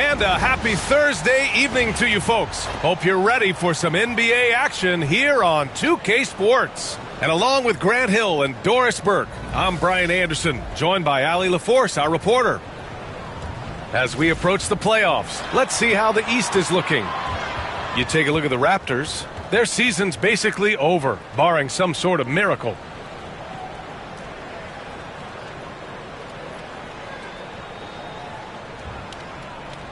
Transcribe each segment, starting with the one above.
And a happy Thursday evening to you folks. Hope you're ready for some NBA action here on 2K Sports. And along with Grant Hill and Doris Burke, I'm Brian Anderson, joined by Allie LaForce, our reporter. As we approach the playoffs, let's see how the East is looking. You take a look at the Raptors. Their season's basically over, barring some sort of miracle.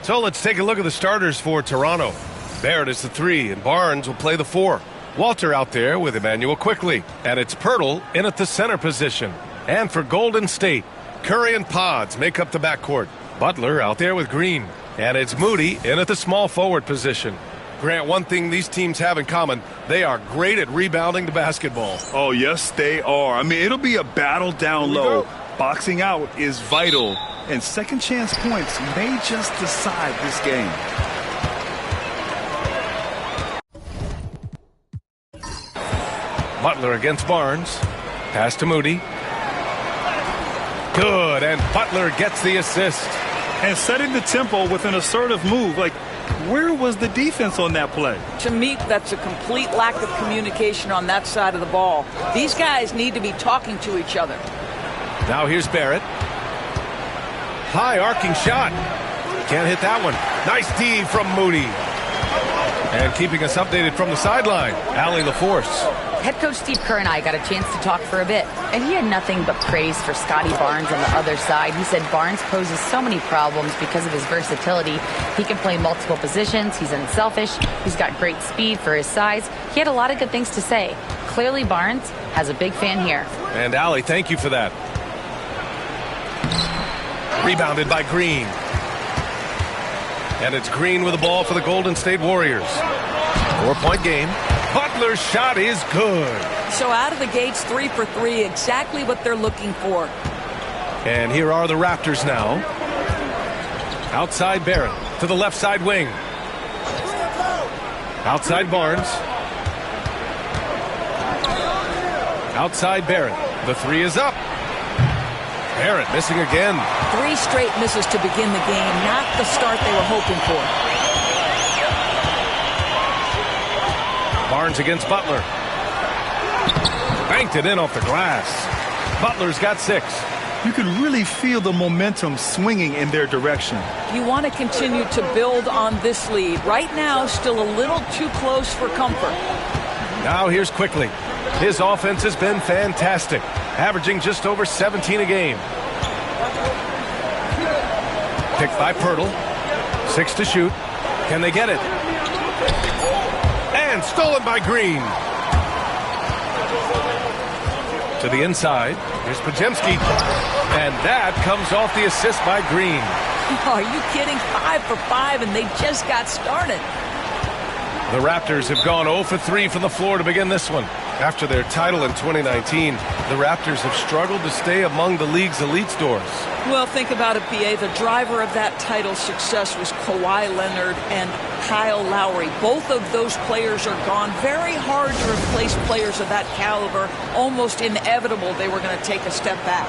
So let's take a look at the starters for Toronto. Barrett is the 3, and Barnes will play the 4. Walter out there with Emmanuel Quickly, and it's Pirtle in at the center position. And for Golden State, Curry and Pods make up the backcourt. Butler out there with Green, and it's Moody in at the small forward position. Grant, one thing these teams have in common, they are great at rebounding the basketball. Oh, yes, they are. I mean, it'll be a battle down low. Boxing out is vital, and second chance points may just decide this game. Butler against Barnes. Pass to Moody. Good, and Butler gets the assist. And setting the tempo with an assertive move. Like, where was the defense on that play? To me, that's a complete lack of communication on that side of the ball. These guys need to be talking to each other. Now here's Barrett. High arcing shot. Can't hit that one. Nice D from Moody. And keeping us updated from the sideline, Allie LaForce. Head coach Steve Kerr and I got a chance to talk for a bit, and he had nothing but praise for Scotty Barnes on the other side. He said Barnes poses so many problems because of his versatility. He can play multiple positions. He's unselfish. He's got great speed for his size. He had a lot of good things to say. Clearly, Barnes has a big fan here. And Allie, thank you for that. Rebounded by Green. And it's Green with the ball for the Golden State Warriors. 4-point game. Butler's shot is good. So out of the gates, 3 for 3, exactly what they're looking for. And here are the Raptors now. Outside Barrett to the left side wing. Outside Barnes. Outside Barrett. The 3 is up. Barrett missing again. 3 straight misses to begin the game. Not the start they were hoping for. Barnes against Butler. Banked it in off the glass. Butler's got 6. You can really feel the momentum swinging in their direction. You want to continue to build on this lead. Right now, still a little too close for comfort. Now here's Quickly. His offense has been fantastic, averaging just over 17 a game. Picked by Pirtle. 6 to shoot. Can they get it? And stolen by Green. To the inside. Here's Podziemski. And that comes off the assist by Green. Are you kidding? 5 for 5, and they just got started. The Raptors have gone 0 for 3 from the floor to begin this one. After their title in 2019, the Raptors have struggled to stay among the league's elite stores. Well, think about it, PA. The driver of that title success was Kawhi Leonard and Kyle Lowry. Both of those players are gone. Very hard to replace players of that caliber. Almost inevitable they were going to take a step back.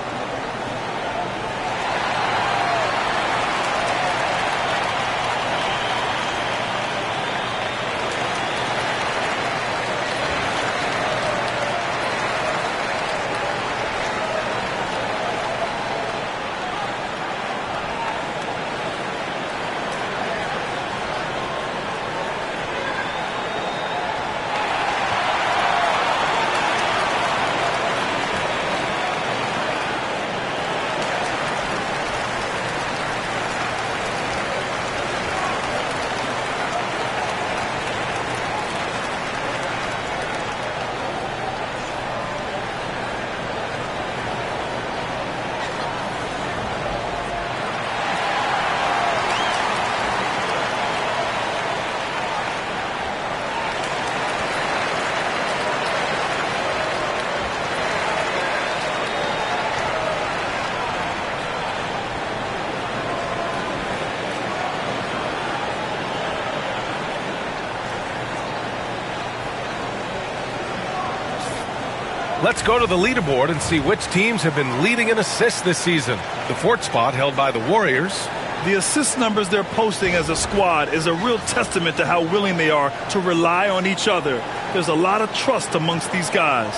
Let's go to the leaderboard and see which teams have been leading in assists this season. The 4th spot held by the Warriors. The assist numbers they're posting as a squad is a real testament to how willing they are to rely on each other. There's a lot of trust amongst these guys.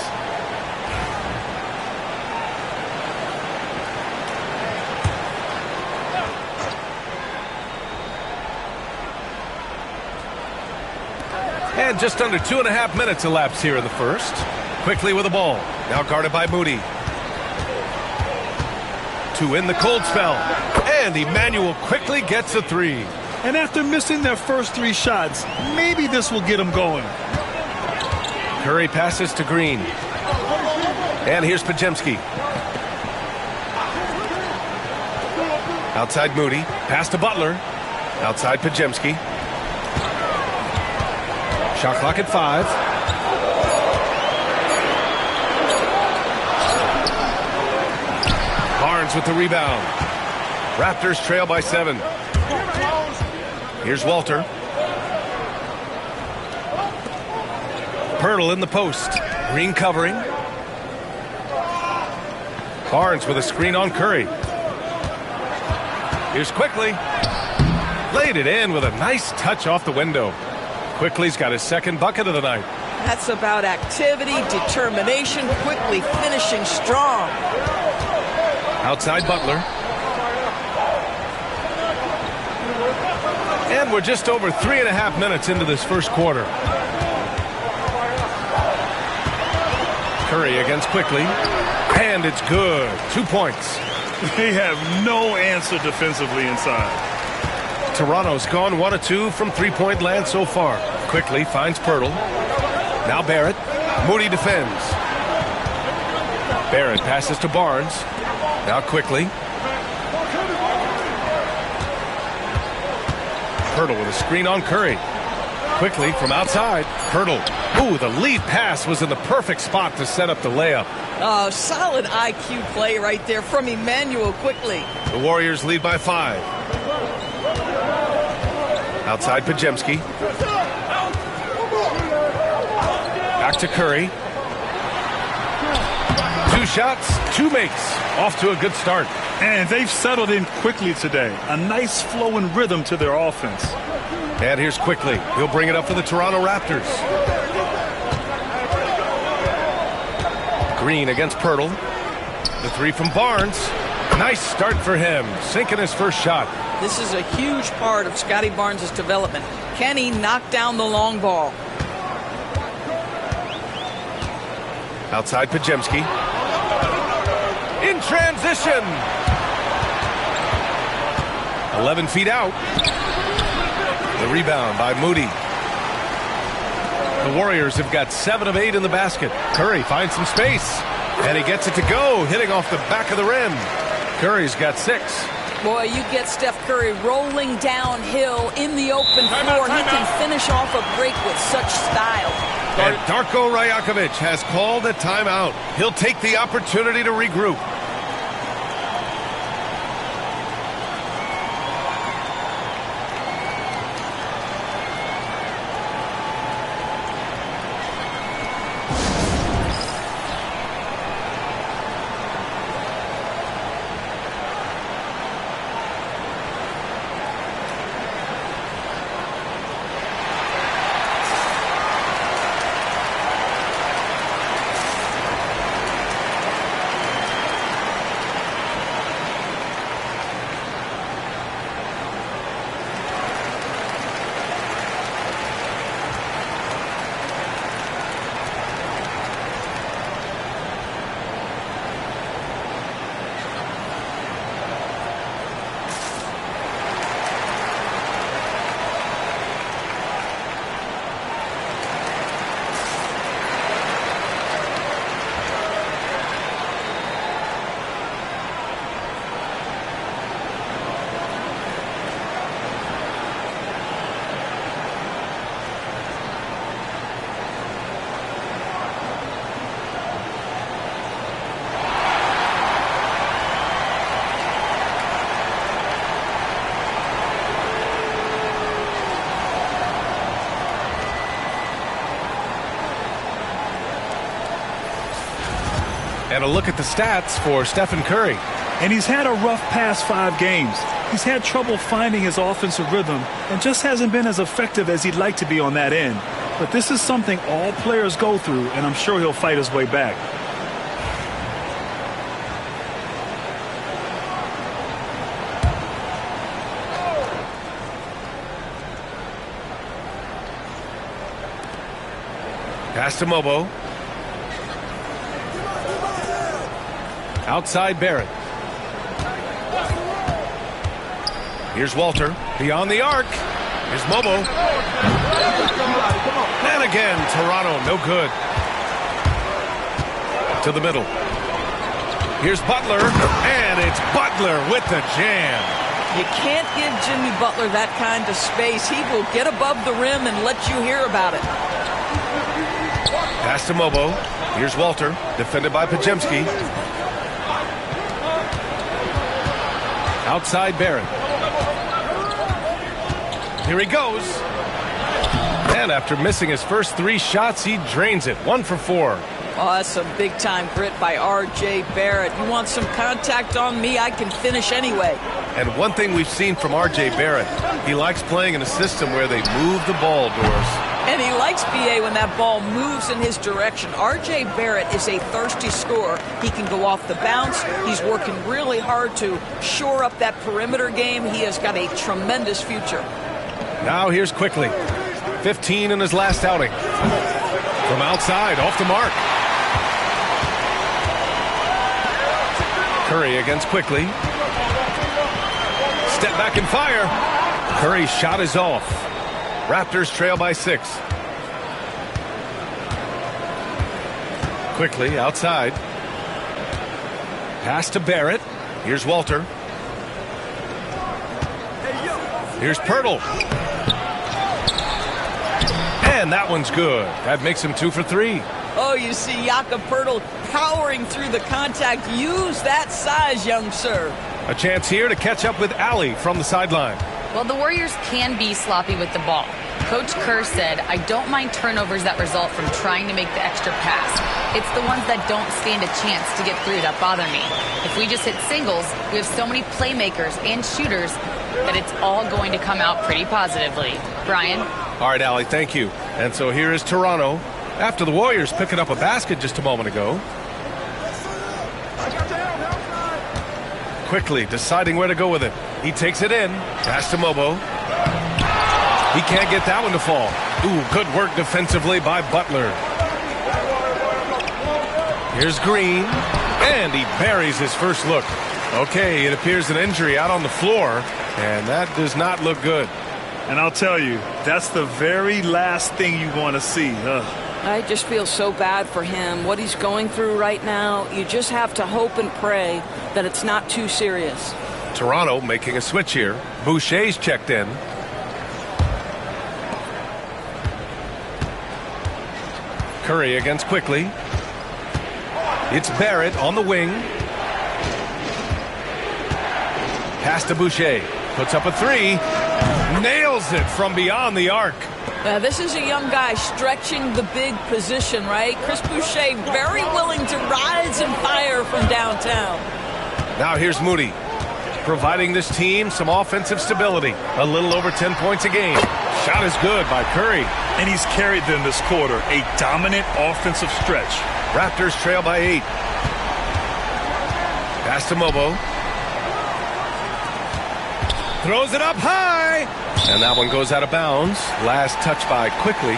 And just under 2.5 minutes elapsed here in the first. Quickly with the ball. Now guarded by Moody. To win the cold spell. And Emmanuel quickly gets a three. And after missing their first 3 shots, maybe this will get them going. Curry passes to Green. And here's Pajemski. Outside Moody. Pass to Butler. Outside Pajemski. Shot clock at 5. Barnes with the rebound. Raptors trail by 7. Here's Walter. Pirtle in the post. Green covering. Barnes with a screen on Curry. Here's Quickly. Laid it in with a nice touch off the window. Quickly's got his second bucket of the night. That's about activity, determination, Quickly finishing strong. Outside Butler. And we're just over 3.5 minutes into this first quarter. Curry against Quickly. And it's good. 2 points. They have no answer defensively inside. Toronto's gone 1 of 2 from three-point land so far. Quickly finds Pirtle. Now Barrett. Moody defends. Barrett passes to Barnes. Now Quickly. Pirtle with a screen on Curry. Quickly from outside. Pirtle. Ooh, the lead pass was in the perfect spot to set up the layup. Oh, solid IQ play right there from Emmanuel Quickly. The Warriors lead by 5. Outside Pajemski. Back to Curry. 2 shots, 2 makes. Off to a good start. And they've settled in quickly today. A nice flow and rhythm to their offense. And here's Quickly. He'll bring it up for the Toronto Raptors. Green against Pirtle. The 3 from Barnes. Nice start for him. Sinking his first shot. This is a huge part of Scotty Barnes' development. Can he knock down the long ball? Outside Pajemski. In transition. 11 feet out. The rebound by Moody. The Warriors have got 7 of 8 in the basket. Curry finds some space. And he gets it to go, hitting off the back of the rim. Curry's got 6. Boy, you get Steph Curry rolling downhill in the open floor. He can finish off a break with such style. And Darko Rajakovic has called a timeout. He'll take the opportunity to regroup. And a look at the stats for Stephen Curry. And he's had a rough past 5 games. He's had trouble finding his offensive rhythm and just hasn't been as effective as he'd like to be on that end. But this is something all players go through, and I'm sure he'll fight his way back. Pass to Mobo. Outside Barrett. Here's Walter. Beyond the arc. Here's Mobo. And again, Toronto, no good. To the middle. Here's Butler. And it's Butler with the jam. You can't give Jimmy Butler that kind of space. He will get above the rim and let you hear about it. Pass to Mobo. Here's Walter. Defended by Pajemski. Outside Barrett. Here he goes. And after missing his first 3 shots, he drains it. 1 for 4. Oh, that's some big-time grit by R.J. Barrett. You want some contact on me, I can finish anyway. And one thing we've seen from R.J. Barrett, he likes playing in a system where they move the ball, Doris. And he likes BA when that ball moves in his direction. R.J. Barrett is a thirsty scorer. He can go off the bounce. He's working really hard to shore up that perimeter game. He has got a tremendous future. Now here's Quickly. 15 in his last outing. From outside, off the mark. Curry against Quickly. Step back and fire. Curry's shot is off. Raptors trail by 6. Quickly outside. Pass to Barrett. Here's Walter. Here's Pirtle. And that one's good. That makes him 2 for 3. Oh, you see Jakob Pirtle powering through the contact. Use that size, young sir. A chance here to catch up with Allie from the sideline. Well, the Warriors can be sloppy with the ball. Coach Kerr said, I don't mind turnovers that result from trying to make the extra pass. It's the ones that don't stand a chance to get through that bother me. If we just hit singles, we have so many playmakers and shooters that it's all going to come out pretty positively. Brian? All right, Allie, thank you. And so here is Toronto after the Warriors picking up a basket just a moment ago. Quickly deciding where to go with it. He takes it in. Pass to Mobo. He can't get that one to fall. Ooh, good work defensively by Butler. Here's Green. And he buries his first look. Okay, it appears an injury out on the floor. And that does not look good. And I'll tell you, that's the very last thing you want to see. I just feel so bad for him. What he's going through right now, you just have to hope and pray that it's not too serious. Toronto making a switch here. Boucher's checked in. Curry against Quickly. It's Barrett on the wing. Pass to Boucher. Puts up a 3. Nails it from beyond the arc. This is a young guy stretching the big position, right? Chris Boucher very willing to rise and fire from downtown. Now here's Moody, providing this team some offensive stability. A little over 10 points a game. Shot is good by Curry. And he's carried them this quarter. A dominant offensive stretch. Raptors trail by 8. Pass to Mobo. Throws it up high. And that one goes out of bounds. Last touch by Quickly.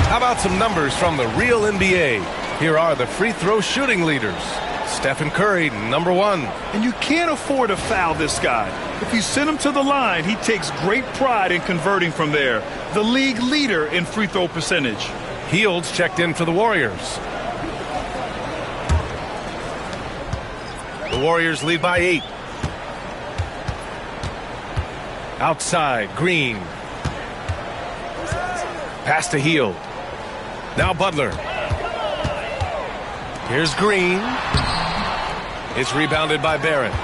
How about some numbers from the real NBA? Here are the free throw shooting leaders. Stephen Curry, number 1. And you can't afford to foul this guy. If you send him to the line, he takes great pride in converting from there. The league leader in free throw percentage. Heald's checked in for the Warriors. The Warriors lead by 8. Outside, Green. Pass to Hield. Now Butler. Here's Green. It's rebounded by Barrett.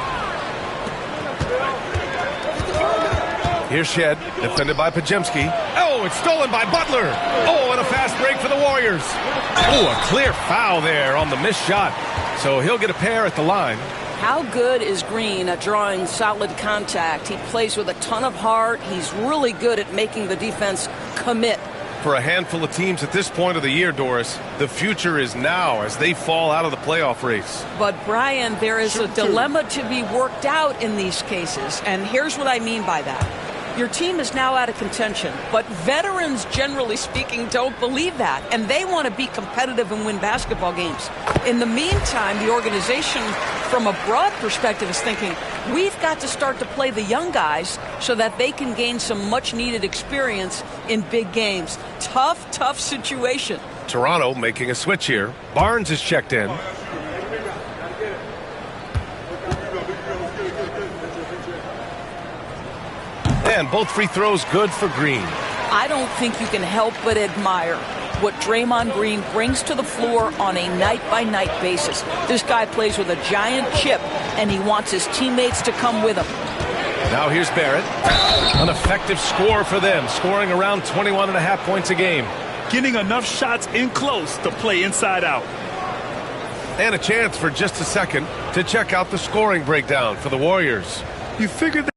Here's Shed, defended by Pajemski. Oh, it's stolen by Butler. Oh, and a fast break for the Warriors. Oh, a clear foul there on the missed shot. So he'll get a pair at the line. How good is Green at drawing solid contact? He plays with a ton of heart. He's really good at making the defense commit. For a handful of teams at this point of the year, Doris, the future is now as they fall out of the playoff race. But, Brian, there is a dilemma to be worked out in these cases, and here's what I mean by that. Your team is now out of contention, but veterans, generally speaking, don't believe that, and they want to be competitive and win basketball games. In the meantime, the organization, from a broad perspective, is thinking, we've got to start to play the young guys so that they can gain some much-needed experience in big games. Tough situation. Toronto making a switch here. Barnes is checked in. And both free throws good for Green. I don't think you can help but admire what Draymond Green brings to the floor on a night-by-night basis. This guy plays with a giant chip, and he wants his teammates to come with him. Now here's Barrett. An effective score for them, scoring around 21.5 points a game. Getting enough shots in close to play inside out. And a chance for just a second to check out the scoring breakdown for the Warriors. You figured that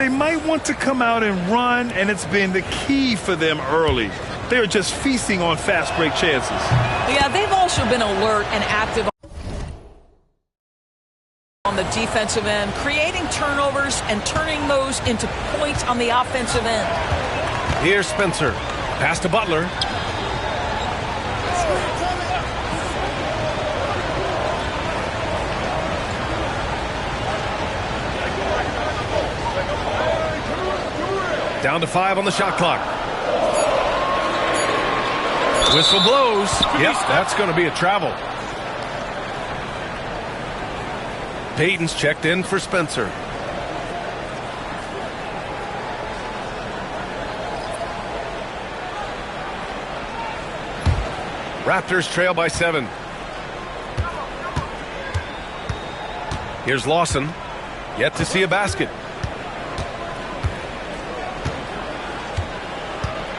They might want to come out and run, and it's been the key for them early. They're just feasting on fast break chances. Yeah, they've also been alert and active on the defensive end, creating turnovers and turning those into points on the offensive end. Here's Spencer. Pass to Butler. Down to 5 on the shot clock. Whistle blows. Yep, that's going to be a travel. Payton's checked in for Spencer. Raptors trail by 7. Here's Lawson. Yet to see a basket.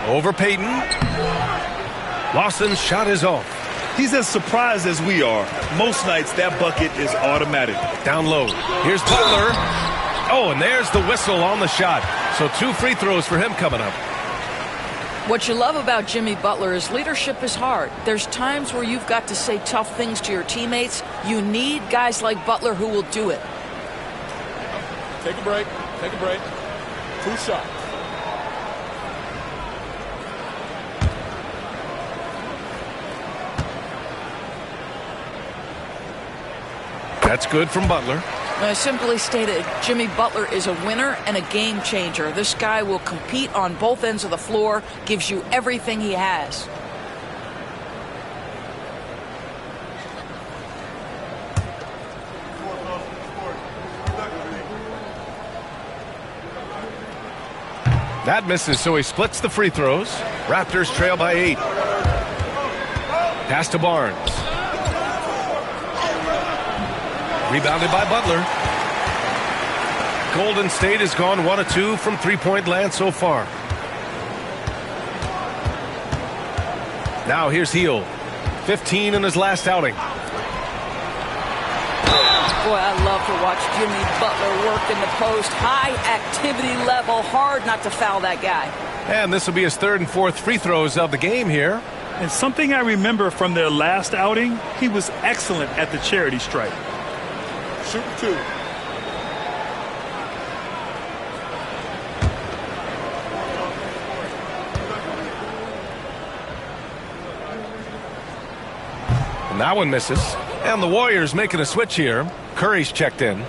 Over Payton. Lawson's shot is off. He's as surprised as we are. Most nights that bucket is automatic. Down low. Here's Butler. Oh, and there's the whistle on the shot. So 2 free throws for him coming up. What you love about Jimmy Butler is leadership is hard. There's times where you've got to say tough things to your teammates. You need guys like Butler who will do it. Take a break. Take a break. 2 shots. That's good from Butler. Simply stated, Jimmy Butler is a winner and a game changer. This guy will compete on both ends of the floor, gives you everything he has. That misses, so he splits the free throws. Raptors trail by 8. Pass to Barnes. Rebounded by Butler. Golden State has gone 1 of 2 from three-point land so far. Now here's Hield. 15 in his last outing. Boy, I love to watch Jimmy Butler work in the post. High activity level. Hard not to foul that guy. And this will be his 3rd and 4th free throws of the game here. And something I remember from their last outing, he was excellent at the charity stripe. Shoot 2. And that one misses. And the Warriors making a switch here. Curry's checked in.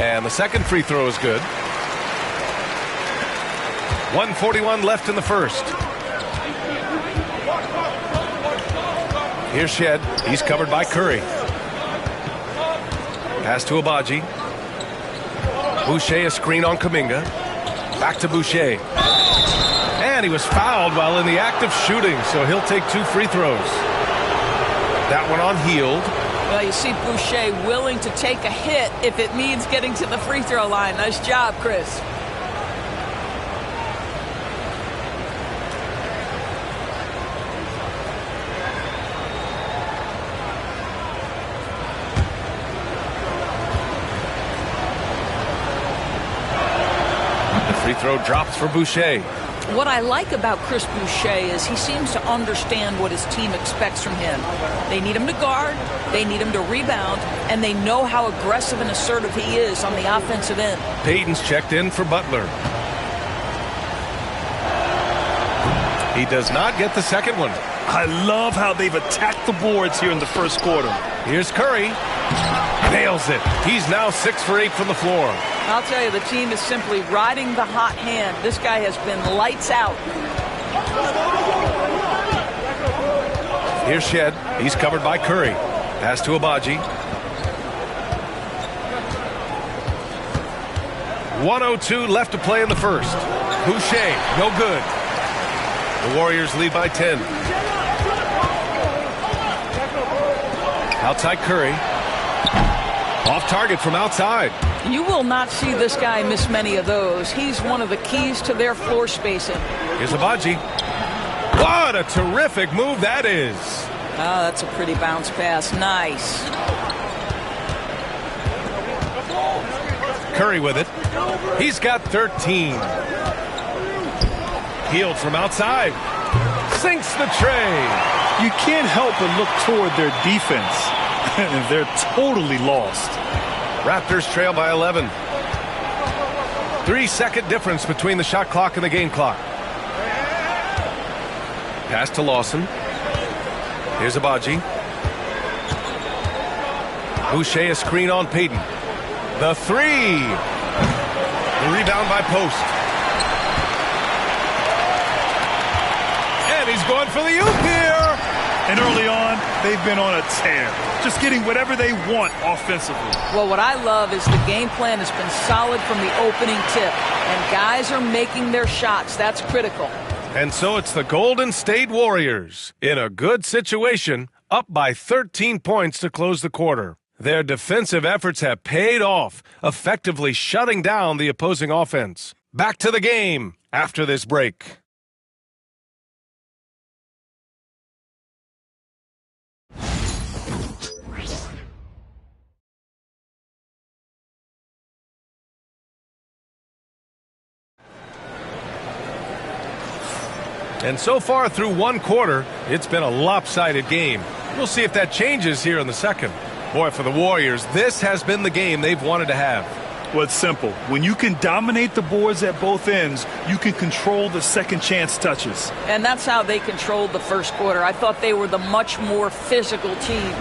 And the second free throw is good. 1:41 left in the first. Here's Shed. He's covered by Curry. Pass to Abaji. Boucher a screen on Kuminga. Back to Boucher. And he was fouled while in the act of shooting, so he'll take 2 free throws. That one on Hield. Well, you see Boucher willing to take a hit if it means getting to the free throw line. Nice job, Chris. The free throw drops for Boucher. What I like about Chris Boucher is he seems to understand what his team expects from him. They need him to guard, they need him to rebound, and they know how aggressive and assertive he is on the offensive end. Payton's checked in for Butler. He does not get the second one. I love how they've attacked the boards here in the first quarter. Here's Curry. Nails it. He's now 6 for 8 from the floor. I'll tell you, the team is simply riding the hot hand. This guy has been lights out. Here's Shed. He's covered by Curry. Pass to Abaji. 1:02 left to play in the first. Boucher, no good. The Warriors lead by 10. Outside Curry. Off target from outside. You will not see this guy miss many of those. He's one of the keys to their floor spacing. Here's Abaji. What a terrific move that is. Oh, that's a pretty bounce pass. Nice. Curry with it. He's got 13. Healed from outside. Sinks the tray. You can't help but look toward their defense. And they're totally lost. Raptors trail by 11. 3-second difference between the shot clock and the game clock. Pass to Lawson. Here's Abaji. Boucher a screen on Payton. The three. The rebound by Post. And he's going for the oop here. And early on, they've been on a tear. Just getting whatever they want offensively. Well, what I love is the game plan has been solid from the opening tip. And guys are making their shots. That's critical. And so it's the Golden State Warriors in a good situation, up by 13 points to close the quarter. Their defensive efforts have paid off, effectively shutting down the opposing offense. Back to the game after this break. And so far through one quarter, it's been a lopsided game. We'll see if that changes here in the second. Boy, for the Warriors, this has been the game they've wanted to have. Well, it's simple. When you can dominate the boards at both ends, you can control the second chance touches. And that's how they controlled the first quarter. I thought they were the much more physical team.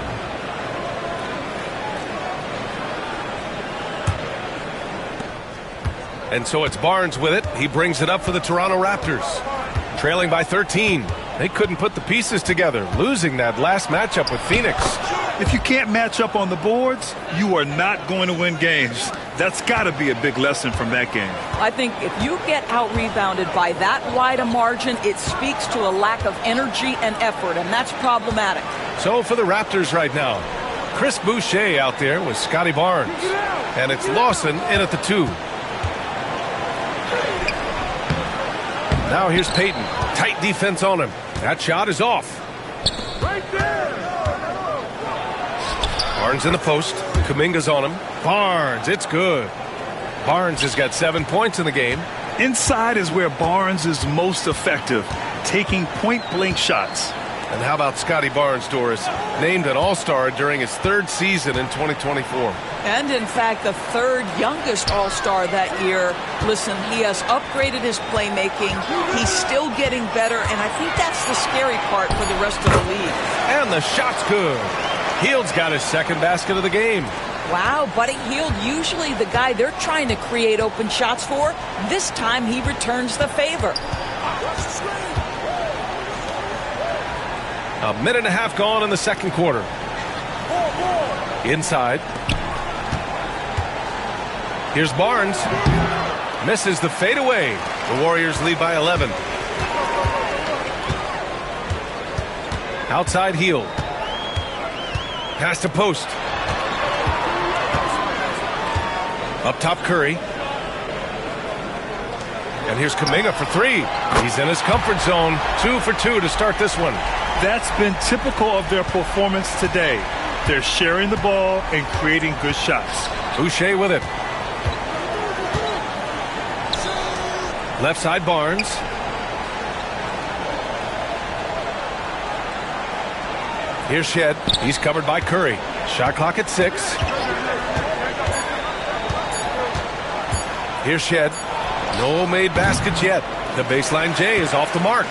And so it's Barnes with it. He brings it up for the Toronto Raptors. Trailing by 13. They couldn't put the pieces together, losing that last matchup with Phoenix. If you can't match up on the boards, you are not going to win games. That's got to be a big lesson from that game. I think if you get out-rebounded by that wide a margin, it speaks to a lack of energy and effort, and that's problematic. So for the Raptors right now, Chris Boucher out there with Scotty Barnes. And it's Lawson in at the 2. Now here's Payton. Tight defense on him. That shot is off. Right there. Barnes in the post. Kuminga's on him. Barnes, it's good. Barnes has got 7 points in the game. Inside is where Barnes is most effective, taking point-blank shots. And how about Scotty Barnes, Doris? Named an All-Star during his 3rd season in 2024. And, in fact, the 3rd youngest All-Star that year. Listen, he has upgraded his playmaking. He's still getting better, and I think that's the scary part for the rest of the league. And the shot's good. Hield's got his 2nd basket of the game. Wow, Buddy Hield, usually the guy they're trying to create open shots for. This time he returns the favor. A minute and a half gone in the second quarter. Inside. Here's Barnes. Misses the fadeaway. The Warriors lead by 11. Outside Hield. Pass to Post. Up top Curry. And here's Kuminga for 3. He's in his comfort zone. 2 for 2 to start this one. That's been typical of their performance today. They're sharing the ball and creating good shots. Boucher with it. Left side Barnes. Here's Shed. He's covered by Curry. Shot clock at 6. Here's Shed. No made baskets yet. The baseline J is off the mark.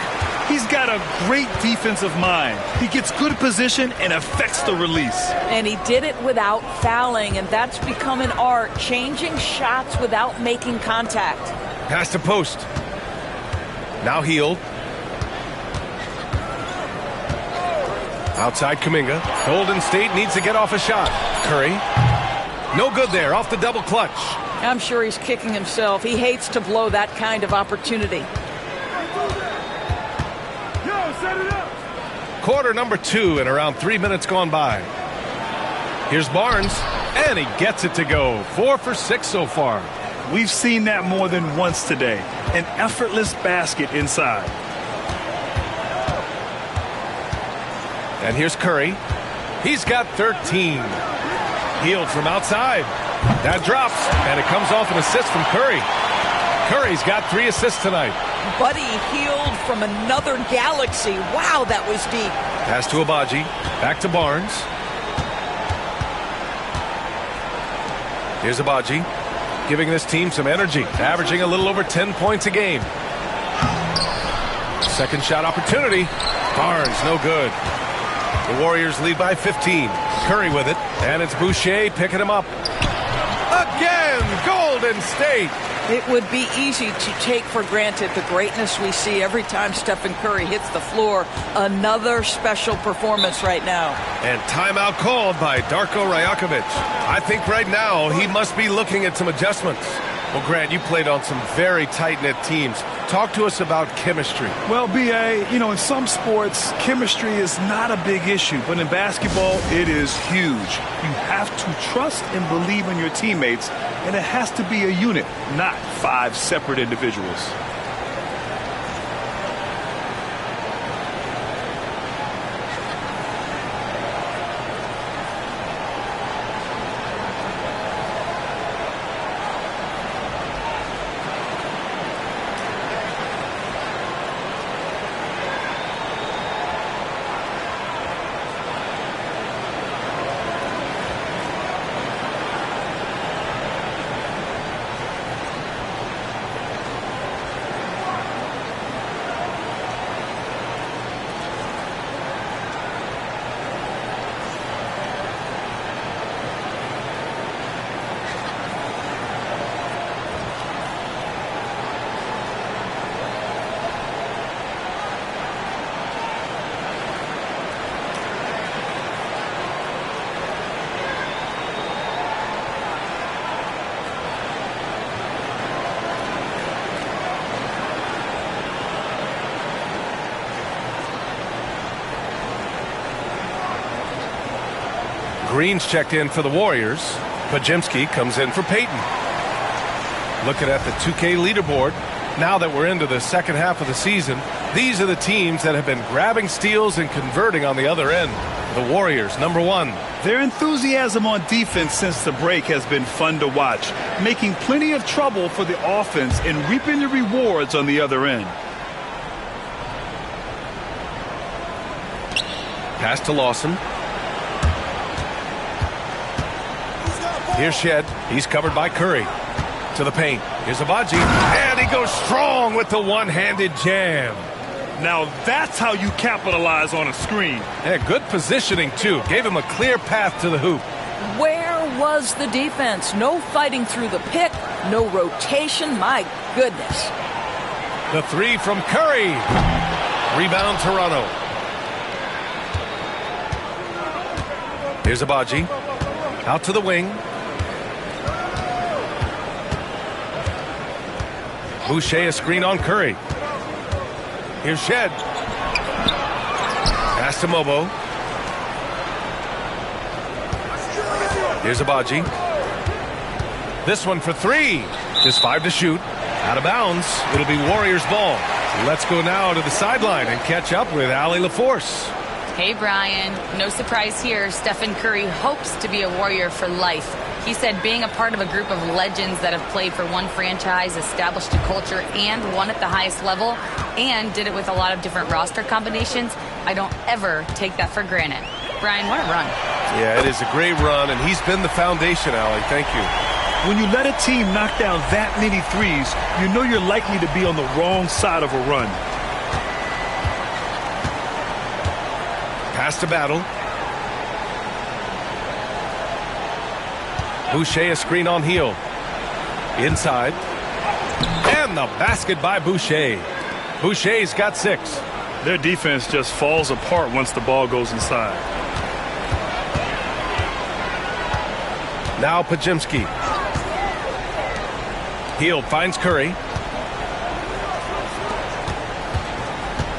He's got a great defensive mind. He gets good position and affects the release. And he did it without fouling, and that's become an art, changing shots without making contact. Pass to Post. Now Hield. Outside Kuminga. Golden State needs to get off a shot. Curry. No good there, off the double clutch. I'm sure he's kicking himself. He hates to blow that kind of opportunity. Quarter number 2 and around 3 minutes gone by. Here's Barnes. And he gets it to go. 4 for 6 so far. We've seen that more than once today. An effortless basket inside. And here's Curry. He's got 13. Healed from outside. That drops, and it comes off an assist from Curry. Curry's got 3 assists tonight. Buddy Hield from another galaxy. Wow, that was deep. Pass to Abaji. Back to Barnes. Here's Abaji, giving this team some energy, averaging a little over 10 points a game. Second shot opportunity. Barnes, no good. The Warriors lead by 15. Curry with it, and it's Boucher picking him up. Again, Golden State. It would be easy to take for granted the greatness we see every time Stephen Curry hits the floor. Another special performance right now. And timeout called by Darko Rajakovic. I think right now he must be looking at some adjustments. Well, Grant, you played on some very tight-knit teams. Talk to us about chemistry. Well, B.A., in some sports, chemistry is not a big issue, but in basketball, it is huge. You have to trust and believe in your teammates, and it has to be a unit, not 5 separate individuals. Green's checked in for the Warriors. Pajemski comes in for Peyton. Looking at the 2K leaderboard, now that we're into the second half of the season, these are the teams that have been grabbing steals and converting on the other end. The Warriors, number 1. Their enthusiasm on defense since the break has been fun to watch, making plenty of trouble for the offense and reaping the rewards on the other end. Pass to Lawson. Here's Shed. He's covered by Curry. To the paint. Here's Abaji. And he goes strong with the one-handed jam. Now that's how you capitalize on a screen. Yeah, good positioning, too. Gave him a clear path to the hoop. Where was the defense? No fighting through the pick. No rotation. My goodness. The 3 from Curry. Rebound, Toronto. Here's Abaji. Out to the wing. Boucher a screen on Curry. Here's Shed. Pass to Mobo. Here's Abaji. This one for 3. Just 5 to shoot. Out of bounds. It'll be Warriors ball. Let's go now to the sideline and catch up with Allie LaForce. Hey, Brian. No surprise here. Stephen Curry hopes to be a Warrior for life. He said being a part of a group of legends that have played for one franchise, established a culture, and won at the highest level, and did it with a lot of different roster combinations, I don't ever take that for granted. Brian, what a run. Yeah, it is a great run, and he's been the foundation, Allie. Thank you. When you let a team knock down that many threes, you know you're likely to be on the wrong side of a run. Pass to Battle. Boucher a screen on Hield. Inside. And the basket by Boucher. Boucher's got 6. Their defense just falls apart once the ball goes inside. Now Pajemski. Hield finds Curry.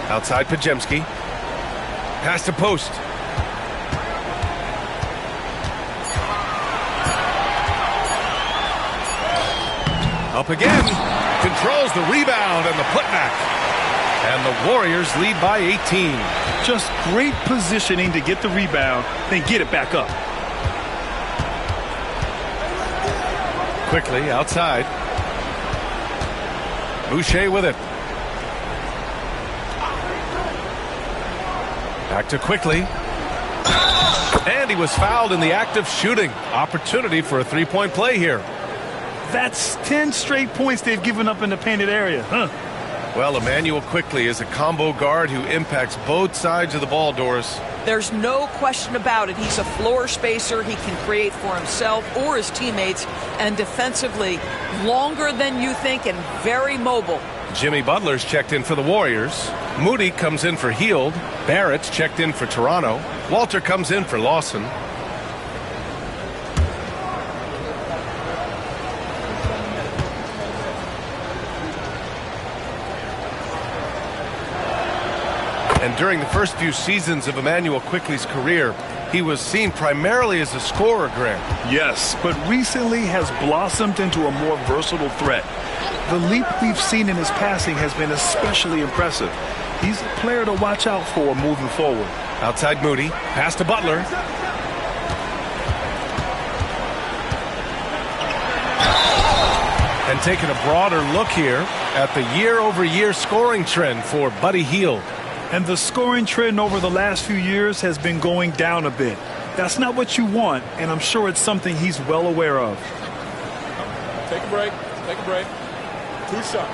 Outside Pajemski. Pass to post. Up again. Controls the rebound and the putback. And the Warriors lead by 18. Just great positioning to get the rebound, then get it back up. Quickly outside. Boucher with it. Back to Quickly. And he was fouled in the act of shooting. Opportunity for a three-point play here. That's 10 straight points they've given up in the painted area, huh? Well, Emmanuel Quickly is a combo guard who impacts both sides of the ball, Doris. There's no question about it. He's a floor spacer. He can create for himself or his teammates. And defensively, longer than you think and very mobile. Jimmy Butler's checked in for the Warriors. Moody comes in for Hield. Barrett's checked in for Toronto. Walter comes in for Lawson. And during the first few seasons of Emmanuel Quickly's career, he was seen primarily as a scorer, Grant. Yes, but recently has blossomed into a more versatile threat. The leap we've seen in his passing has been especially impressive. He's a player to watch out for moving forward. Outside Moody, pass to Butler. And taking a broader look here at the year-over-year scoring trend for Buddy Hield. And the scoring trend over the last few years has been going down a bit. That's not what you want, and I'm sure it's something he's well aware of. Take a break. Take a break. 2 shots.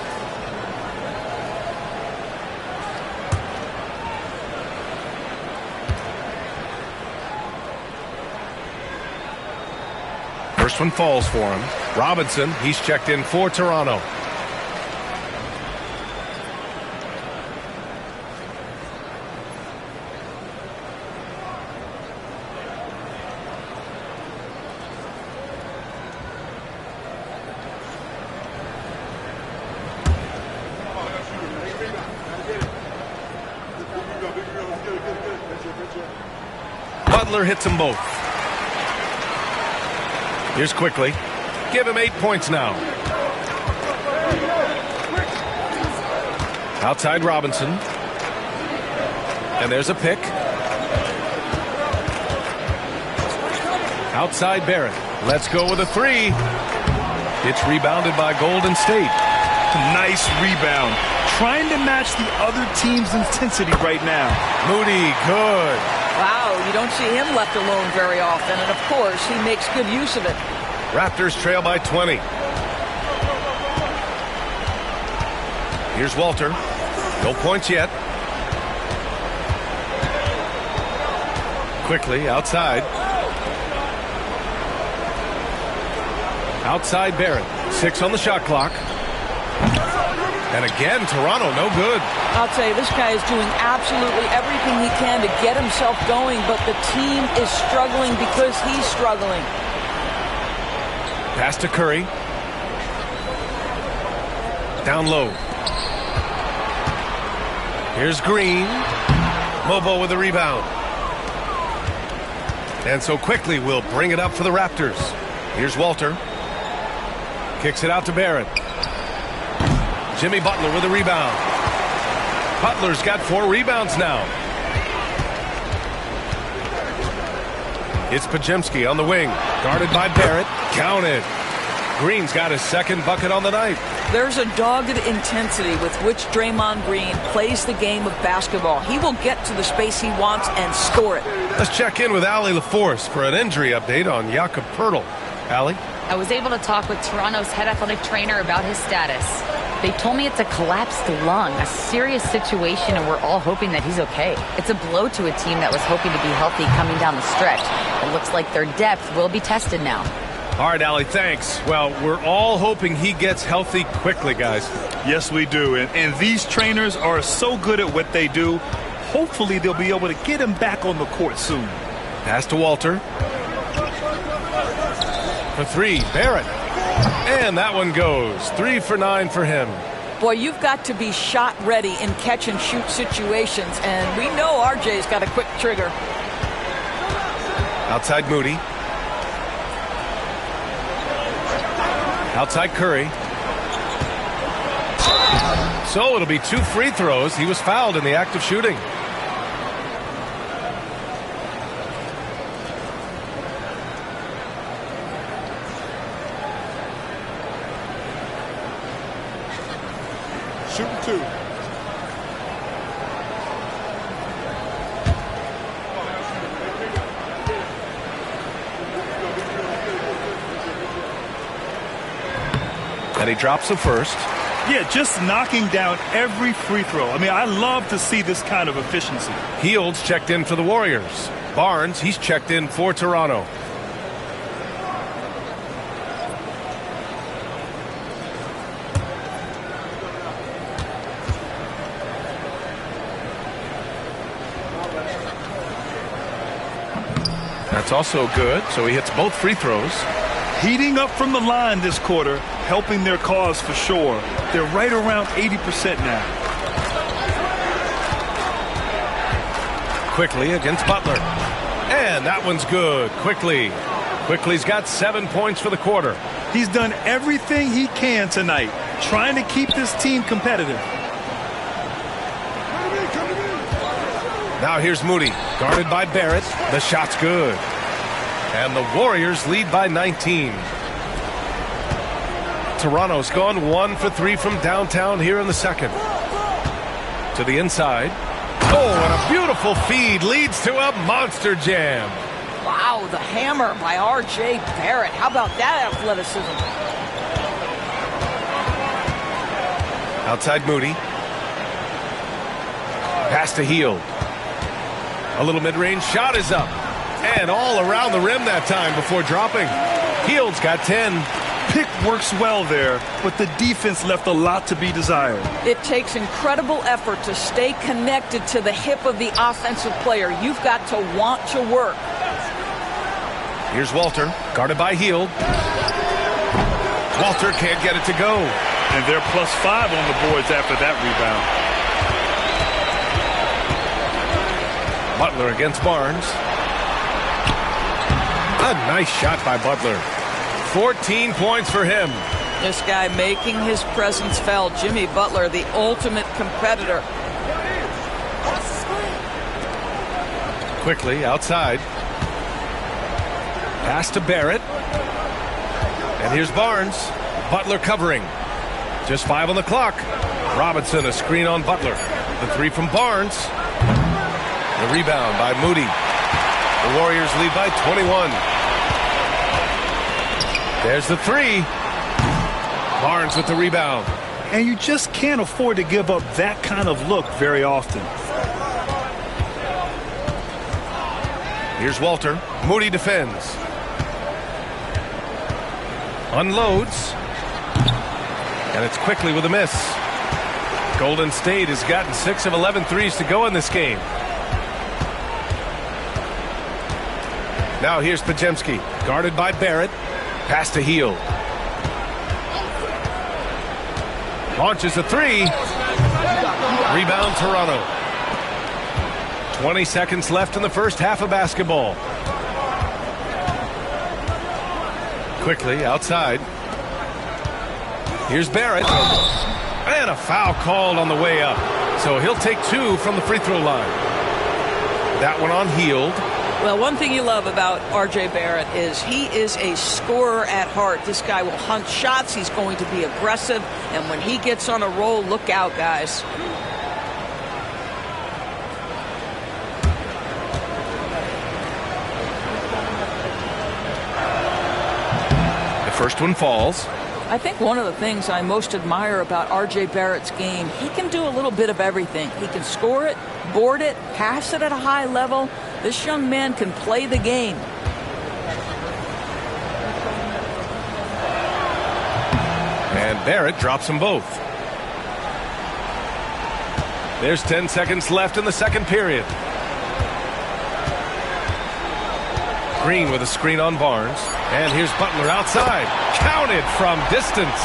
First one falls for him. Robinson, he's checked in for Toronto. Butler hits them both. Here's Quickly. Give him 8 points now. Outside Robinson. And there's a pick. Outside Barrett. Let's go with a three. It's rebounded by Golden State. Nice rebound. Trying to match the other team's intensity right now. Moody, good. Wow, you don't see him left alone very often. And, of course, he makes good use of it. Raptors trail by 20. Here's Walter. No points yet. Quickly outside. Outside Barrett. 6 on the shot clock. And again, Toronto, no good. I'll tell you, this guy is doing absolutely everything he can to get himself going, but the team is struggling because he's struggling. Pass to Curry. Down low. Here's Green. Mobo with the rebound. And so Quickly will bring it up for the Raptors. Here's Walter. Kicks it out to Barrett. Jimmy Butler with a rebound. Butler's got 4 rebounds now. It's Podziemski on the wing. Guarded by Barrett. Counted. Green's got his second bucket on the night. There's a dogged intensity with which Draymond Green plays the game of basketball. He will get to the space he wants and score it. Let's check in with Allie LaForce for an injury update on Jakob Poeltl. Allie? I was able to talk with Toronto's head athletic trainer about his status. They told me it's a collapsed lung, a serious situation, and we're all hoping that he's okay. It's a blow to a team that was hoping to be healthy coming down the stretch. It looks like their depth will be tested now. All right, Allie, thanks. Well, we're all hoping he gets healthy quickly, guys. Yes, we do. And these trainers are so good at what they do. Hopefully, they'll be able to get him back on the court soon. Pass to Walter. For 3, Barrett. And that one goes. 3 for 9 for him. Boy, you've got to be shot ready in catch-and-shoot situations, and we know RJ's got a quick trigger. Outside Moody. Outside Curry. So it'll be 2 free throws. He was fouled in the act of shooting. Shooting 2. And he drops the first. Yeah, just knocking down every free throw. I mean, I love to see this kind of efficiency. Hields checked in for the Warriors. Barnes, he's checked in for Toronto. That's also good, so he hits both free throws. Heating up from the line this quarter, helping their cause for sure. They're right around 80% now. Quickly against Butler. And that one's good. Quickly's got 7 points for the quarter. He's done everything he can tonight, trying to keep this team competitive. Now here's Moody, guarded by Barrett. The shot's good. And the Warriors lead by 19. Toronto's gone 1 for 3 from downtown here in the second. To the inside. Oh, and a beautiful feed leads to a monster jam. Wow, the hammer by R.J. Barrett. How about that athleticism? Outside Moody. Pass to Hield. A little mid-range shot is up. And all around the rim that time before dropping. Hield's got 10. Pick works well there, but the defense left a lot to be desired. It takes incredible effort to stay connected to the hip of the offensive player. You've got to want to work. Here's Walter, guarded by Hield. Walter can't get it to go. And they're +5 on the boards after that rebound. Butler against Barnes. A nice shot by Butler. 14 points for him. This guy making his presence felt. Jimmy Butler, the ultimate competitor. Quickly outside. Pass to Barrett. And here's Barnes. Butler covering. Just 5 on the clock. Robinson, a screen on Butler. The 3 from Barnes. The rebound by Moody. The Warriors lead by 21. There's the 3. Barnes with the rebound. And you just can't afford to give up that kind of look very often. Here's Walter. Moody defends. Unloads. And it's Quickly with a miss. Golden State has gotten 6 of 11 threes to go in this game. Now here's Pajemski, guarded by Barrett. Pass to Hield. Launches a 3. Rebound Toronto. 20 seconds left in the first half of basketball. Quickly outside. Here's Barrett. And a foul called on the way up. So he'll take 2 from the free throw line. That one on Hield. Well, one thing you love about R.J. Barrett is he is a scorer at heart. This guy will hunt shots. He's going to be aggressive. And when he gets on a roll, look out, guys. The first one falls. I think one of the things I most admire about R.J. Barrett's game, he can do a little bit of everything. He can score it, board it, pass it at a high level. This young man can play the game. And Barrett drops them both. There's 10 seconds left in the second period. Green with a screen on Barnes. And here's Butler outside. Counted from distance.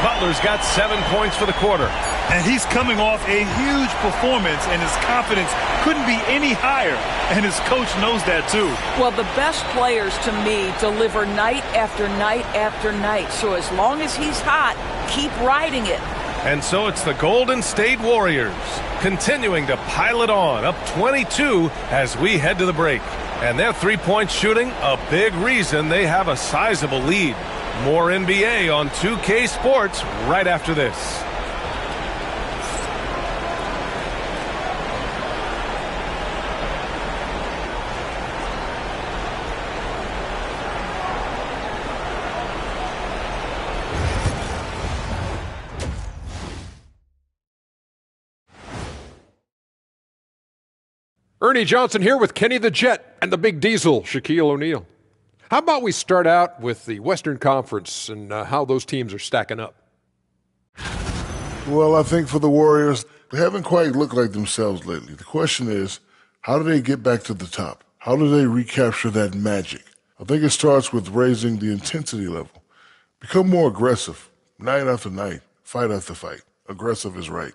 Butler's got 7 points for the quarter. And he's coming off a huge performance, and his confidence couldn't be any higher. And his coach knows that, too. Well, the best players, to me, deliver night after night after night. So as long as he's hot, keep riding it. And so it's the Golden State Warriors continuing to pile it on, up 22 as we head to the break. And their three-point shooting, a big reason they have a sizable lead. More NBA on 2K Sports right after this. Ernie Johnson here with Kenny the Jet and the Big Diesel, Shaquille O'Neal. How about we start out with the Western Conference and how those teams are stacking up? Well, I think for the Warriors, they haven't quite looked like themselves lately. The question is, how do they get back to the top? How do they recapture that magic? I think it starts with raising the intensity level. Become more aggressive, night after night, fight after fight. Aggressive is right.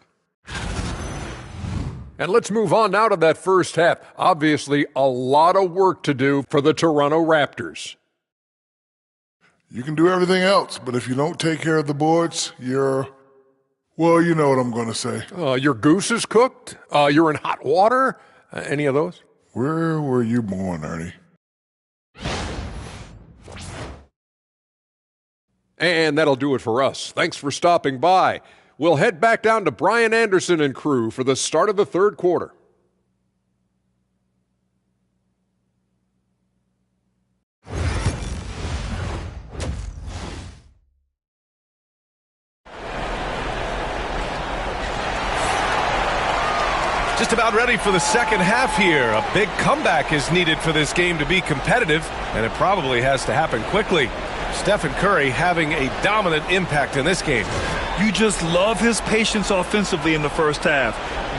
And let's move on now to that first half. Obviously, a lot of work to do for the Toronto Raptors. You can do everything else, but if you don't take care of the boards, well, you know what I'm going to say. Your goose is cooked? You're in hot water? Any of those? Where were you born, Ernie? And that'll do it for us. Thanks for stopping by. We'll head back down to Brian Anderson and crew for the start of the third quarter. Just about ready for the second half here. A big comeback is needed for this game to be competitive, and it probably has to happen quickly. Stephen Curry having a dominant impact in this game. You just love his patience offensively in the first half.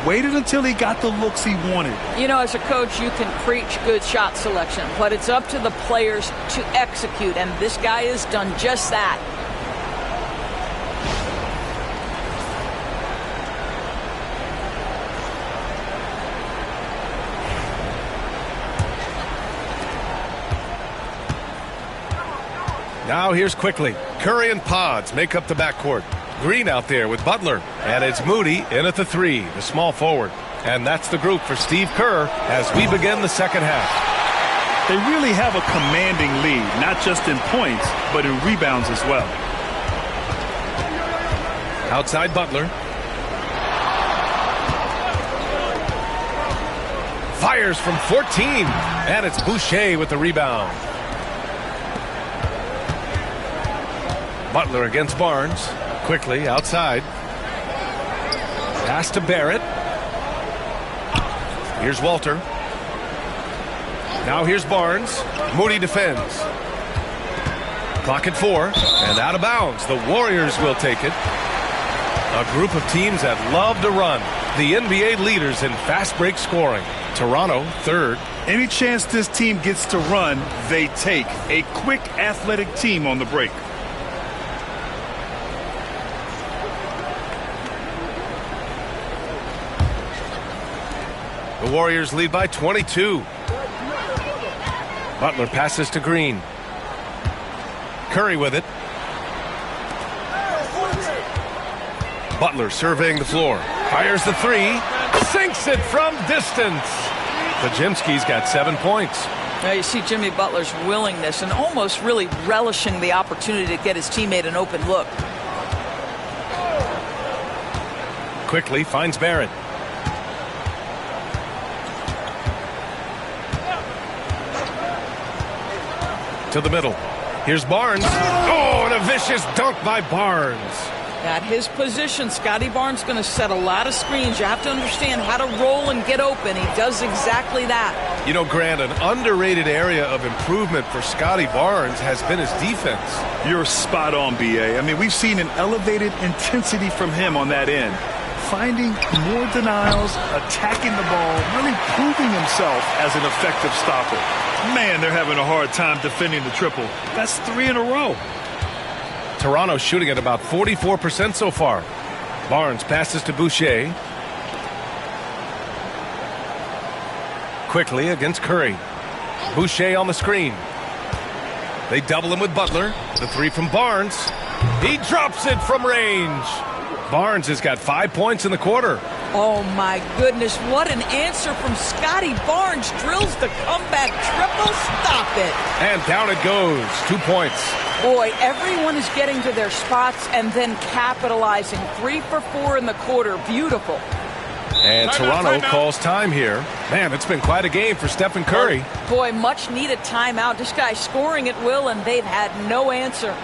Waited until he got the looks he wanted. You know, as a coach, you can preach good shot selection, but it's up to the players to execute, and this guy has done just that. Now here's quickly. Curry and Pods make up the backcourt. Green out there with Butler. And it's Moody in at the three, the small forward. And that's the group for Steve Kerr as we begin the second half. They really have a commanding lead, not just in points, but in rebounds as well. Outside Butler. Fires from 14. And it's Boucher with the rebound. Butler against Barnes. Quickly outside. Pass to Barrett. Here's Walter. Now here's Barnes. Moody defends. Clock at 4. And out of bounds. The Warriors will take it. A group of teams that love to run. The NBA leaders in fast break scoring. Toronto, third. Any chance this team gets to run, they take. A quick, athletic team on the break. The Warriors lead by 22. Butler passes to Green. Curry with it. Butler surveying the floor. Fires the three. Sinks it from distance. Pajimski's got 7 points. Now you see Jimmy Butler's willingness and almost really relishing the opportunity to get his teammate an open look. Quickly finds Barrett. To the middle. Here's Barnes. Oh, and a vicious dunk by Barnes. At his position, Scotty Barnes going to set a lot of screens. You have to understand how to roll and get open. He does exactly that. You know, Grant, an underrated area of improvement for Scotty Barnes has been his defense. You're spot on, B.A. I mean, we've seen an elevated intensity from him on that end. Finding more denials, attacking the ball, really proving himself as an effective stopper. Man, they're having a hard time defending the triple. That's 3 in a row. Toronto shooting at about 44% so far. Barnes passes to Boucher. Quickly against Curry. Boucher on the screen. They double him with Butler. The three from Barnes. He drops it from range. Barnes has got 5 points in the quarter. Oh, my goodness. What an answer from Scotty Barnes. Drills the comeback triple. Stop it. And down it goes. 2 points. Boy, everyone is getting to their spots and then capitalizing. 3 for 4 in the quarter. Beautiful. And Toronto calls time here. Man, it's been quite a game for Stephen Curry. Boy, much needed timeout. This guy's scoring at will, and they've had no answer.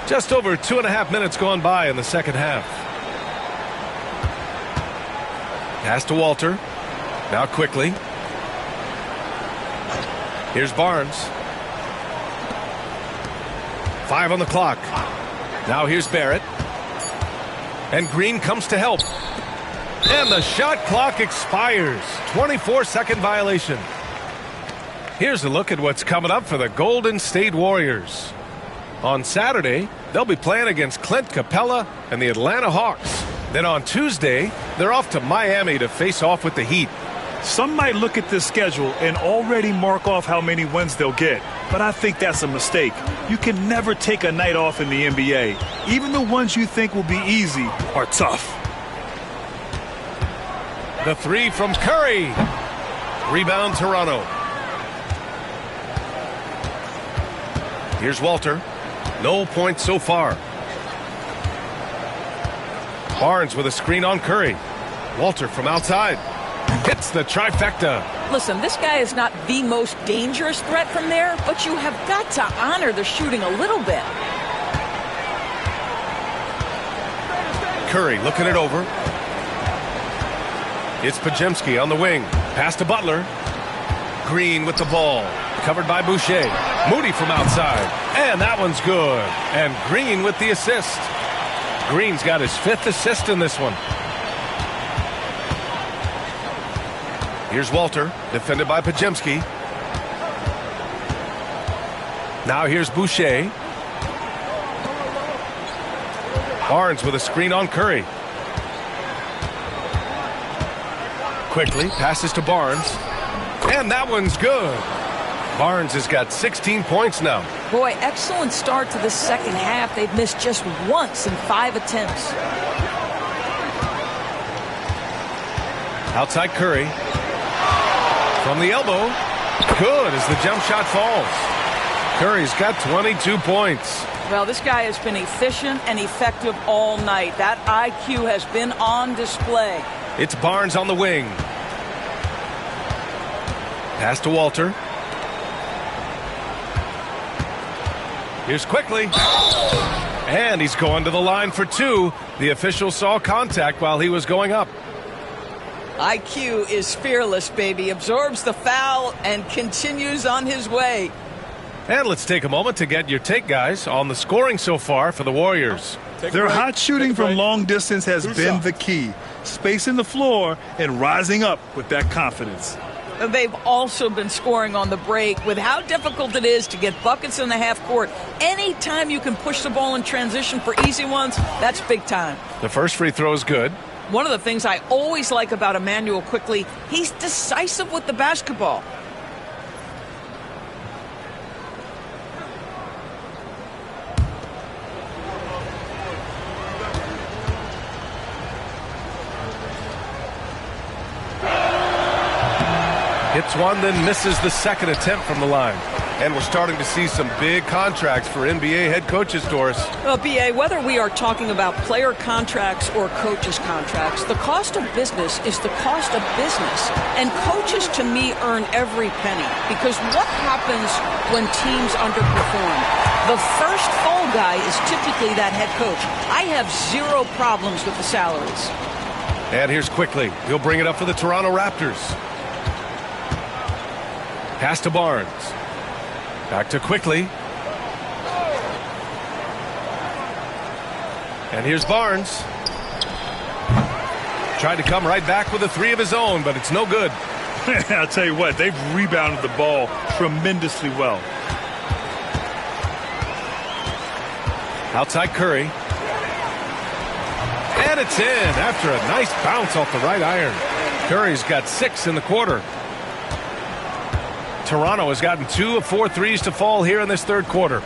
Just over 2.5 minutes gone by in the second half. Pass to Walter. Now quickly. Here's Barnes. 5 on the clock. Now here's Barrett. And Green comes to help. And the shot clock expires. 24-second violation. Here's a look at what's coming up for the Golden State Warriors. On Saturday, they'll be playing against Clint Capella and the Atlanta Hawks. Then on Tuesday, they're off to Miami to face off with the Heat. Some might look at this schedule and already mark off how many wins they'll get, but I think that's a mistake. You can never take a night off in the NBA. Even the ones you think will be easy are tough. The three from Curry. Rebound Toronto. Here's Walter. No points so far. Barnes with a screen on Curry. Walter from outside. Hits the trifecta. Listen, this guy is not the most dangerous threat from there, but you have got to honor the shooting a little bit. Curry looking it over. It's Pajemski on the wing. Pass to Butler. Green with the ball. Covered by Boucher. Moody from outside. And that one's good. And Green with the assist. Green's got his 5th assist in this one. Here's Walter, defended by Pajemski. Now here's Boucher. Barnes with a screen on Curry. Quickly passes to Barnes. And that one's good. Barnes has got 16 points now. Boy, excellent start to the second half. They've missed just once in 5 attempts. Outside Curry. From the elbow. Good as the jump shot falls. Curry's got 22 points. Well, this guy has been efficient and effective all night. That IQ has been on display. It's Barnes on the wing. Pass to Walter. Here's Quickly. And he's going to the line for 2. The official saw contact while he was going up. IQ is fearless, baby. Absorbs the foul and continues on his way. And let's take a moment to get your take, guys, on the scoring so far for the Warriors. Their hot shooting from long distance has been the key. Spacing the floor and rising up with that confidence. They've also been scoring on the break. With how difficult it is to get buckets in the half court, anytime you can push the ball in transition for easy ones, that's big time. The first free throw is good. One of the things I always like about Emmanuel Quickly, he's decisive with the basketball. Hits one, then misses the second attempt from the line. And we're starting to see some big contracts for NBA head coaches, Doris. Well, B.A., whether we are talking about player contracts or coaches' contracts, the cost of business is the cost of business. And coaches, to me, earn every penny. Because what happens when teams underperform? The first fall guy is typically that head coach. I have zero problems with the salaries. And here's Quickly. He'll bring it up for the Toronto Raptors. Pass to Barnes. Back to Quickly. And here's Barnes. Tried to come right back with a three of his own, but it's no good. I'll tell you what, they've rebounded the ball tremendously well. Outside Curry. And it's in after a nice bounce off the right iron. Curry's got 6 in the quarter. Toronto has gotten 2 of 4 threes to fall here in this third quarter.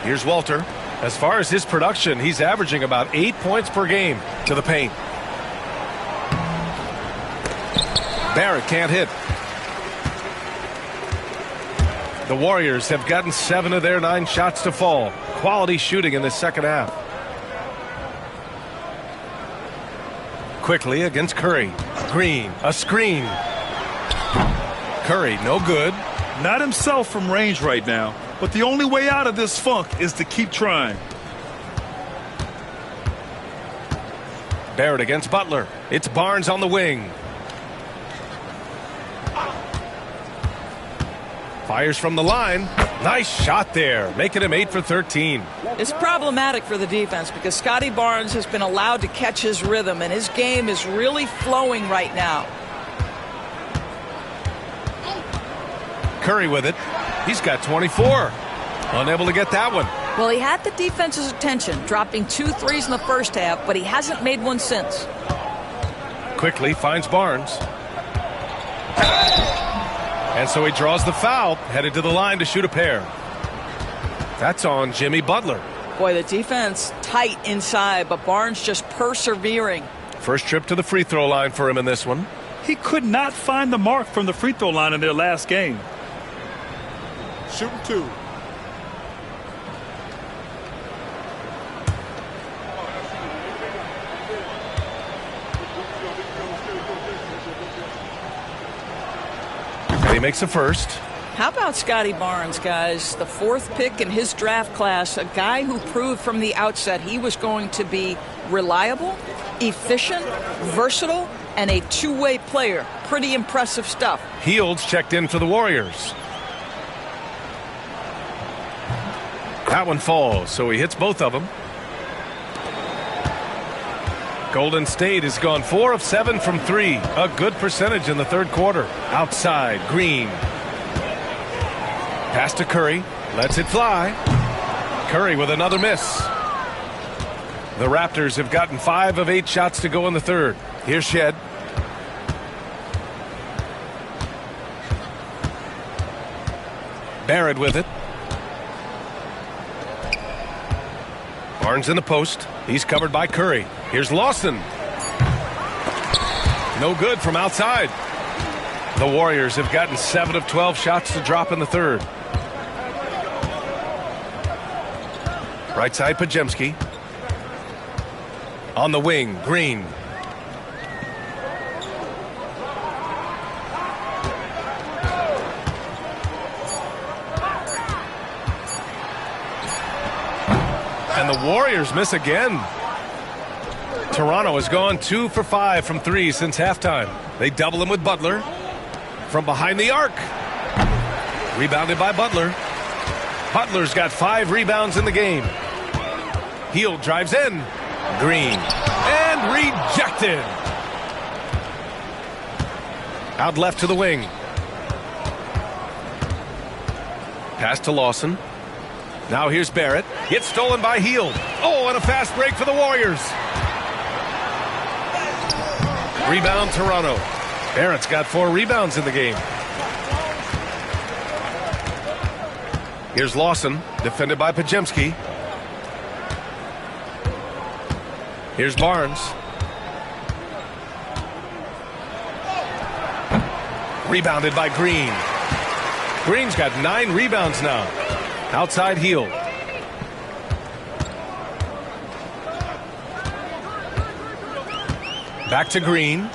Here's Walter. As far as his production, he's averaging about 8 points per game to the paint. Barrett can't hit. The Warriors have gotten 7 of their 9 shots to fall. Quality shooting in the second half. Quickly against Curry. Green, a screen. Curry, no good. Not himself from range right now, but the only way out of this funk is to keep trying. Barrett against Butler. It's Barnes on the wing. Fires from the line. Nice shot there, making him 8 for 13. It's problematic for the defense because Scotty Barnes has been allowed to catch his rhythm, and his game is really flowing right now. Curry with it. He's got 24. Unable to get that one. Well, he had the defense's attention, dropping 2 threes in the first half, but he hasn't made one since. Quickly finds Barnes. And so he draws the foul, headed to the line to shoot a pair. That's on Jimmy Butler. Boy, the defense tight inside, but Barnes just persevering. First trip to the free throw line for him in this one. He could not find the mark from the free throw line in their last game. Shooting 2. And he makes a first. How about Scotty Barnes, guys? The 4th pick in his draft class, a guy who proved from the outset he was going to be reliable, efficient, versatile, and a two-way player. Pretty impressive stuff. Heald's checked in for the Warriors. That one falls, so he hits both of them. Golden State has gone 4 of 7 from 3. A good percentage in the third quarter. Outside, Green. Pass to Curry. Lets it fly. Curry with another miss. The Raptors have gotten 5 of 8 shots to go in the third. Here's Shed. Barrett with it. Barnes in the post. He's covered by Curry. Here's Lawson. No good from outside. The Warriors have gotten 7 of 12 shots to drop in the third. Right side, Pajemski. On the wing, Green. And the Warriors miss again. Toronto has gone 2 for 5 from 3 since halftime. They double him with Butler. from behind the arc. Rebounded by Butler. Butler's got 5 rebounds in the game. Hield drives in. Green. And rejected. Out left to the wing. Pass to Lawson. Now here's Barrett. Gets stolen by Hield. Oh, and a fast break for the Warriors. Rebound Toronto. Barrett's got 4 rebounds in the game. Here's Lawson, defended by Pajemski. Here's Barnes. Rebounded by Green. Green's got 9 rebounds now. Outside Hield. Back to Green.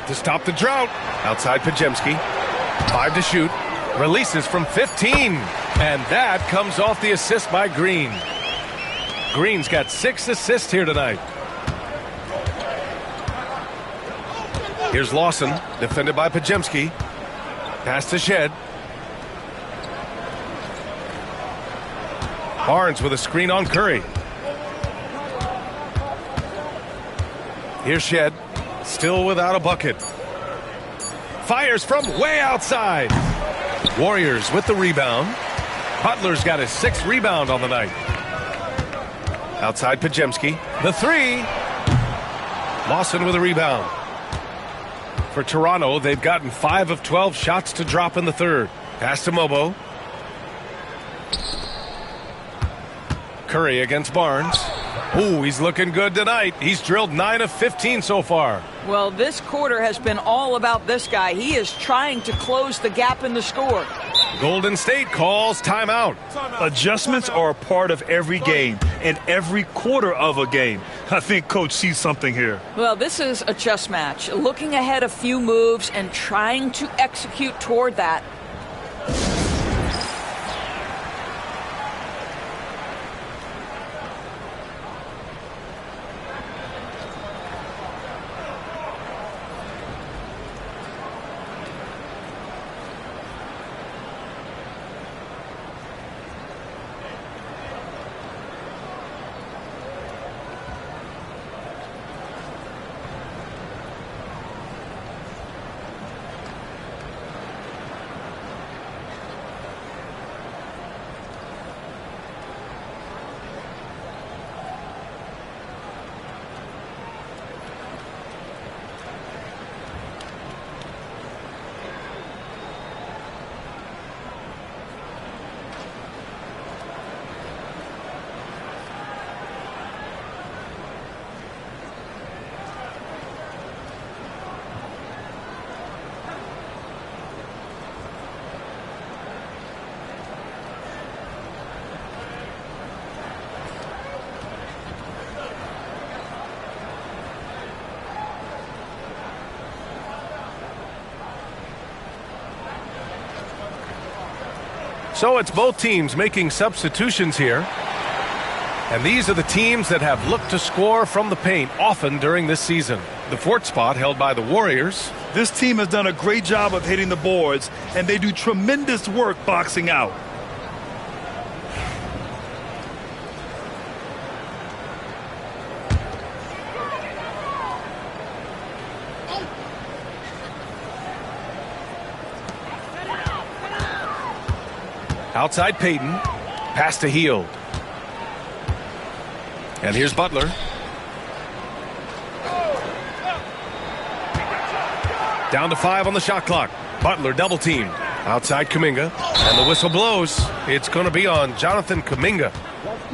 To stop the drought. Outside Pajemski. 5 to shoot. Releases from 15. And that comes off the assist by Green. Green's got 6 assists here tonight. Here's Lawson, defended by Pajemski. Pass to Shed. Barnes with a screen on Curry. Here's Shed, still without a bucket. Fires from way outside. Warriors with the rebound. Butler's got his 6th rebound on the night. Outside Pajemski. The 3. Lawson with a rebound. For Toronto, they've gotten 5 of 12 shots to drop in the 3rd. Pass to Mobo. Curry against Barnes. Ooh, he's looking good tonight. He's drilled 9 of 15 so far. Well, this quarter has been all about this guy. He is trying to close the gap in the score. Golden State calls timeout. Adjustments are a part of every game and every quarter of a game. I think Coach sees something here. Well, this is a chess match. Looking ahead a few moves and trying to execute toward that. So it's both teams making substitutions here. And these are the teams that have looked to score from the paint often during this season. The 4th spot held by the Warriors. This team has done a great job of hitting the boards, and they do tremendous work boxing out. Outside Payton. Pass to Hield. And here's Butler. Down to 5 on the shot clock. Butler double teamed. Outside Kuminga. And the whistle blows. It's going to be on Jonathan Kuminga.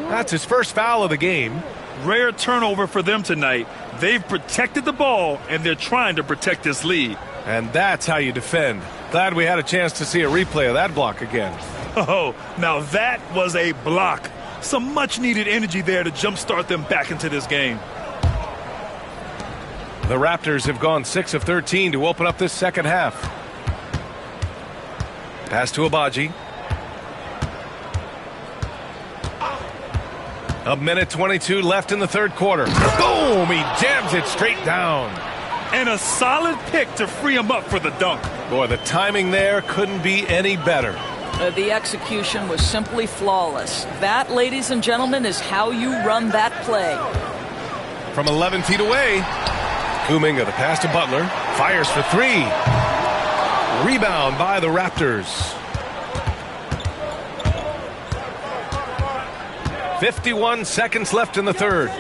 That's his first foul of the game. Rare turnover for them tonight. They've protected the ball, and they're trying to protect this lead. And that's how you defend. Glad we had a chance to see a replay of that block again. Oh, now that was a block. Some much-needed energy there to jumpstart them back into this game. The Raptors have gone 6 of 13 to open up this second half. Pass to Abaji. A minute 22 left in the 3rd quarter. Boom! He jams it straight down. And a solid pick to free him up for the dunk. Boy, the timing there couldn't be any better. The execution was simply flawless. That, ladies and gentlemen, is how you run that play. From 11 feet away, Kuminga, the pass to Butler, fires for three. Rebound by the Raptors. 51 seconds left in the third.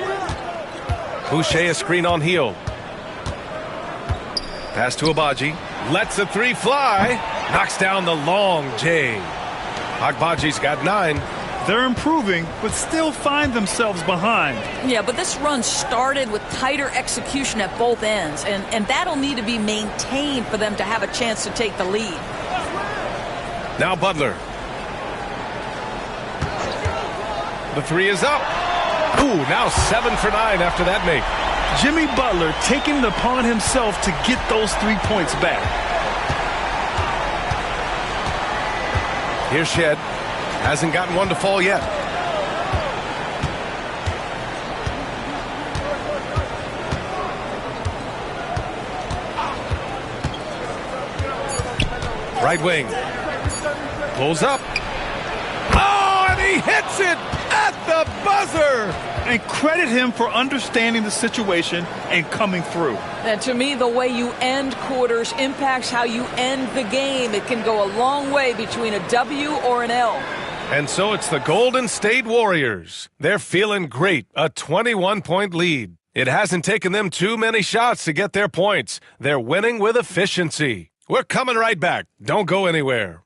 Boucher a screen on heel. Pass to Agbaji. Lets a three fly. Knocks down the long J. Agbaji's got 9. They're improving, but still find themselves behind. Yeah, but this run started with tighter execution at both ends, and that'll need to be maintained for them to have a chance to take the lead. Now Butler. The three is up. Ooh, now 7 for 9 after that make. Jimmy Butler taking it upon himself to get those 3 points back. Here's Shed. Hasn't gotten one to fall yet. Right wing. Pulls up. Oh, and he hits it at the buzzer. And credit him for understanding the situation and coming through. And to me, the way you end quarters impacts how you end the game. It can go a long way between a W or an L. And so it's the Golden State Warriors. They're feeling great, a 21-point lead. It hasn't taken them too many shots to get their points. They're winning with efficiency. We're coming right back. Don't go anywhere.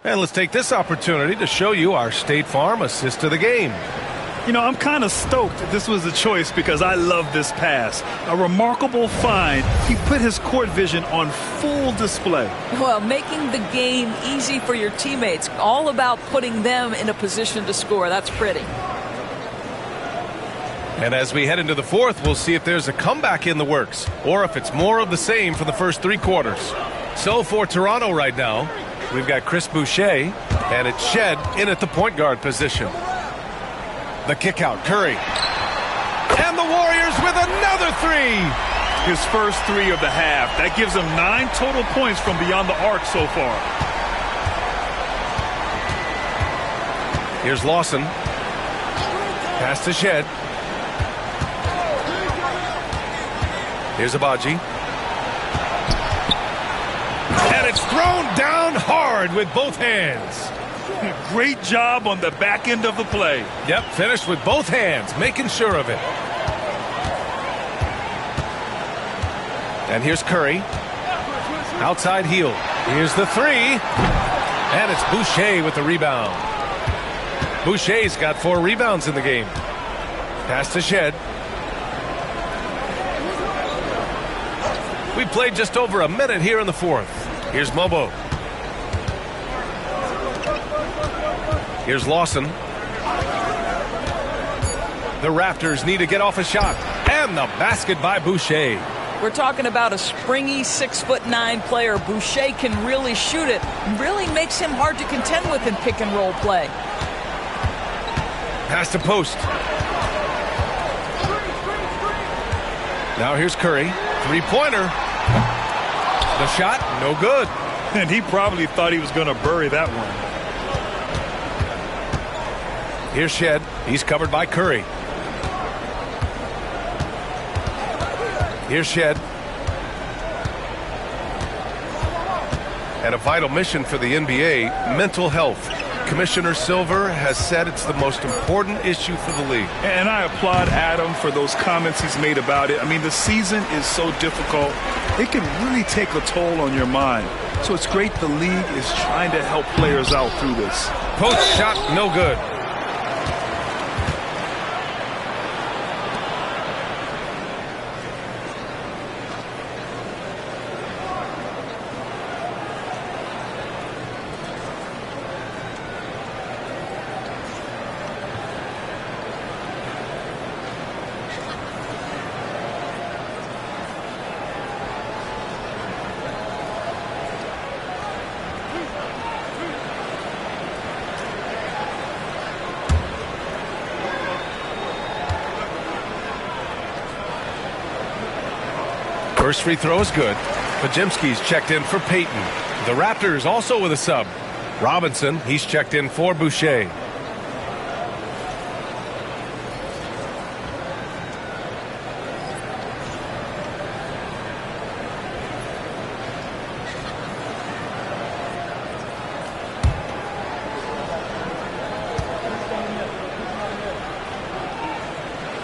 And let's take this opportunity to show you our State Farm assist to the game. You know, I'm kind of stoked that this was a choice because I love this pass. A remarkable find. He put his court vision on full display. Well, making the game easy for your teammates. All about putting them in a position to score. That's pretty. And as we head into the fourth, we'll see if there's a comeback in the works or if it's more of the same for the first 3 quarters. So for Toronto right now, we've got Chris Boucher, and it's Shed in at the point guard position. The kick out, Curry. And the Warriors with another 3. His first 3 of the half. That gives him 9 total points from beyond the arc so far. Here's Lawson. Pass to Shed. Here's Agbaji. And it's thrown down hard with both hands. Great job on the back end of the play. Yep, finished with both hands, making sure of it. And here's Curry. Outside heel. Here's the 3. And it's Boucher with the rebound. Boucher's got 4 rebounds in the game. Pass to Shed. We played just over a minute here in the fourth. Here's Mobo. Here's Lawson. The Raptors need to get off a shot. And the basket by Boucher. We're talking about a springy 6'9" player. Boucher can really shoot it. Really makes him hard to contend with in pick and roll play. Pass to post. Now here's Curry. 3-pointer. The shot, no good. And he probably thought he was going to bury that one. Here's Shed. He's covered by Curry. Here's Shed. And a vital mission for the NBA, mental health. Commissioner Silver has said it's the most important issue for the league. And I applaud Adam for those comments he's made about it. I mean, the season is so difficult. It can really take a toll on your mind. So it's great the league is trying to help players out through this. Post shot, no good. First free throw is good. Pajemski's checked in for Peyton. The Raptors also with a sub. Robinson, he's checked in for Boucher.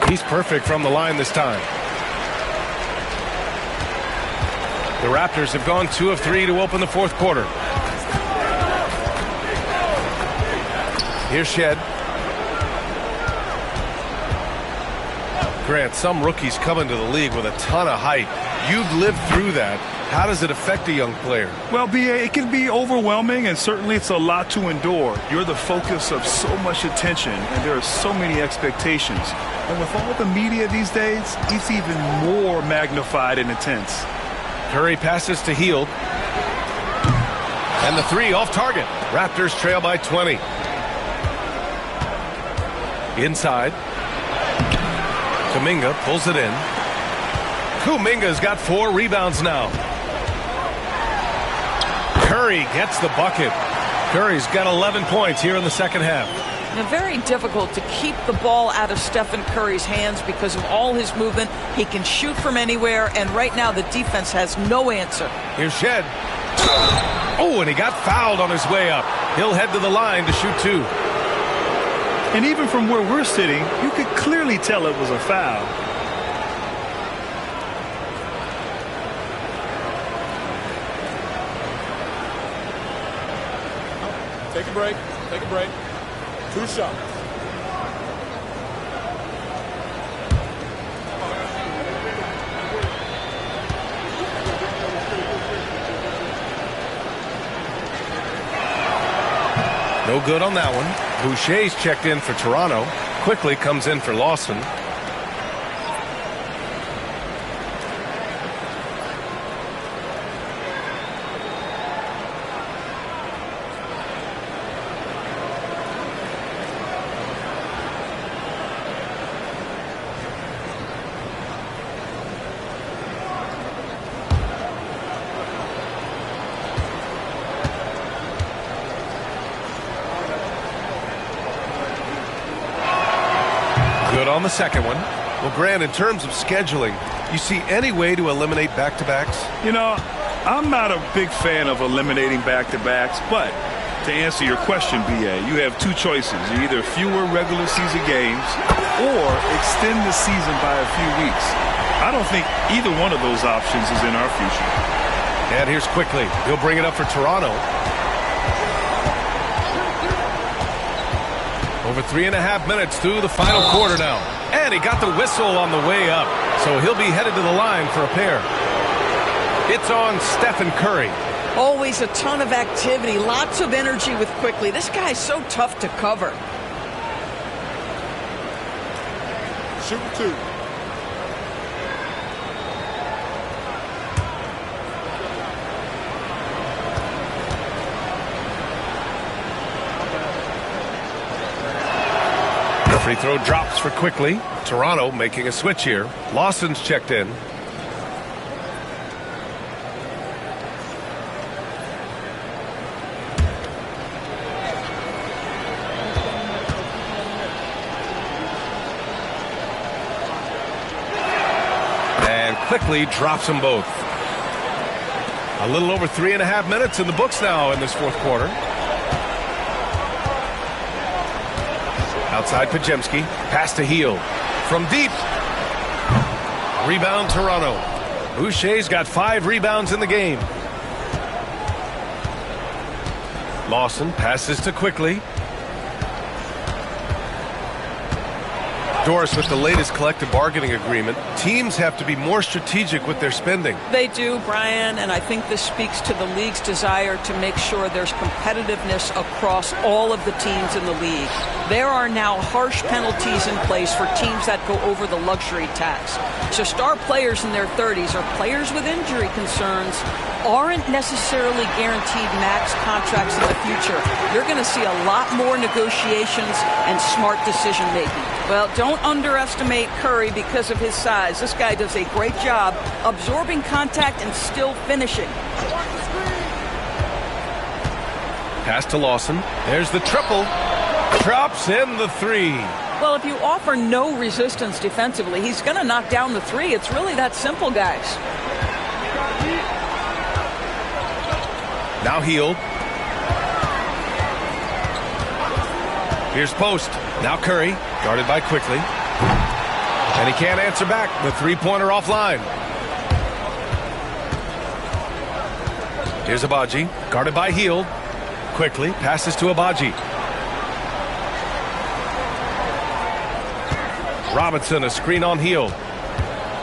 He's perfect from the line this time. The Raptors have gone 2 of 3 to open the fourth quarter. Here's Shed. Grant, some rookies come into the league with a ton of height. You've lived through that. How does it affect a young player? Well, B.A., it can be overwhelming, and certainly it's a lot to endure. You're the focus of so much attention, and there are so many expectations. And with all the media these days, it's even more magnified and intense. Curry passes to Hield. And the three off target. Raptors trail by 20. Inside. Kuminga pulls it in. Kuminga's got 4 rebounds now. Curry gets the bucket. Curry's got 11 points here in the second half. Now, very difficult to keep the ball out of Stephen Curry's hands because of all his movement. He can shoot from anywhere, and right now the defense has no answer. Here's Shed. Oh, and he got fouled on his way up. He'll head to the line to shoot 2. And even from where we're sitting, you could clearly tell it was a foul. Take a break. Take a break. 2 shots. No good on that one. Boucher's checked in for Toronto. Quickly comes in for Lawson. On the second one. Well, Grant, in terms of scheduling, you see any way to eliminate back-to-backs? You know, I'm not a big fan of eliminating back-to-backs, but to answer your question, B.A., you have 2 choices. You either fewer regular season games or extend the season by a few weeks. I don't think either one of those options is in our future. And here's Quickly. He'll bring it up for Toronto. Over 3.5 minutes through the final quarter now. And he got the whistle on the way up. So he'll be headed to the line for a pair. It's on Stephen Curry. Always a ton of activity, lots of energy with Quickly. This guy's so tough to cover. Shooting 2. Free throw drops for Quickly. Toronto making a switch here. Lawson's checked in. And Quickly drops them both. A little over 3.5 minutes in the books now in this fourth quarter. Outside Pajemski. Pass to Hield. From deep. Rebound Toronto. Boucher's got 5 rebounds in the game. Lawson passes to Quickly. Doris, with the latest collective bargaining agreement, teams have to be more strategic with their spending. They do, Brian, and I think this speaks to the league's desire to make sure there's competitiveness across all of the teams in the league. There are now harsh penalties in place for teams that go over the luxury tax. So star players in their 30s or players with injury concerns aren't necessarily guaranteed max contracts in the future. You're going to see a lot more negotiations and smart decision making. Well, don't underestimate Curry because of his size. This guy does a great job absorbing contact and still finishing. Pass to Lawson. There's the triple. Drops in the three. Well, if you offer no resistance defensively, he's going to knock down the three. It's really that simple, guys. Now Hield. Here's Post. Now Curry, guarded by Quickly. And he can't answer back. The three-pointer offline. Here's Abaji, guarded by Hield. Quickly passes to Abaji. Robinson, a screen on Hield.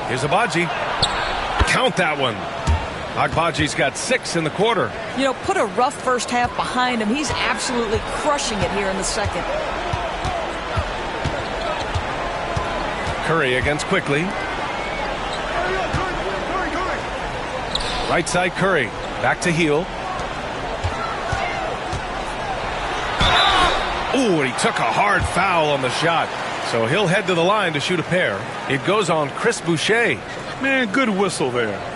Here's Abaji. Count that one. Agbaji's got 6 in the quarter. You know, put a rough first half behind him. He's absolutely crushing it here in the second. Curry against Quickly. Right side Curry. Back to Hield. Ooh, and he took a hard foul on the shot. So he'll head to the line to shoot a pair. It goes on Chris Boucher. Man, good whistle there.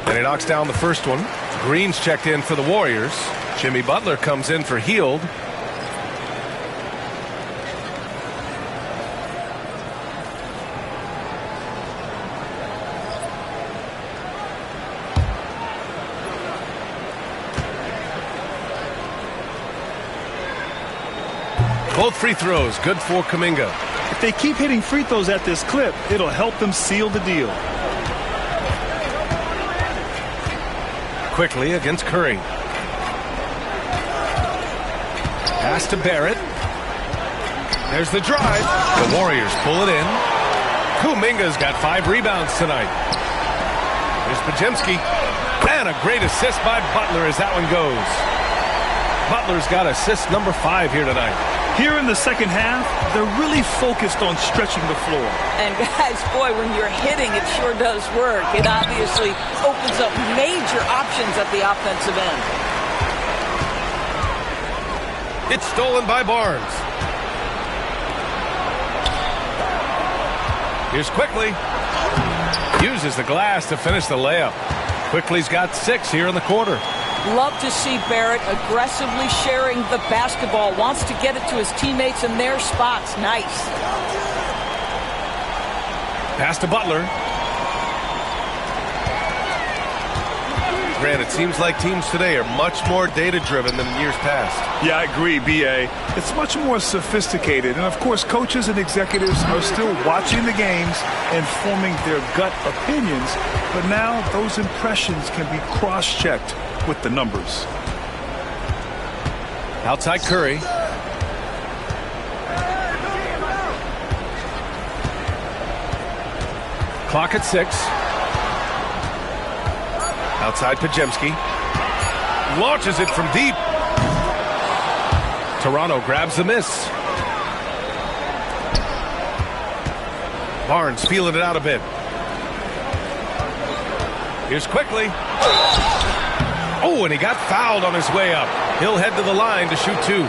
And he knocks down the first one. Green's checked in for the Warriors. Jimmy Butler comes in for Hield. Both free throws good for Kuminga. If they keep hitting free throws at this clip, it'll help them seal the deal. Quickly against Curry. Pass to Barrett. There's the drive. The Warriors pull it in. Kuminga's got 5 rebounds tonight. There's Podziemski. And a great assist by Butler as that one goes. Butler's got assist number 5 here tonight. Here in the second half, they're really focused on stretching the floor. And guys, boy, when you're hitting, it sure does work. It obviously opens up major options at the offensive end. It's stolen by Barnes. Here's Quickly. Uses the glass to finish the layup. Quickly's got 6 here in the quarter. Love to see Barrett aggressively sharing the basketball. Wants to get it to his teammates in their spots. Nice. Pass to Butler. Grant, it seems like teams today are much more data-driven than in years past. Yeah, I agree, B.A. It's much more sophisticated. And, of course, coaches and executives are still watching the games and forming their gut opinions. But now those impressions can be cross-checked with the numbers. Outside Curry. Clock at 6. Outside Podziemski. Launches it from deep. Toronto grabs the miss. Barnes feeling it out a bit. Here's Quickly. Oh, and he got fouled on his way up. He'll head to the line to shoot 2.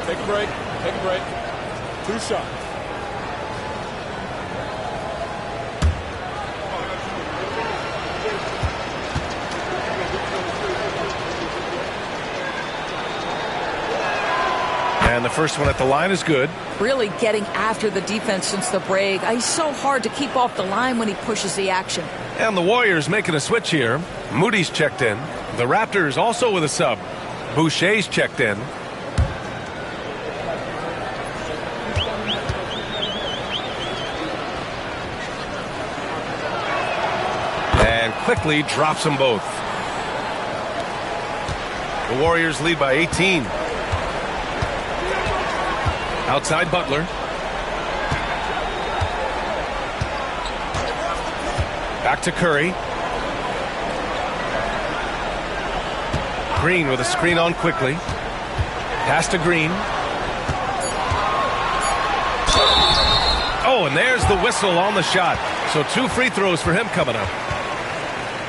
Take a break. Take a break. 2 shots. And the first one at the line is good. Really getting after the defense since the break. He's so hard to keep off the line when he pushes the action. And the Warriors making a switch here. Moody's checked in. The Raptors also with a sub. Boucher's checked in. And Quickly drops them both. The Warriors lead by 18. Outside Butler. Back to Curry. Green with a screen on quickly. Pass to Green. Oh, and there's the whistle on the shot. So 2 free throws for him coming up.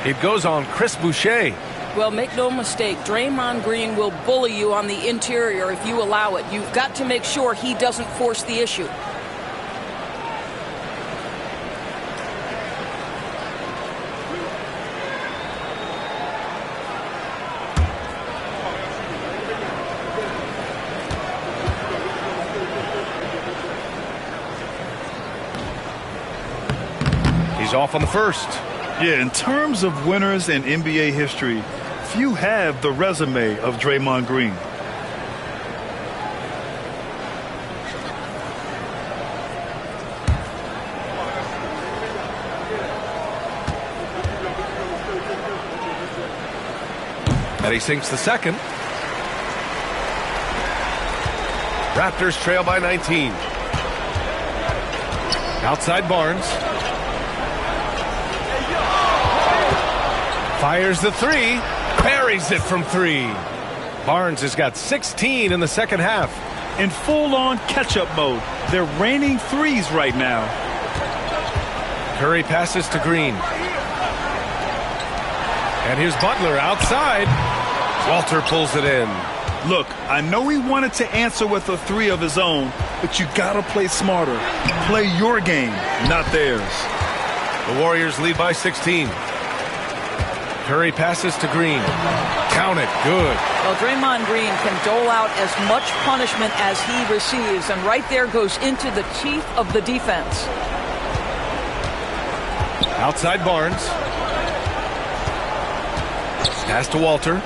It goes on Chris Boucher. Well, make no mistake, Draymond Green will bully you on the interior if you allow it. You've got to make sure he doesn't force the issue. He's off on the first. Yeah, in terms of winners in NBA history, few have the resume of Draymond Green. And he sinks the second. Raptors trail by 19. Outside Barnes. Fires the three. Parries it from 3. Barnes has got 16 in the second half. In full-on catch-up mode. They're raining threes right now. Curry passes to Green. And here's Butler outside. Walter pulls it in. Look, I know he wanted to answer with a 3 of his own, but you gotta play smarter. Play your game, not theirs. The Warriors lead by 16. Curry passes to Green. Count it. Good. Well, Draymond Green can dole out as much punishment as he receives, and right there goes into the teeth of the defense. Outside Barnes. Pass to Walter.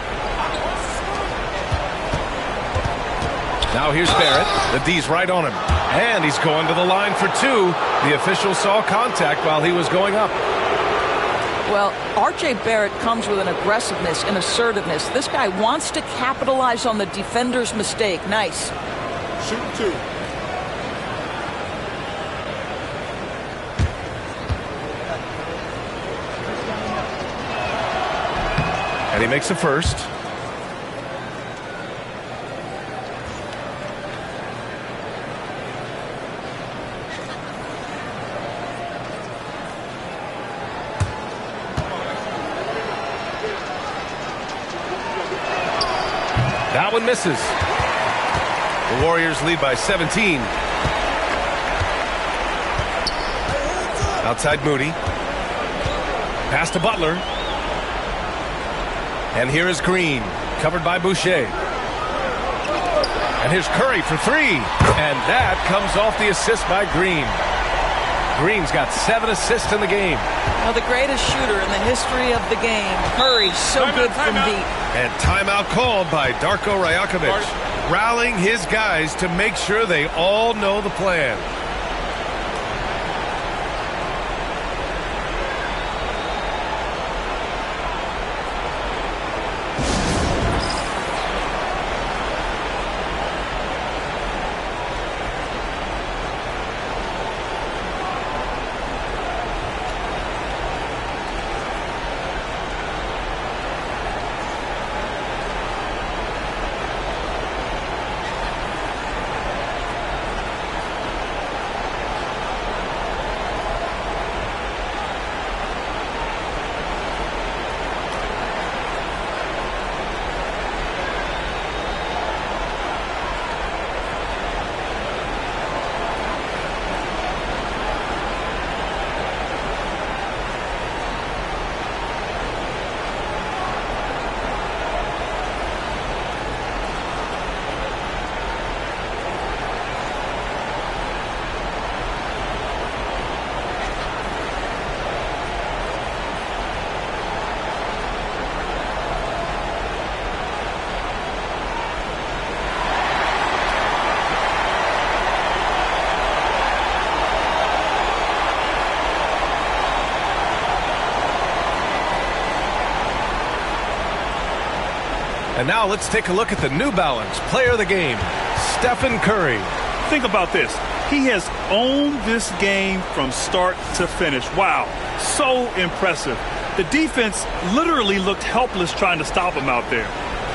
Now here's Barrett. The D's right on him. And he's going to the line for 2. The official saw contact while he was going up. Well, R.J. Barrett comes with an aggressiveness and assertiveness. This guy wants to capitalize on the defender's mistake. Nice. Shooting 2. And he makes the first. That one misses. The Warriors lead by 17. Outside Moody. Pass to Butler. And here is Green, covered by Boucher. And here's Curry for 3. And that comes off the assist by Green. Green's got 7 assists in the game. Well, the greatest shooter in the history of the game. Curry, so good from deep. And timeout called by Darko Rajakovic, rallying his guys to make sure they all know the plan. And now let's take a look at the New Balance player of the game, Stephen Curry. Think about this. He has owned this game from start to finish. Wow, so impressive. The defense literally looked helpless trying to stop him out there.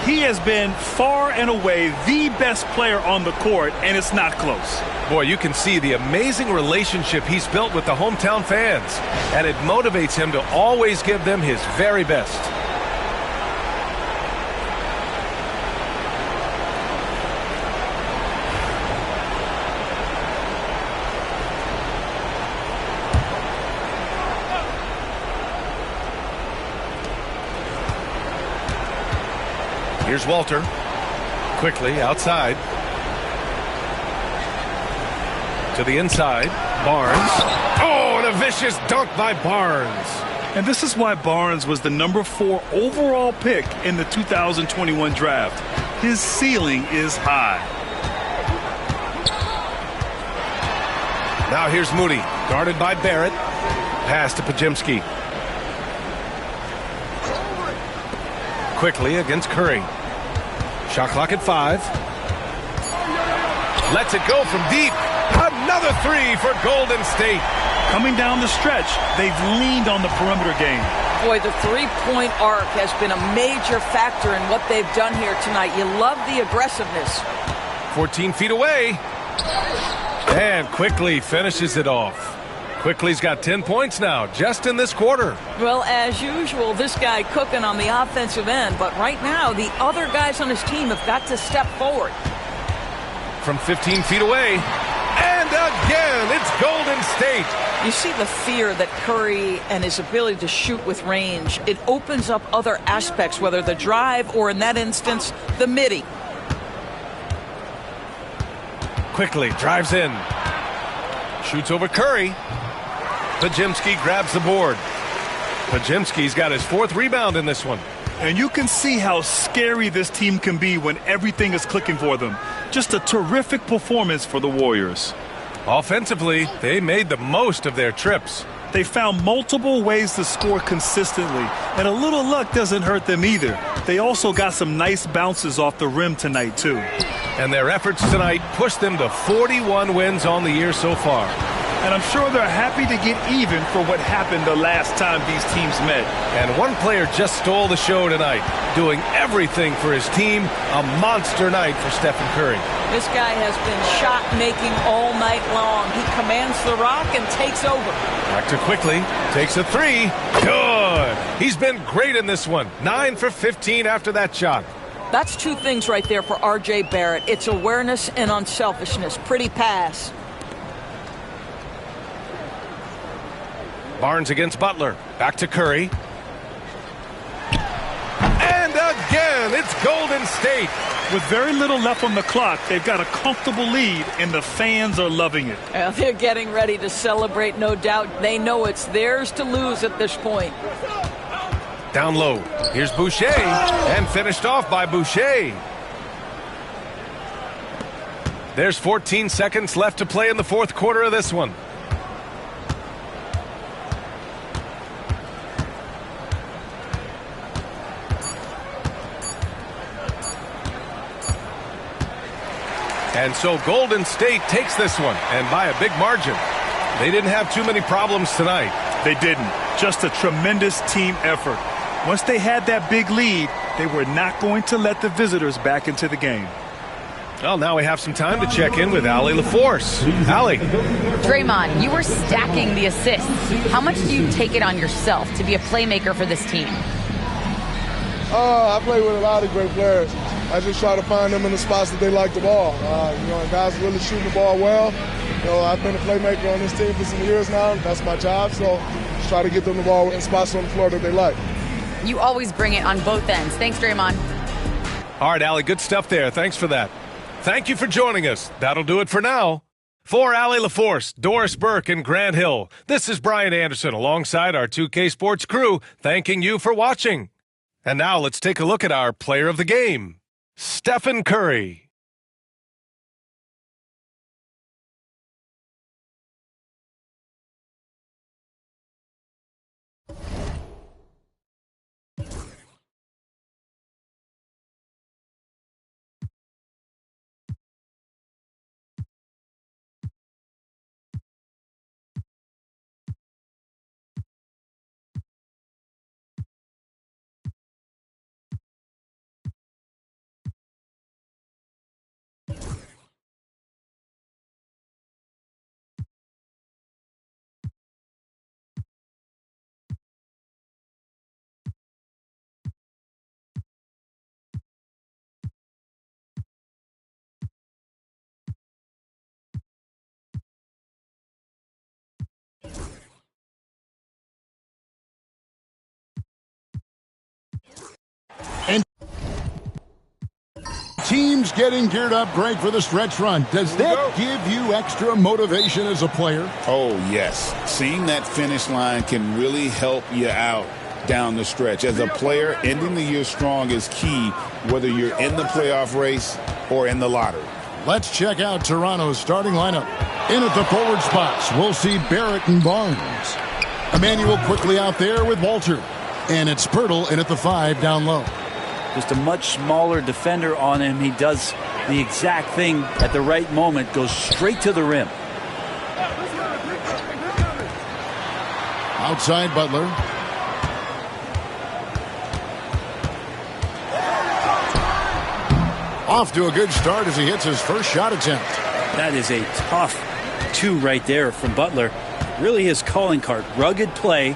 He has been far and away the best player on the court, and it's not close. Boy, you can see the amazing relationship he's built with the hometown fans, and it motivates him to always give them his very best. Here's Walter. Quickly outside. To the inside. Barnes. Oh, and a vicious dunk by Barnes. And this is why Barnes was the number 4 overall pick in the 2021 draft. His ceiling is high. Now here's Moody. Guarded by Barrett. Pass to Pajemski. Quickly against Curry. Shot clock at 5. Lets it go from deep. Another 3 for Golden State. Coming down the stretch, they've leaned on the perimeter game. Boy, the three-point arc has been a major factor in what they've done here tonight. You love the aggressiveness. 14 feet away. And Quickly finishes it off. Quickly's got 10 points now, just in this quarter. Well, as usual, this guy cooking on the offensive end. But right now, the other guys on his team have got to step forward. From 15 feet away. And again, it's Golden State. You see the fear that Curry and his ability to shoot with range. It opens up other aspects, whether the drive or, in that instance, the midi. Quickly drives in. Shoots over Curry. Pajemski grabs the board. Pajemski's got his 4th rebound in this one. And you can see how scary this team can be when everything is clicking for them. Just a terrific performance for the Warriors. Offensively, they made the most of their trips. They found multiple ways to score consistently, and a little luck doesn't hurt them either. They also got some nice bounces off the rim tonight, too. And their efforts tonight pushed them to 41 wins on the year so far. And I'm sure they're happy to get even for what happened the last time these teams met. And one player just stole the show tonight, doing everything for his team. A monster night for Stephen Curry. This guy has been shot-making all night long. He commands the rock and takes over. Back to Quickly. Takes a 3. Good. He's been great in this one. 9 for 15 after that shot. That's 2 things right there for R.J. Barrett. It's awareness and unselfishness. Pretty pass. Barnes against Butler. Back to Curry. And again, it's Golden State. With very little left on the clock, they've got a comfortable lead, and the fans are loving it. Well, they're getting ready to celebrate, no doubt. They know it's theirs to lose at this point. Down low. Here's Boucher. And finished off by Boucher. There's 14 seconds left to play in the 4th quarter of this one. And so Golden State takes this one, and by a big margin. They didn't have too many problems tonight. They didn't. Just a tremendous team effort. Once they had that big lead, they were not going to let the visitors back into the game. Well, now we have some time to check in with Allie LaForce. Allie. Draymond, you were stacking the assists. How much do you take it on yourself to be a playmaker for this team? I play with a lot of great players. I just try to find them in the spots that they like the ball. And guys are really shooting the ball well. I've been a playmaker on this team for some years now. That's my job, so just try to get them the ball in spots on the floor that they like. You always bring it on both ends. Thanks, Draymond. All right, Allie, good stuff there. Thanks for that. Thank you for joining us. That'll do it for now. For Allie LaForce, Doris Burke, and Grant Hill, this is Brian Anderson alongside our 2K Sports crew, thanking you for watching. And now let's take a look at our player of the game, Stephen Curry. Team's getting geared up, Greg, for the stretch run. Does that give you extra motivation as a player? Oh, yes. Seeing that finish line can really help you out down the stretch. As a player, ending the year strong is key, whether you're in the playoff race or in the lottery. Let's check out Toronto's starting lineup. In at the forward spots, we'll see Barrett and Barnes. Emmanuel quickly out there with Walter. And it's Pirtle in at the 5 down low. Just a much smaller defender on him. He does the exact thing at the right moment, goes straight to the rim. Outside Butler. Off to a good start as he hits his first shot attempt. That is a tough 2 right there from Butler. Really his calling card. Rugged play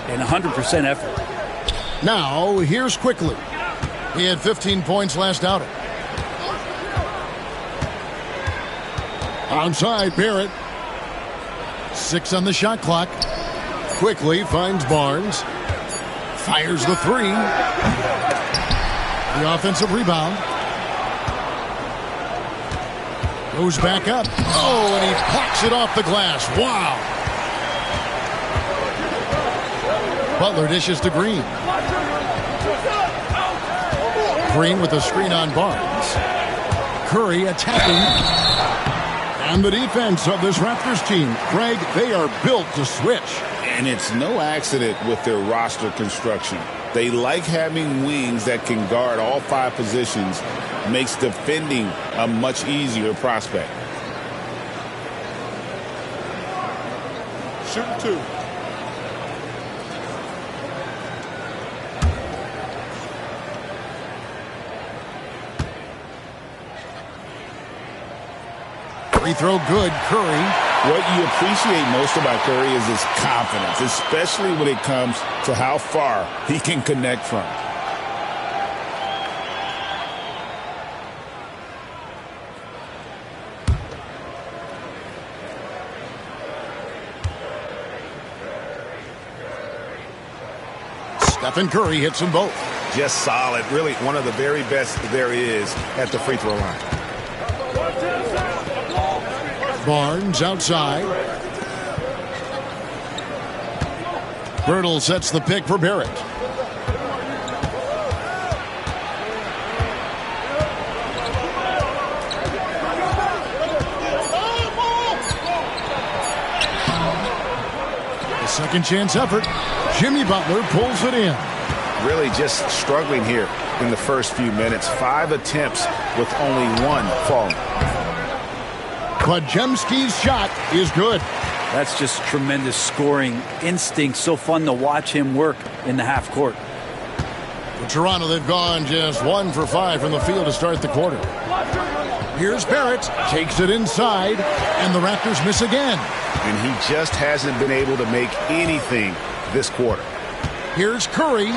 and 100% effort. Now, here's Quickly. He had 15 points last outing. Outside Barrett. 6 on the shot clock. Quickly finds Barnes. Fires the 3. The offensive rebound. Goes back up. Oh, and he packs it off the glass. Wow. Butler dishes to Green. Green with a screen on Barnes. Curry attacking. And the defense of this Raptors team, Greg, they are built to switch. And it's no accident with their roster construction. They like having wings that can guard all 5 positions. Makes defending a much easier prospect. Shooting 2. Free throw good, Curry. What you appreciate most about Curry is his confidence, especially when it comes to how far he can connect from. Stephen Curry hits them both. Just solid. Really one of the very best there is at the free throw line. Barnes outside. Pirtle sets the pick for Barrett. A second chance effort. Jimmy Butler pulls it in. Really just struggling here in the first few minutes. 5 attempts with only 1 falling. Podziemski's shot is good. That's just tremendous scoring instinct. So fun to watch him work in the half court. For Toronto, they've gone just 1 for 5 from the field to start the quarter. Here's Barrett, takes it inside, and the Raptors miss again. And he just hasn't been able to make anything this quarter. Here's Curry.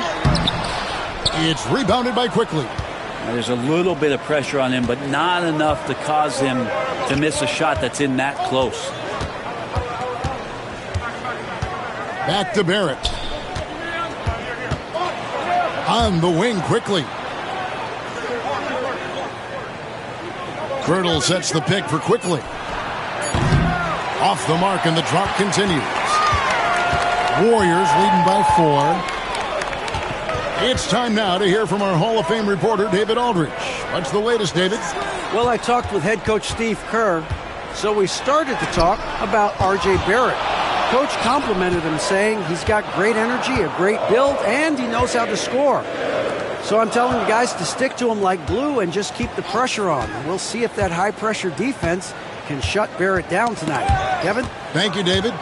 It's rebounded by Quickly. Now, there's a little bit of pressure on him, but not enough to cause him to miss a shot that's in that close. Back to Barrett. On the wing Quickly. Pirtle sets the pick for Quickly. Off the mark, and the drop continues. Warriors leading by 4. It's time now to hear from our Hall of Fame reporter, David Aldridge. What's the latest, David? Well, I talked with head coach Steve Kerr, so we started to talk about R.J. Barrett. Coach complimented him, saying he's got great energy, a great build, and he knows how to score. So I'm telling the guys to stick to him like glue and just keep the pressure on. And we'll see if that high-pressure defense can shut Barrett down tonight. Kevin? Thank you, David.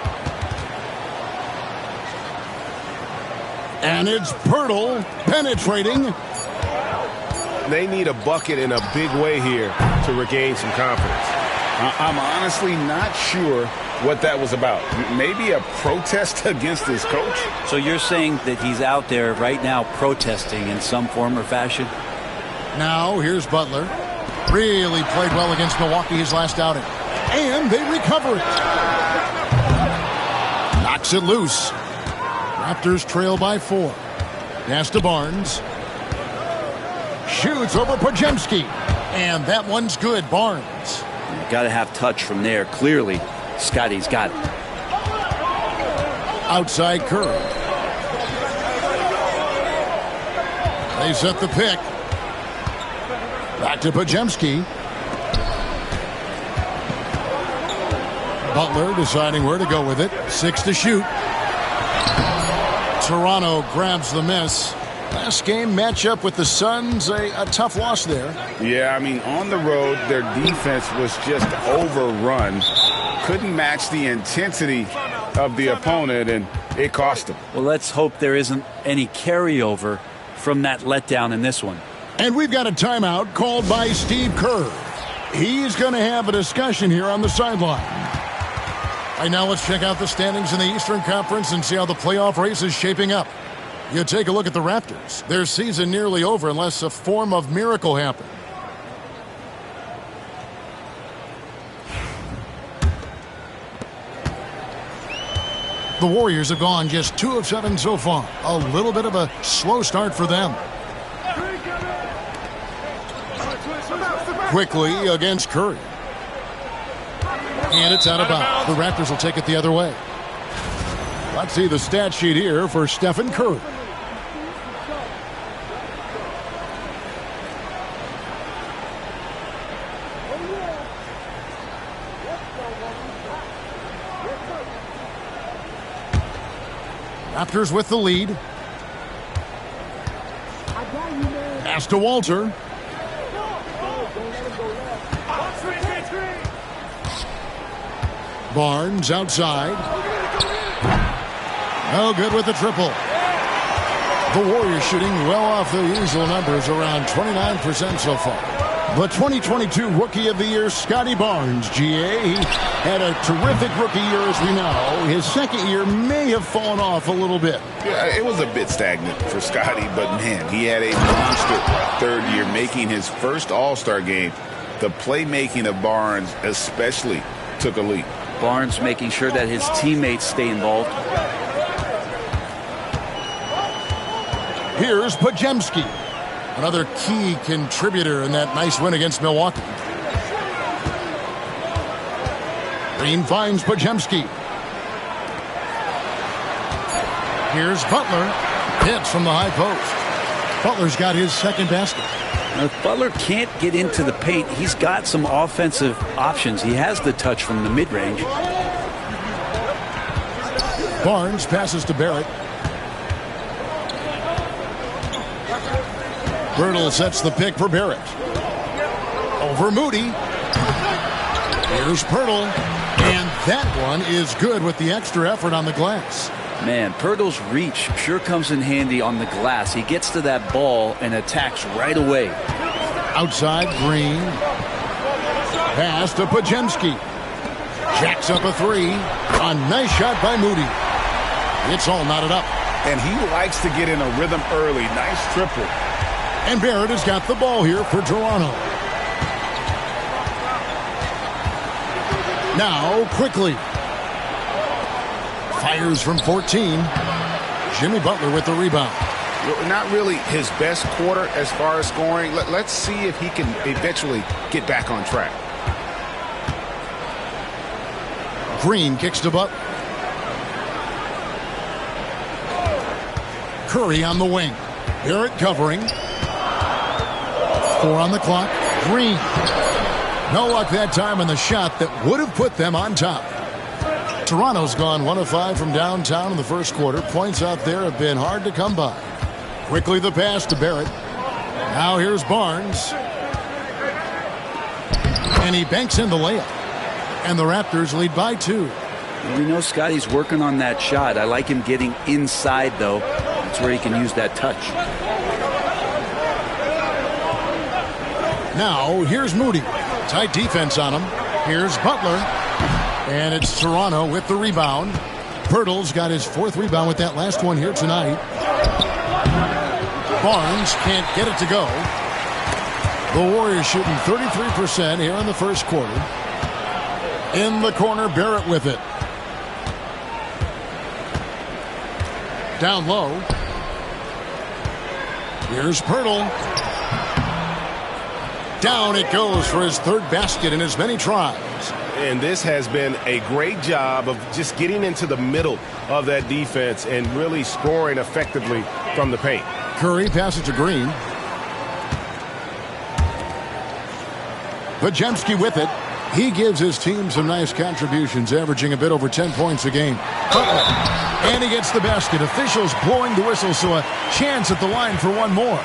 And it's Pirtle penetrating. They need a bucket in a big way here to regain some confidence. I'm honestly not sure what that was about. Maybe a protest against his coach? So you're saying that he's out there right now protesting in some form or fashion? Now, here's Butler. Really played well against Milwaukee his last outing. And they recover it. Knocks it loose. Raptors trail by 4. Pass to Barnes. Shoots over Podziemski. And that one's good, Barnes. Got to have touch from there. Clearly, Scotty's got it. Outside Curry. They set the pick. Back to Podziemski. Butler deciding where to go with it. 6 to shoot. Toronto grabs the miss. Last game matchup with the Suns, a tough loss there. Yeah, I mean, on the road, their defense was just overrun. Couldn't match the intensity of the opponent, and it cost them. Well, let's hope there isn't any carryover from that letdown in this one. And we've got a timeout called by Steve Kerr. He's going to have a discussion here on the sideline. All right, now let's check out the standings in the Eastern Conference and see how the playoff race is shaping up. You take a look at the Raptors. Their season nearly over unless a form of miracle happened. The Warriors have gone just 2 of 7 so far. A little bit of a slow start for them. Quickly against Curry. And it's out of bounds. The Raptors will take it the other way. Let's see the stat sheet here for Stephen Curry. Raptors with the lead. Pass to Walter. Barnes outside. No good with the triple. The Warriors shooting well off their usual numbers, around 29% so far. The 2022 Rookie of the Year, Scotty Barnes, GA. He had a terrific rookie year, as we know. His second year may have fallen off a little bit. Yeah, it was a bit stagnant for Scotty, but man, he had a monster third year, making his first All-Star game. The playmaking of Barnes especially took a leap. Barnes making sure that his teammates stay involved. Here's Podziemski, another key contributor in that nice win against Milwaukee. Green finds Podziemski. Here's Butler. Hits from the high post. Butler's got his second basket. Now, if Butler can't get into the paint, he's got some offensive options. He has the touch from the mid-range. Barnes passes to Barrett. Bertle sets the pick for Barrett. Over Moody. Here's Pirtle. And that one is good with the extra effort on the glass. Man, Pirtle's reach sure comes in handy on the glass. He gets to that ball and attacks right away. Outside, Green. Pass to Podziemski. Jacks up a 3. A nice shot by Moody. It's all knotted up. And he likes to get in a rhythm early. Nice triple. And Barrett has got the ball here for Toronto. Now, quickly. Fires from 14. Jimmy Butler with the rebound. Not really his best quarter as far as scoring. Let's see if he can eventually get back on track. Green kicks to Butler. Curry on the wing. Barrett covering. 4 on the clock. Green. No luck that time on the shot that would have put them on top. Toronto's gone 1 of 5 from downtown in the first quarter. Points out there have been hard to come by. Quickly the pass to Barrett. Now here's Barnes. And he banks in the layup. And the Raptors lead by 2. We know Scotty's working on that shot. I like him getting inside, though. That's where he can use that touch. Now here's Moody. Tight defense on him. Here's Butler. And it's Toronto with the rebound. Pirtle's got his 4th rebound with that last one here tonight. Barnes can't get it to go. The Warriors shooting 33% here in the first quarter. In the corner, Barrett with it. Down low. Here's Pirtle. Down it goes for his third basket in as many tries. And this has been a great job of just getting into the middle of that defense and really scoring effectively from the paint. Curry passes to Green. Podziemski with it. He gives his team some nice contributions, averaging a bit over 10 points a game. And he gets the basket. Officials blowing the whistle, so a chance at the line for one more.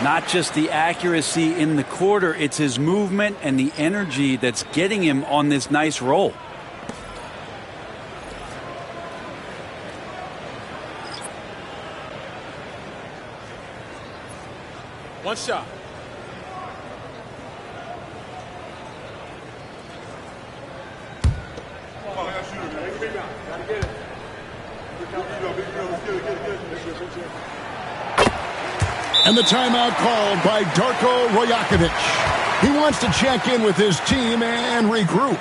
Not just the accuracy in the quarter, it's his movement and the energy that's getting him on this nice roll. One shot. And the timeout called by Darko Rajakovic. He wants to check in with his team and regroup.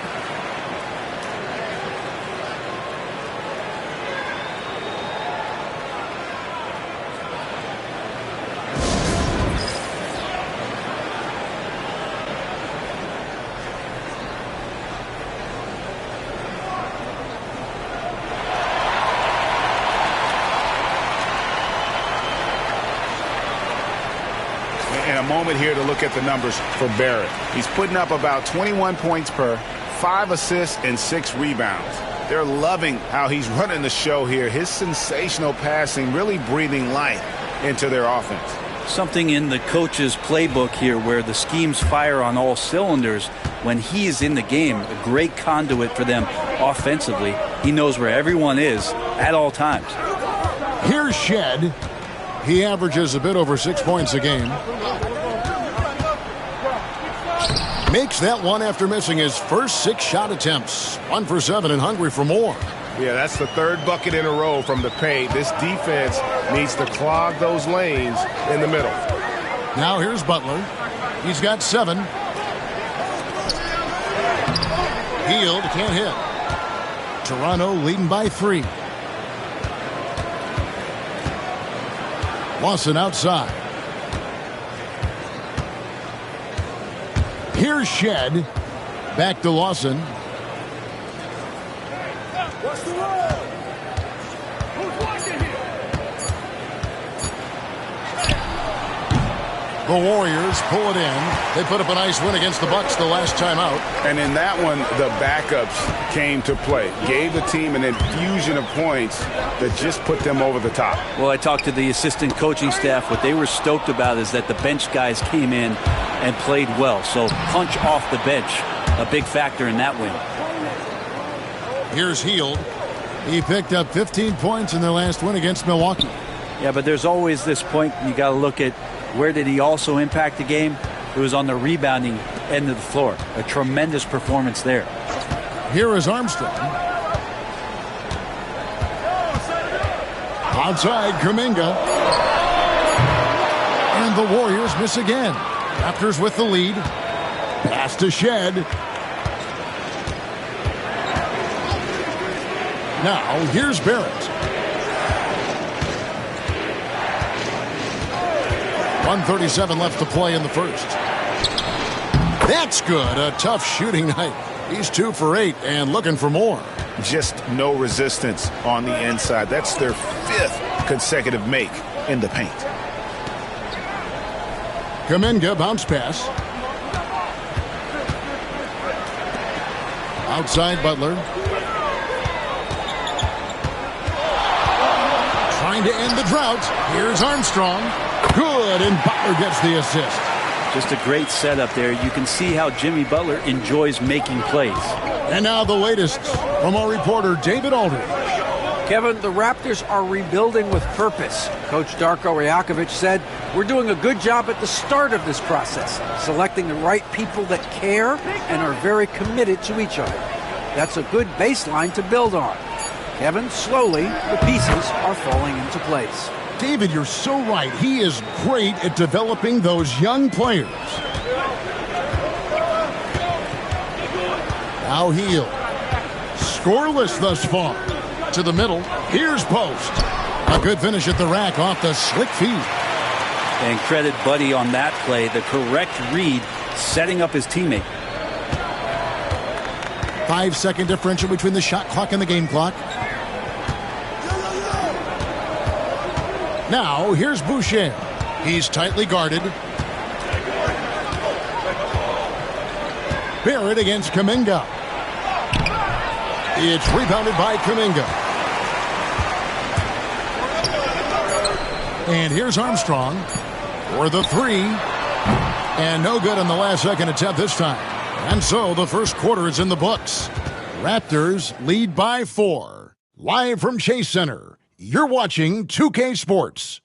Moment here to look at the numbers for Barrett. He's putting up about 21 points per, 5 assists, and 6 rebounds. They're loving how he's running the show here. His sensational passing really breathing life into their offense. Something in the coach's playbook here where the schemes fire on all cylinders. When he is in the game, a great conduit for them offensively. He knows where everyone is at all times. Here's Shed. He averages a bit over 6 points a game. Makes that one after missing his first 6 shot attempts. 1 for 7 and hungry for more. Yeah, that's the 3rd bucket in a row from the paint. This defense needs to clog those lanes in the middle. Now here's Butler. He's got 7. Hield can't hit. Toronto leading by 3. Lawson outside. Here's Shed. Back to Lawson. What's the roll? Who's watching here? The Warriors pull it in. They put up a nice win against the Bucks the last time out. And in that one, the backups came to play. Gave the team an infusion of points that just put them over the top. Well, I talked to the assistant coaching staff. What they were stoked about is that the bench guys came in and played well. So punch off the bench, a big factor in that win. Here's Hield. He picked up 15 points in their last win against Milwaukee. Yeah, but there's always this point you got to look at where did he also impact the game? It was on the rebounding end of the floor. A tremendous performance there. Here is Armstrong. Outside, Kuminga. And the Warriors miss again. Raptors with the lead. Pass to Shed. Now, here's Barrett. 1:37 left to play in the first. That's good. A tough shooting night. He's 2 for 8 and looking for more. Just no resistance on the inside. That's their 5th consecutive make in the paint. Kuminga bounce pass. Outside Butler. Trying to end the drought. Here's Armstrong. Good, and Butler gets the assist. Just a great setup there. You can see how Jimmy Butler enjoys making plays. And now the latest from our reporter, David Aldridge. Kevin, the Raptors are rebuilding with purpose. Coach Darko Rajakovic said, "We're doing a good job at the start of this process, selecting the right people that care and are very committed to each other. That's a good baseline to build on." Kevin, slowly, the pieces are falling into place. David, you're so right. He is great at developing those young players. Now Hield. Scoreless thus far. To the middle. Here's Post. A good finish at the rack off the slick feed. And credit Buddy on that play, the correct read, setting up his teammate. 5-second differential between the shot clock and the game clock. Now, here's Boucher. He's tightly guarded. Barrett against Kuminga. It's rebounded by Kuminga. And here's Armstrong for the three. And no good on the last second attempt this time. And so the first quarter is in the books. Raptors lead by 4. Live from Chase Center, you're watching 2K Sports.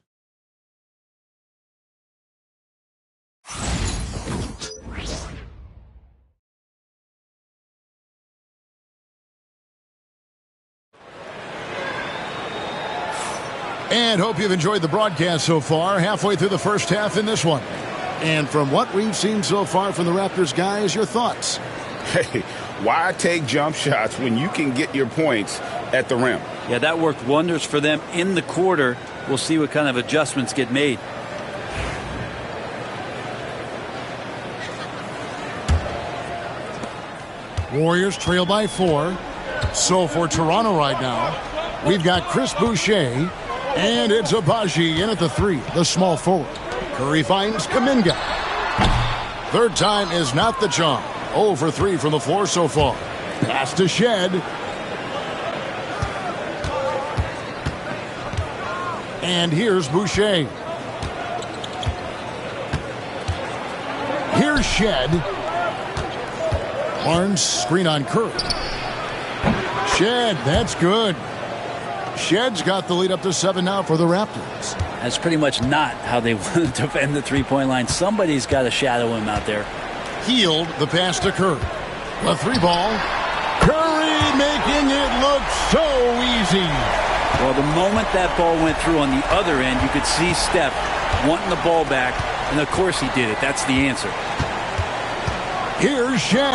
And hope you've enjoyed the broadcast so far. Halfway through the first half in this one. And from what we've seen so far from the Raptors guys, your thoughts? Hey, why take jump shots when you can get your points at the rim? Yeah, that worked wonders for them in the quarter. We'll see what kind of adjustments get made. Warriors trail by 4. So for Toronto right now, we've got Chris Boucher. And it's Abaji in at the 3, the small forward. Curry finds Kuminga. Third time is not the charm. 0 for 3 from the floor so far. Pass to Shed. And here's Boucher. Here's Shed. Barnes screen on Curry. Shed, that's good. Shed's got the lead up to 7 now for the Raptors. That's pretty much not how they want to defend the three-point line. Somebody's got to shadow him out there. Healed the pass to Curry. The 3-ball. Curry making it look so easy. Well, the moment that ball went through on the other end, you could see Steph wanting the ball back, and of course he did it. That's the answer. Here's Shed.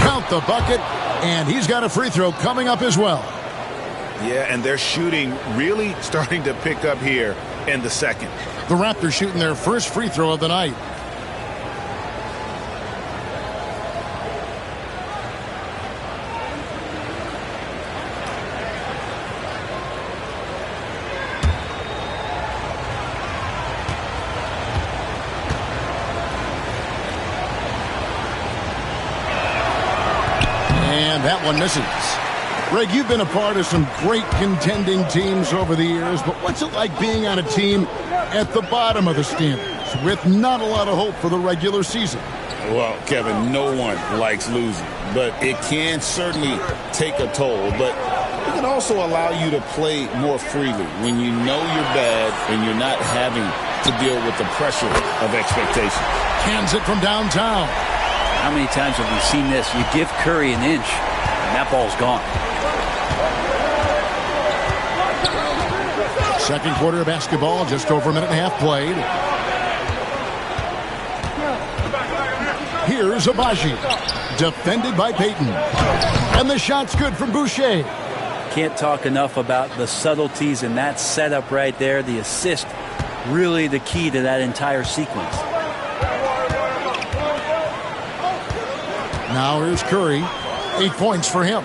Count the bucket, and he's got a free throw coming up as well. Yeah, and their shooting really starting to pick up here in the second. The Raptors shooting their first free throw of the night. And that one misses. Greg, you've been a part of some great contending teams over the years, but what's it like being on a team at the bottom of the standings with not a lot of hope for the regular season? Well, Kevin, no one likes losing, but it can certainly take a toll. But it can also allow you to play more freely when you know you're bad and you're not having to deal with the pressure of expectations. Hands it from downtown. How many times have we seen this? You give Curry an inch, and that ball's gone. Second quarter of basketball, just over a minute and a half played. Here's Abaji, defended by Payton. And the shot's good from Boucher. Can't talk enough about the subtleties in that setup right there. The assist, really the key to that entire sequence. Now here's Curry. 8 points for him.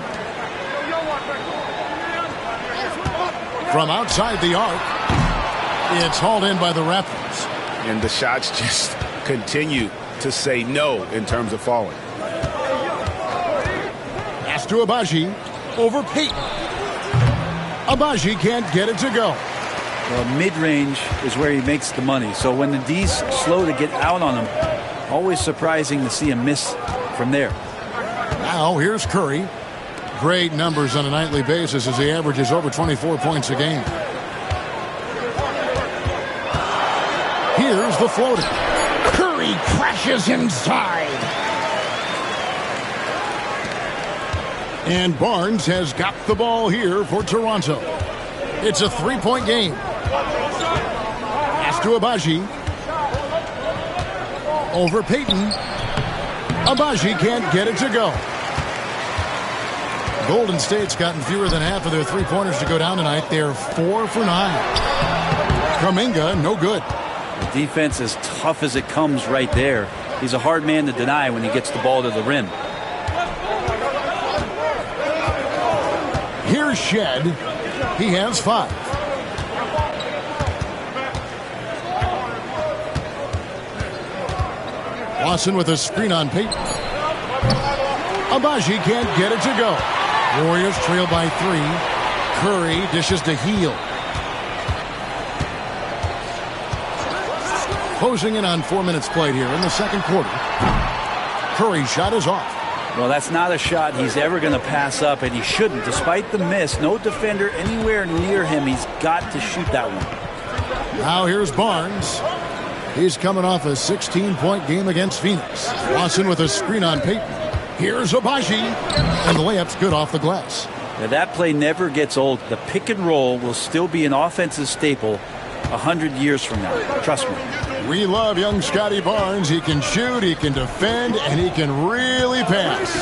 From outside the arc, it's hauled in by the Raptors. And the shots just continue to say no in terms of falling. Pass to Abaji over Payton. Abaji can't get it to go. Well, mid-range is where he makes the money. So when the D's slow to get out on him, always surprising to see him miss from there. Now here's Curry. Great numbers on a nightly basis as he averages over 24 points a game. Here's the floater. Curry crashes inside. And Barnes has got the ball here for Toronto. It's a 3-point game. Pass to Abaji. Over Payton. Abaji can't get it to go. Golden State's gotten fewer than half of their three-pointers to go down tonight. They're 4 for 9. Kuminga, no good. The Defense as tough as it comes right there. He's a hard man to deny when he gets the ball to the rim. Here's Shed. He has 5. Lawson with a screen on Peyton. Abaji can't get it to go. Warriors trail by 3. Curry dishes to Hield. Closing in on 4 minutes played here in the second quarter. Curry's shot is off. Well, that's not a shot he's ever going to pass up, and he shouldn't. Despite the miss, no defender anywhere near him. He's got to shoot that one. Now here's Barnes. He's coming off a 16-point game against Phoenix. Lawson with a screen on Peyton. Here's Abaji, and the layup's good off the glass. Now, that play never gets old. The pick and roll will still be an offensive staple 100 years from now. Trust me. We love young Scotty Barnes. He can shoot, he can defend, and he can really pass.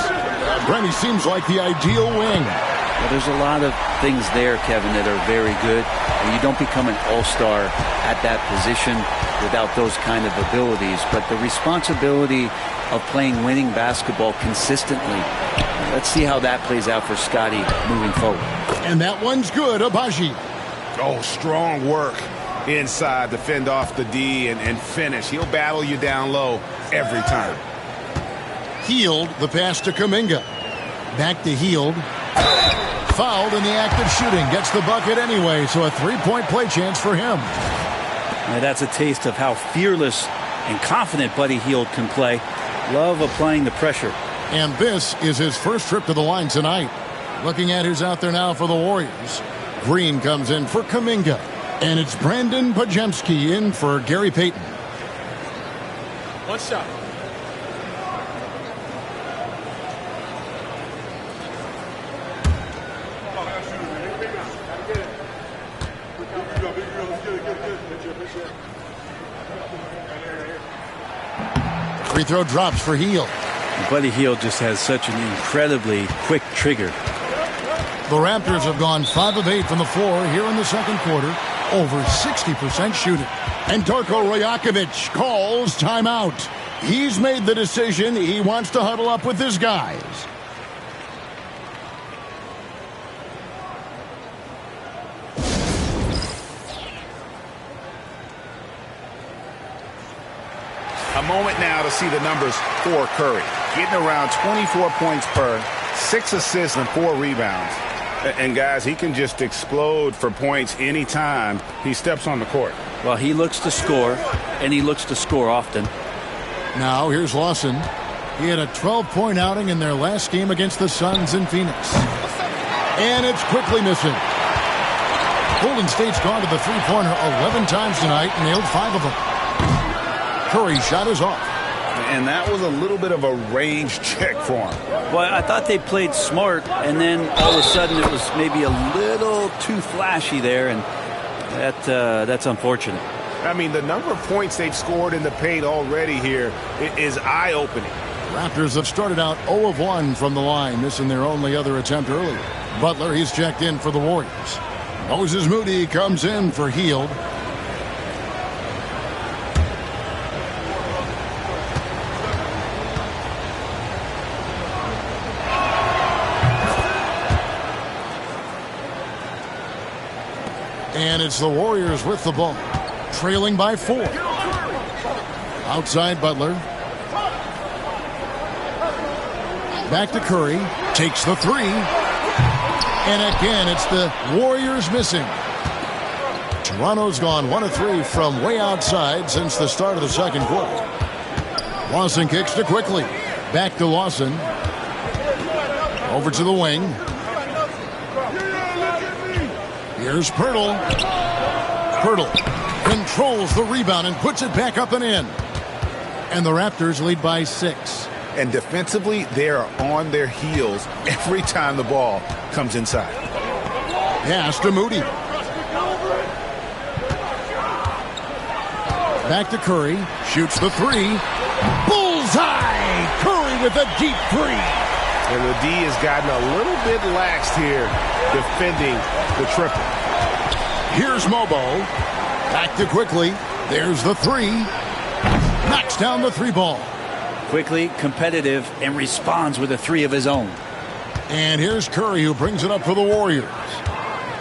Brent, he seems like the ideal wing. Well, there's a lot of things there, Kevin, that are very good. And you don't become an all-star at that position without those kind of abilities. But the responsibility of playing winning basketball consistently, let's see how that plays out for Scotty moving forward. And that one's good, Abaji. Oh, strong work inside to fend off the D and finish. He'll battle you down low every time. Hield, the pass to Kuminga. Back to Hield. Fouled in the act of shooting. Gets the bucket anyway, so a 3-point play chance for him. Now, that's a taste of how fearless and confident Buddy Hield can play. Love applying the pressure. And this is his first trip to the line tonight. Looking at who's out there now for the Warriors. Green comes in for Kuminga. And it's Brandon Pajemski in for Gary Payton. One shot. Free throw drops for Hield. Buddy Hield just has such an incredibly quick trigger. The Raptors have gone 5 of 8 from the floor here in the second quarter. Over 60% shooting. And Darko Rajakovic calls timeout. He's made the decision. He wants to huddle up with his guys. A moment now to see the numbers for Curry. Getting around 24 points per, 6 assists and 4 rebounds. And guys, he can just explode for points anytime he steps on the court. Well, he looks to score, and he looks to score often. Now here's Lawson. He had a 12-point outing in their last game against the Suns in Phoenix. And it's quickly missing. Golden State's gone to the three-pointer 11 times tonight and nailed 5 of them. Curry's shot is off. And that was a little bit of a range check for him. Well, I thought they played smart, and then all of a sudden it was maybe a little too flashy there, and that's unfortunate. I mean, the number of points they've scored in the paint already here is eye-opening. Raptors have started out 0 of 1 from the line, missing their only other attempt earlier. Butler, he's checked in for the Warriors. Moses Moody comes in for Hield. And it's the Warriors with the ball, trailing by 4. Outside Butler. Back to Curry. Takes the 3. And again, it's the Warriors missing. Toronto's gone 1 of 3 from way outside since the start of the second quarter. Lawson kicks to Quickly. Back to Lawson. Over to the wing. Here's Pirtle. Pirtle controls the rebound and puts it back up and in. And the Raptors lead by 6. And defensively, they are on their heels every time the ball comes inside. Pass to Moody. Back to Curry. Shoots the 3. Bullseye! Curry with a deep 3. And the D has gotten a little bit laxed here defending the triple. Here's Mobo. Back to Quickly. There's the three. Knocks down the three ball. Quickly, competitive, and responds with a three of his own. And here's Curry, who brings it up for the Warriors.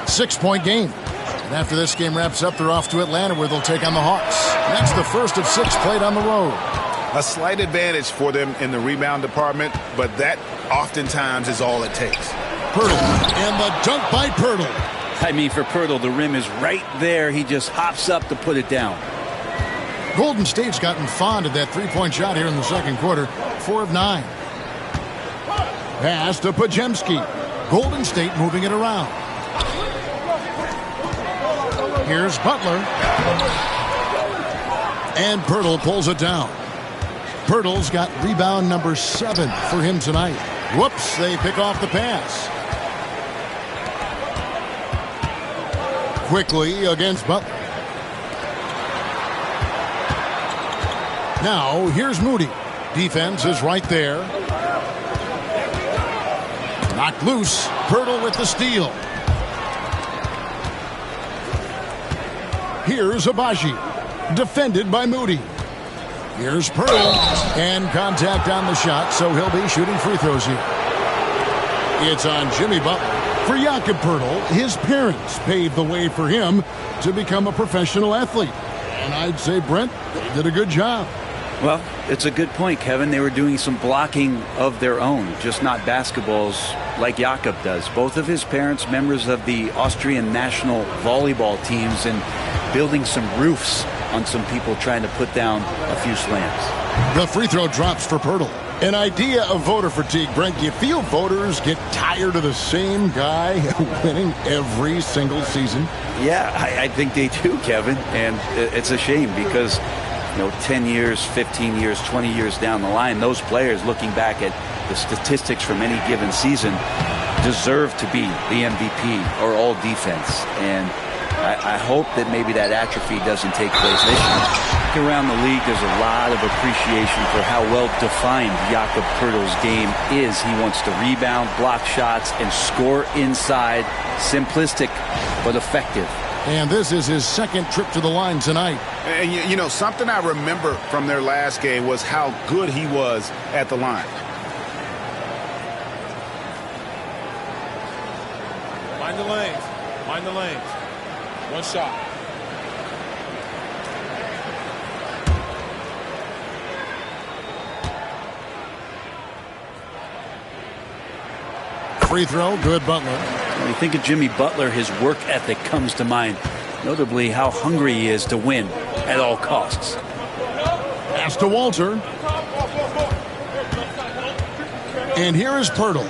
6-point game. And after this game wraps up, they're off to Atlanta, where they'll take on the Hawks. That's the first of 6 played on the road. A slight advantage for them in the rebound department, but that oftentimes is all it takes. Pirtle, and the dunk by Pirtle. I mean, for Pirtle, the rim is right there. He just hops up to put it down. Golden State's gotten fond of that three-point shot here in the second quarter. 4 of 9. Pass to Pajemski. Golden State moving it around. Here's Butler. And Pirtle pulls it down. Pirtle's got rebound number 7 for him tonight. Whoops, they pick off the pass. Quickly against Butler. Now, here's Moody. Defense is right there. Knocked loose. Pirtle with the steal. Here's Abaji. Defended by Moody. Here's Pirtle. And contact on the shot, so he'll be shooting free throws here. It's on Jimmy Butler. For Jakob Pirtle, his parents paved the way for him to become a professional athlete. And I'd say, Brent, they did a good job. Well, it's a good point, Kevin. They were doing some blocking of their own, just not basketballs like Jakob does. Both of his parents, members of the Austrian national volleyball teams, and building some roofs on some people trying to put down a few slams. The free throw drops for Pirtle. An idea of voter fatigue, Brent. You feel voters get tired of the same guy winning every single season? Yeah, I think they do, Kevin. And it's a shame because, 10 years, 15 years, 20 years down the line, those players, looking back at the statistics from any given season, deserve to be the MVP or all defense. And I hope that maybe that atrophy doesn't take place this year. Around the league, there's a lot of appreciation for how well defined Jakob Pirtle's game is. He wants to rebound, block shots, and score inside. Simplistic, but effective. And this is his second trip to the line tonight. And something I remember from their last game was how good he was at the line. Mind the lanes. Mind the lanes. One shot. Free throw, good Butler. When you think of Jimmy Butler, his work ethic comes to mind. Notably, how hungry he is to win at all costs. Pass to Walter. And here is Pirtle.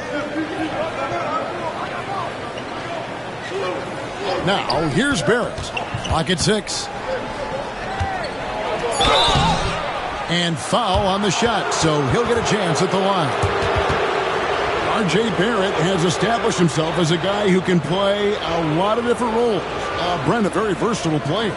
Now, here's Barrett. Clock at 6. And foul on the shot, so he'll get a chance at the line. R.J. Barrett has established himself as a guy who can play a lot of different roles. Brent, a very versatile player.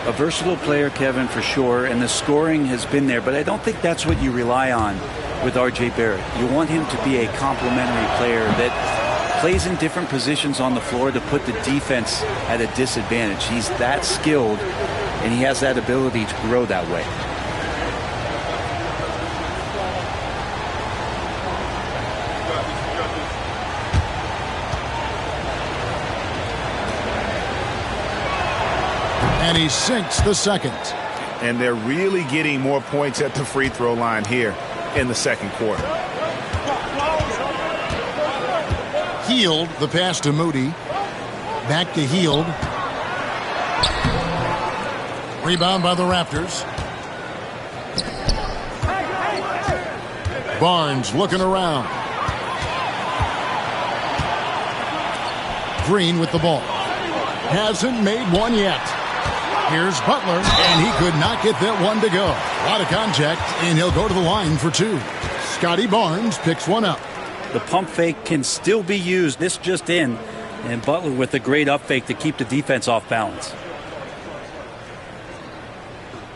A versatile player, Kevin, for sure, and the scoring has been there, but I don't think that's what you rely on with R.J. Barrett. You want him to be a complementary player that plays in different positions on the floor to put the defense at a disadvantage. He's that skilled, and he has that ability to grow that way. And he sinks the second. And they're really getting more points at the free throw line here in the second quarter. Hield, the pass to Moody. Back to Hield. Rebound by the Raptors. Barnes looking around. Green with the ball. Hasn't made one yet. Here's Butler, and he could not get that one to go. A lot of contact, and he'll go to the line for 2. Scotty Barnes picks one up. The pump fake can still be used. This just in, and Butler with a great up fake to keep the defense off balance.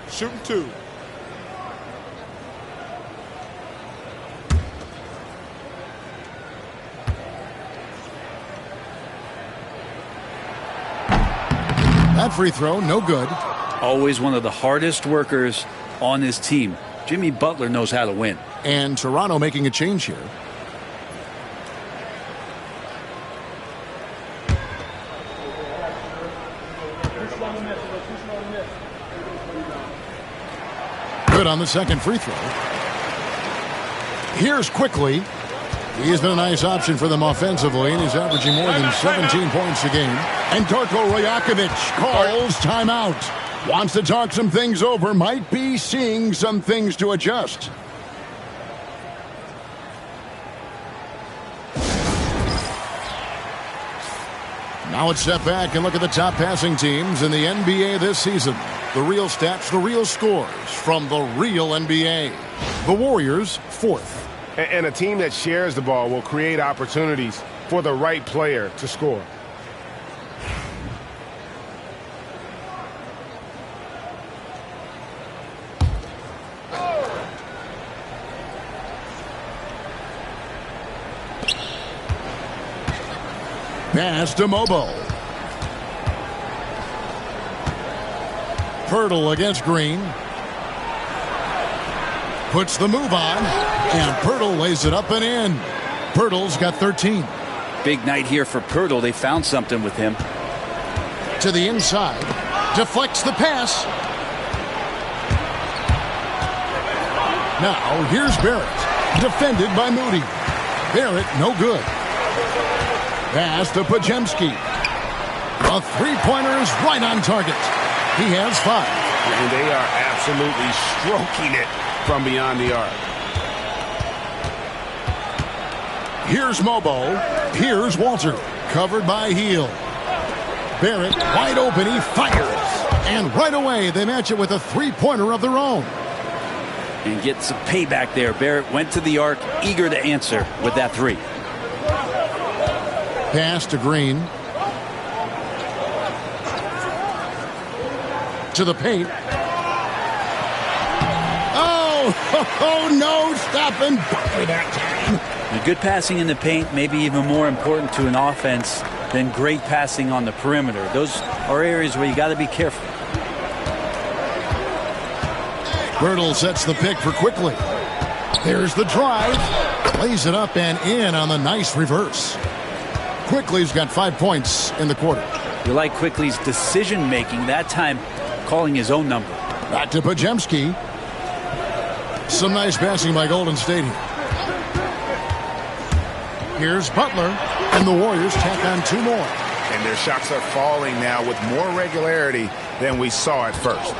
Shooting 2. That free throw, no good. Always one of the hardest workers on his team. Jimmy Butler knows how to win. And Toronto making a change here. Good on the second free throw. Here's Quickly. He's been a nice option for them offensively, and he's averaging more than 17 points a game. And Darko Rajakovic calls timeout. Wants to talk some things over. Might be seeing some things to adjust. Now let's step back and look at the top passing teams in the NBA this season. The real stats, the real scores from the real NBA. The Warriors, 4th. And a team that shares the ball will create opportunities for the right player to score. Pass to Mobo. Pirtle against Green. Puts the move on, and Pirtle lays it up and in. Pirtle's got 13. Big night here for Pirtle. They found something with him. To the inside. Deflects the pass. Now, here's Barrett. Defended by Moody. Barrett, no good. Pass to Pajemski. A three-pointer is right on target. He has 5. And they are absolutely stroking it from beyond the arc. Here's Mobo. Here's Walter. Covered by Heel. Barrett wide open. He fires. And right away they match it with a three-pointer of their own. And gets some payback there. Barrett went to the arc, eager to answer with that 3. Pass to Green. To the paint. Oh, no, stopping Buckley that time. And good passing in the paint, maybe even more important to an offense than great passing on the perimeter. Those are areas where you got to be careful. Birtle sets the pick for Quickly. There's the drive. Lays it up and in on the nice reverse. Quickly's got 5 points in the quarter. You like Quickly's decision-making, that time calling his own number. Back to Pajemski. Some nice passing by Golden State here. Here's Butler, and the Warriors tack on 2 more. And their shots are falling now with more regularity than we saw at first.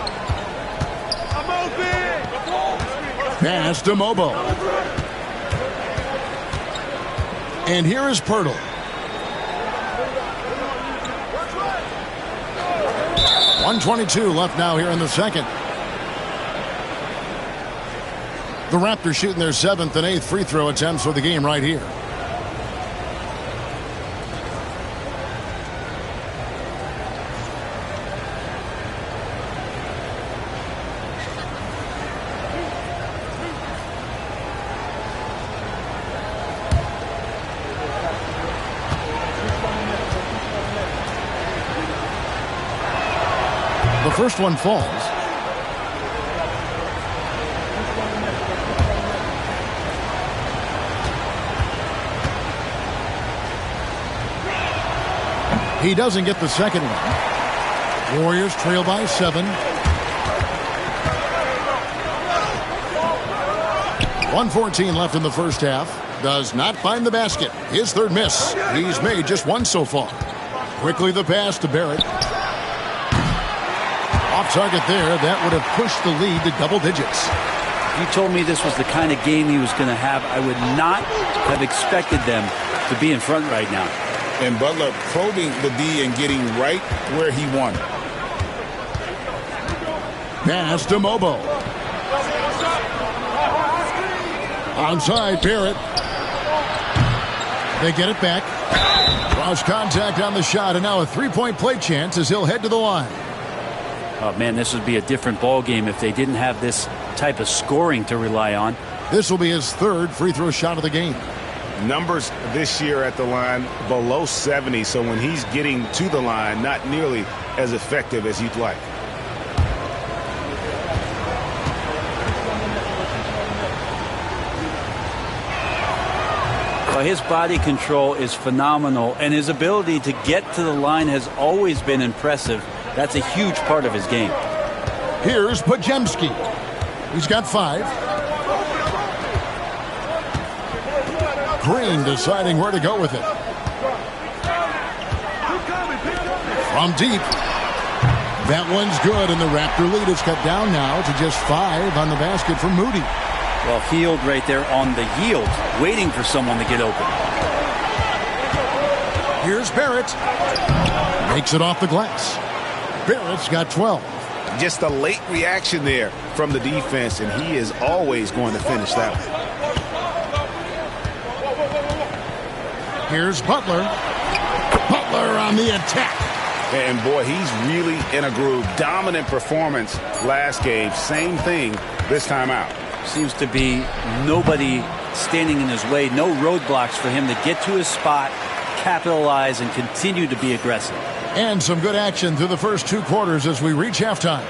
Pass to Mobo. And here is Pirtle. .122 left now here in the second. The Raptors shooting their 7th and 8th free throw attempts for the game right here. The first one falls. He doesn't get the second one. Warriors trail by 7. 1:14 left in the first half. Does not find the basket. His 3rd miss. He's made just 1 so far. Quickly the pass to Barrett. Off target there. That would have pushed the lead to double digits. If you told me this was the kind of game he was going to have, I would not have expected them to be in front right now. And Butler probing the D and getting right where he wanted. Pass to Mobo. Onside, Barrett. They get it back. Cross contact on the shot, and now a three-point play chance as he'll head to the line. Oh, man, this would be a different ball game if they didn't have this type of scoring to rely on. This will be his 3rd free throw shot of the game. Numbers this year at the line below 70, so when he's getting to the line, not nearly as effective as you'd like. Well, his body control is phenomenal, and his ability to get to the line has always been impressive. That's a huge part of his game. Here's Pajemski. He's got 5. Green deciding where to go with it. From deep. That one's good, and the Raptor lead is cut down now to just 5 on the basket for Moody. Well, healed right there on the yield, waiting for someone to get open. Here's Barrett. Makes it off the glass. Barrett's got 12. Just a late reaction there from the defense, and he is always going to finish that one. Here's Butler. Butler on the attack. And boy, he's really in a groove. Dominant performance last game. Same thing this time out. Seems to be nobody standing in his way. No roadblocks for him to get to his spot, capitalize, and continue to be aggressive. And some good action through the first 2 quarters as we reach halftime.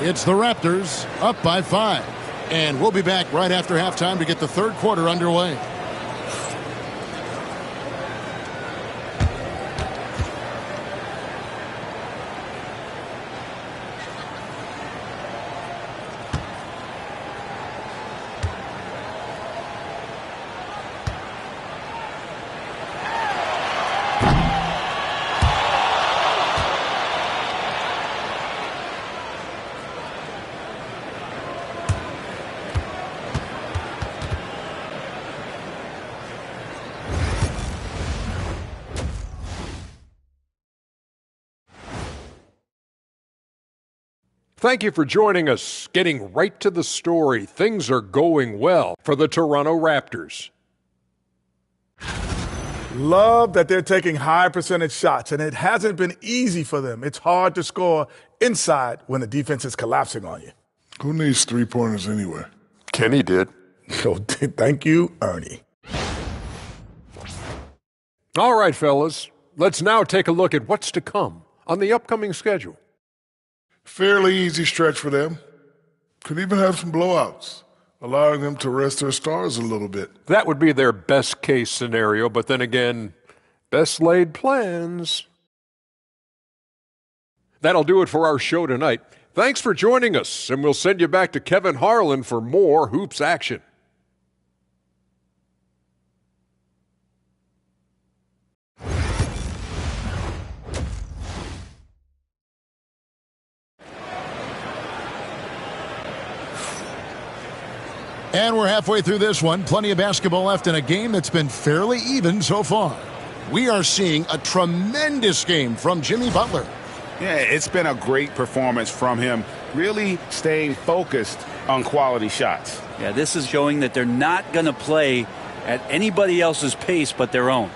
It's the Raptors up by 5. And we'll be back right after halftime to get the third quarter underway. Thank you for joining us. Getting right to the story, things are going well for the Toronto Raptors. Love that they're taking high percentage shots, and it hasn't been easy for them. It's hard to score inside when the defense is collapsing on you. Who needs 3-pointers anyway? Kenny did. So thank you, Ernie. All right, fellas, let's now take a look at what's to come on the upcoming schedule. Fairly easy stretch for them. Could even have some blowouts, allowing them to rest their stars a little bit. That would be their best case scenario, but then again, best laid plans. That'll do it for our show tonight. Thanks for joining us, and we'll send you back to Kevin Harlan for more Hoops action. And we're halfway through this one. Plenty of basketball left in a game that's been fairly even so far. We are seeing a tremendous game from Jimmy Butler. Yeah, it's been a great performance from him, really staying focused on quality shots. Yeah, this is showing that they're not going to play at anybody else's pace but their own.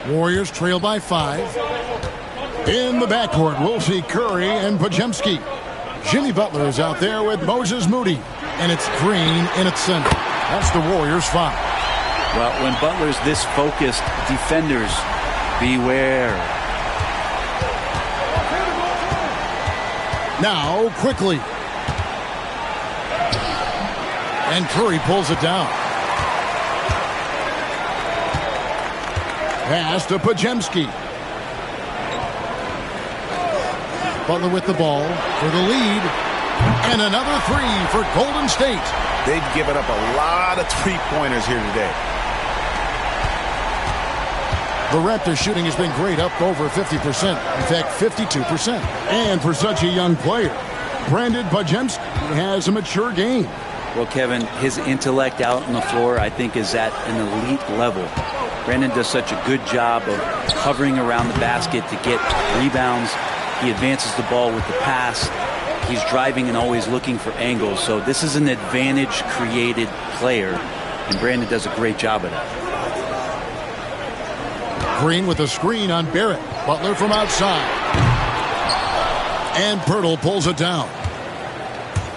Warriors trail by 5. In the backcourt, we'll see Curry and Pajemski. Jimmy Butler is out there with Moses Moody. And it's Green in its center. That's the Warriors' 5. Well, when Butler's this focused, defenders, beware. Now, quickly. And Curry pulls it down. Pass to Pajemski. Butler with the ball for the lead. And another 3 for Golden State. They've given up a lot of three-pointers here today. The Raptors shooting has been great, up over 50%. In fact, 52%. And for such a young player, Brandon Pajemski has a mature game. Well, Kevin, his intellect out on the floor, I think, is at an elite level. Brandon does such a good job of hovering around the basket to get rebounds. He advances the ball with the pass. He's driving and always looking for angles. So this is an advantage-created player, and Brandon does a great job of that. Green with a screen on Barrett. Butler from outside. And Pirtle pulls it down.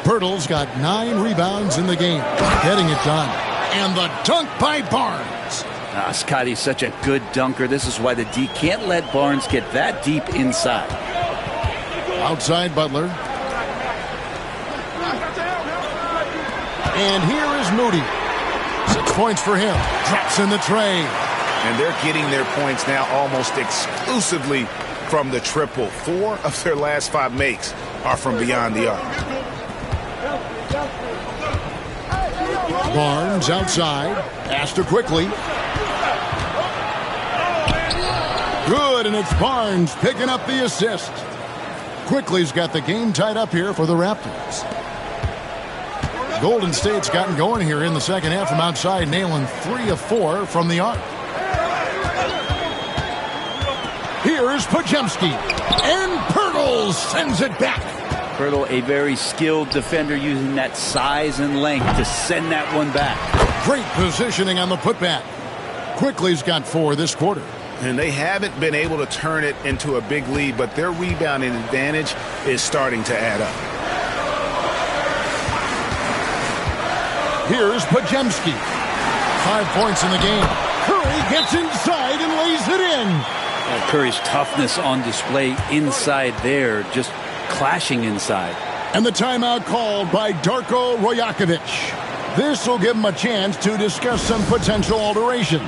Pirtle's got 9 rebounds in the game. Getting it done. And the dunk by Barnes. Scotty's such a good dunker. This is why the D can't let Barnes get that deep inside. Outside Butler. And here is Moody. 6 points for him. Drops in the tray. And they're getting their points now almost exclusively from the triple. 4 of their last 5 makes are from beyond the arc. Barnes outside. Pass to Quickly. Good, and it's Barnes picking up the assist. Quickly's got the game tied up here for the Raptors. Golden State's gotten going here in the second half from outside, nailing 3 of 4 from the arc. Here's Podziemski, and Pirtle sends it back. Pirtle, a very skilled defender, using that size and length to send that one back. Great positioning on the putback. Quickly's got 4 this quarter. And they haven't been able to turn it into a big lead, but their rebounding advantage is starting to add up. Here's Podziemski. 5 points in the game. Curry gets inside and lays it in. Curry's toughness on display inside there, just clashing inside. And the timeout called by Darko Rojakovic. This will give him a chance to discuss some potential alterations.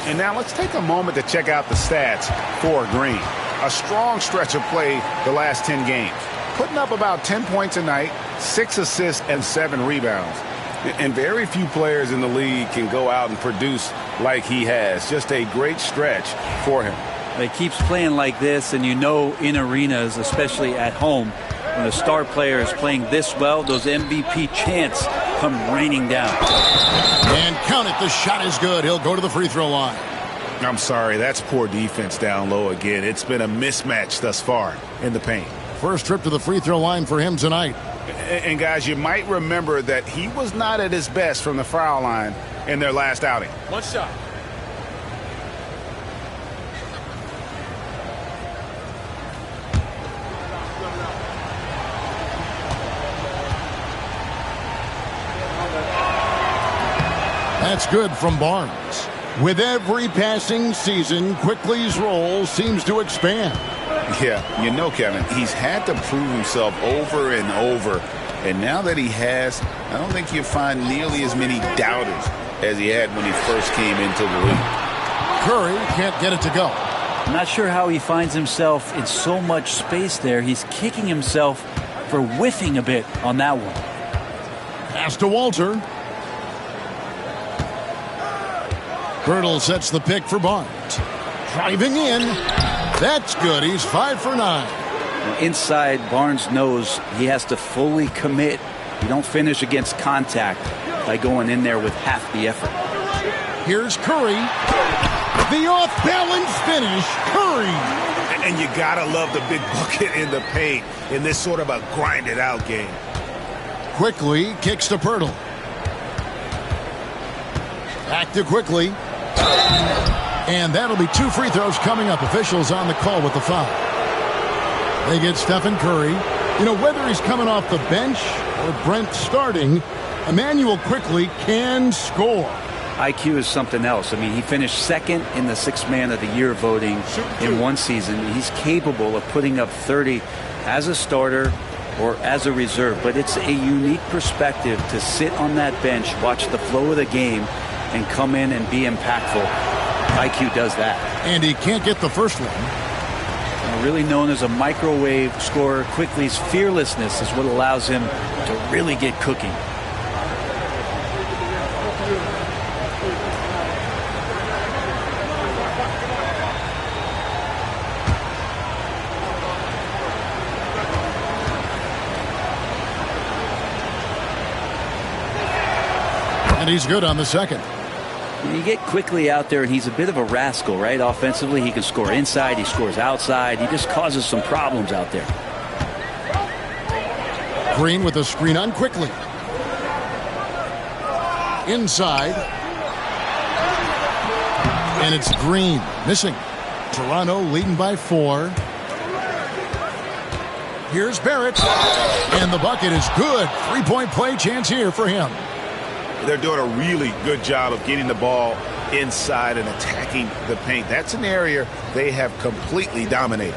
And now let's take a moment to check out the stats for Green. A strong stretch of play the last 10 games. Putting up about 10 points a night, 6 assists, and 7 rebounds. And very few players in the league can go out and produce like he has. Just a great stretch for him. He keeps playing like this, and you know in arenas, especially at home, when a star player is playing this well, those MVP chants come raining down. And count it, the shot is good. He'll go to the free throw line. I'm sorry, that's poor defense down low again. It's been a mismatch thus far in the paint. First trip to the free throw line for him tonight. And guys, you might remember that he was not at his best from the foul line in their last outing. One shot. That's good from Barnes. With every passing season, Quickly's role seems to expand. Yeah, you know, Kevin, he's had to prove himself over and over. And now that he has, I don't think you'll find nearly as many doubters as he had when he first came into the league. Curry can't get it to go. I'm not sure how he finds himself in so much space there. He's kicking himself for whiffing a bit on that one. Pass to Walter. Pirtle sets the pick for Barnes. Driving in. That's good. He's 5 for 9. Inside, Barnes knows he has to fully commit. You don't finish against contact by going in there with half the effort. Here's Curry. The off-balance finish. Curry. And you gotta love the big bucket in the paint in this sort of a grinded-out game. Quickly kicks to Pirtle. Back to Quickly. And that'll be 2 free throws coming up. Officials on the call with the foul. They get Stephen Curry. You know, whether he's coming off the bench or Brent starting, Emmanuel Quickly can score. IQ is something else. I mean, he finished second in the Sixth Man of the Year voting in one season. He's capable of putting up 30 as a starter or as a reserve, but it's a unique perspective to sit on that bench, watch the flow of the game, and come in and be impactful. IQ does that. And he can't get the first one. Really known as a microwave scorer, Quickly's fearlessness is what allows him to really get cooking. And he's good on the second. You get Quickly out there, and he's a bit of a rascal, right? Offensively, he can score inside, he scores outside. He just causes some problems out there. Green with a screen on Quickly. Inside. And it's Green missing. Toronto leading by 4. Here's Barrett. And the bucket is good. 3-point play chance here for him. They're doing a really good job of getting the ball inside and attacking the paint. That's an area they have completely dominated.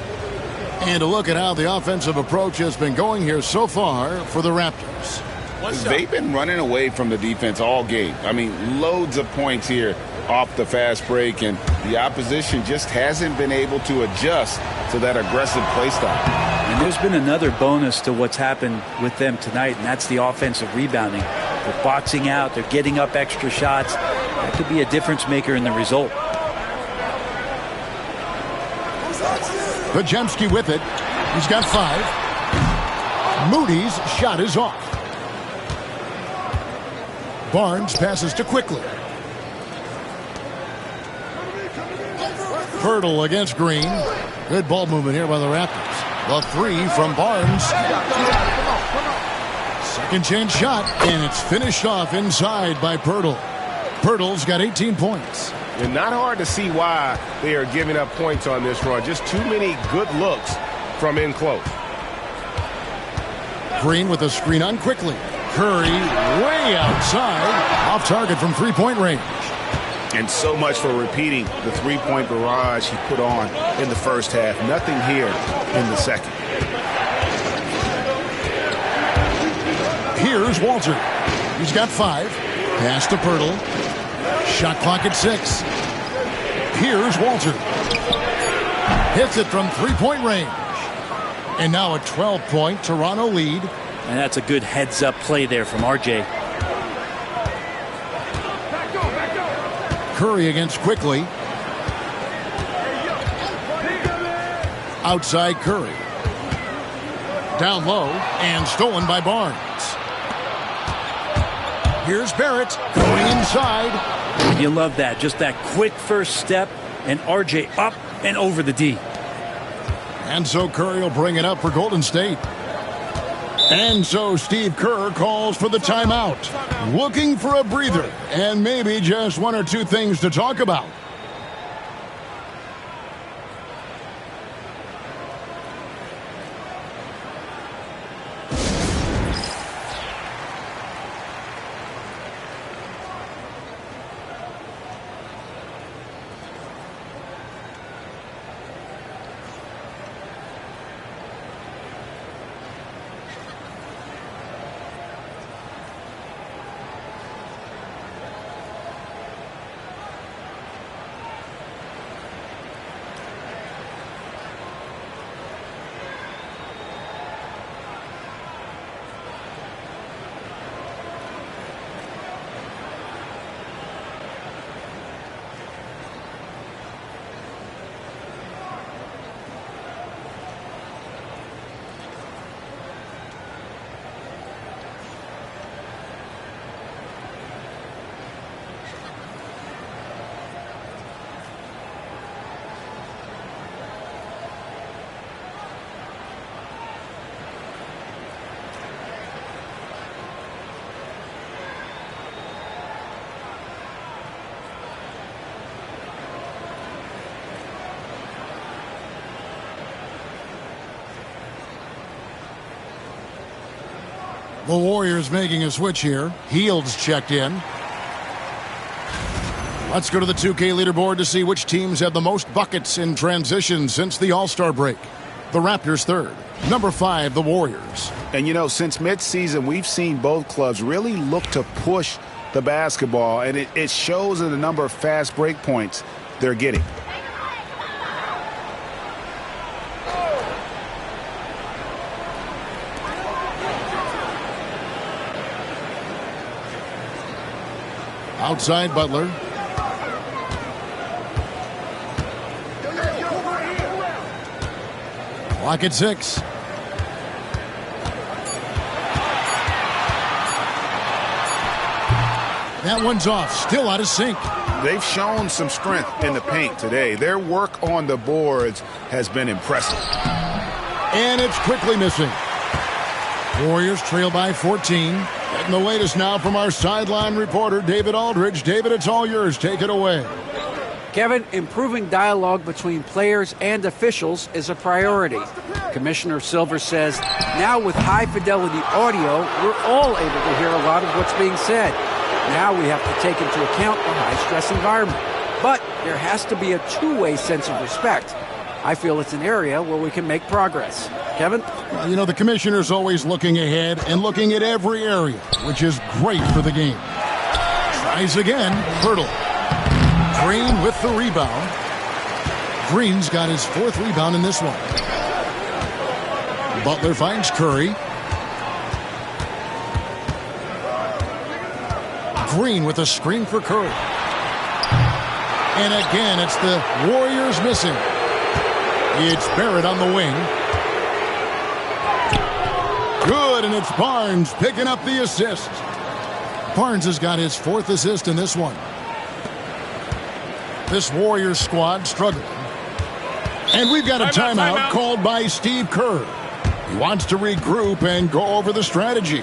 And a look at how the offensive approach has been going here so far for the Raptors. They've been running away from the defense all game. I mean, loads of points here off the fast break, and the opposition just hasn't been able to adjust to that aggressive play style. And there's been another bonus to what's happened with them tonight, and that's the offensive rebounding. They're boxing out, they're getting up extra shots. That could be a difference maker in the result. Podziemski with it. He's got 5. Moody's shot is off. Barnes passes to Quickly. Pirtle against Green. Good ball movement here by the Raptors. The 3 from Barnes. Second chance shot, and it's finished off inside by Pirtle. Pirtle's got 18 points. And not hard to see why they are giving up points on this run. Just too many good looks from in close. Green with a screen on Quickly. Curry way outside. Off target from 3-point range. And so much for repeating the 3-point barrage he put on in the first half. Nothing here in the second. Here's Walter. He's got 5. Pass to Pirtle. Shot clock at 6. Here's Walter. Hits it from 3-point range. And now a 12-point Toronto lead. And that's a good heads-up play there from RJ. Curry against Quickly. Outside Curry. Down low and stolen by Barnes. Here's Barrett going inside. You love that. Just that quick first step, and RJ up and over the D. And so Curry will bring it up for Golden State. And so Steve Kerr calls for the timeout. Looking for a breather and maybe just 1 or 2 things to talk about. The Warriors making a switch here. Heald's checked in. Let's go to the 2K leaderboard to see which teams have the most buckets in transition since the All-Star break. The Raptors third. Number 5, the Warriors. And, since midseason, we've seen both clubs really look to push the basketball, and it shows in the number of fast break points they're getting. Outside Butler. Clock at 6. That one's off. Still out of sync. They've shown some strength in the paint today. Their work on the boards has been impressive. And it's quickly missing. Warriors trail by 14. Getting the latest now from our sideline reporter, David Aldridge. David, it's all yours. Take it away. Kevin, improving dialogue between players and officials is a priority. Commissioner Silver says, now with high-fidelity audio, we're all able to hear a lot of what's being said. Now we have to take into account the high-stress environment. But there has to be a two-way sense of respect. I feel it's an area where we can make progress. Kevin? Well, the commissioner's always looking ahead and looking at every area, which is great for the game. Tries again. Hurdle. Green with the rebound. Green's got his 4th rebound in this one. Butler finds Curry. Green with a screen for Curry. And again, it's the Warriors missing. It's Barrett on the wing. Good, and it's Barnes picking up the assist. Barnes has got his 4th assist in this one. This Warriors squad struggling. And we've got a timeout called by Steve Kerr. He wants to regroup and go over the strategy.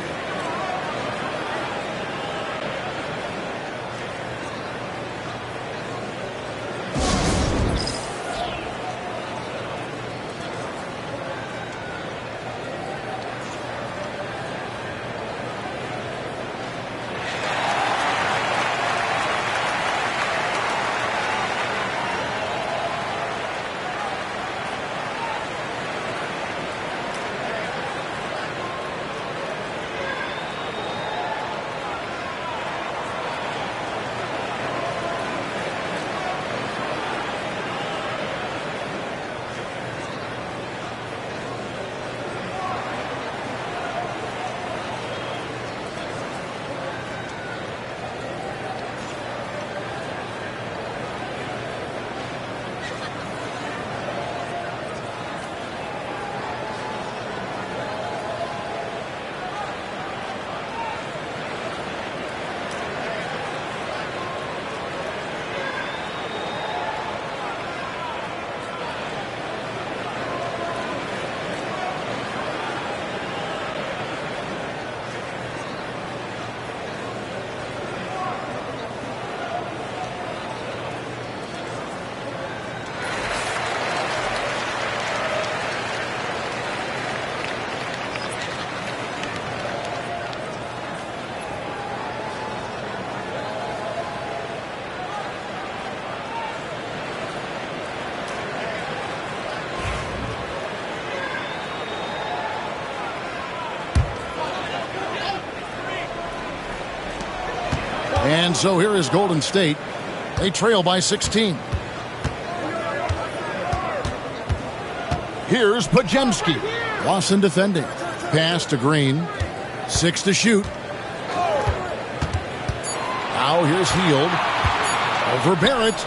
And so here is Golden State. They trail by 16. Here's Pajemski. Lawson defending. Pass to Green. 6 to shoot. Now here's Hield. Over Barrett.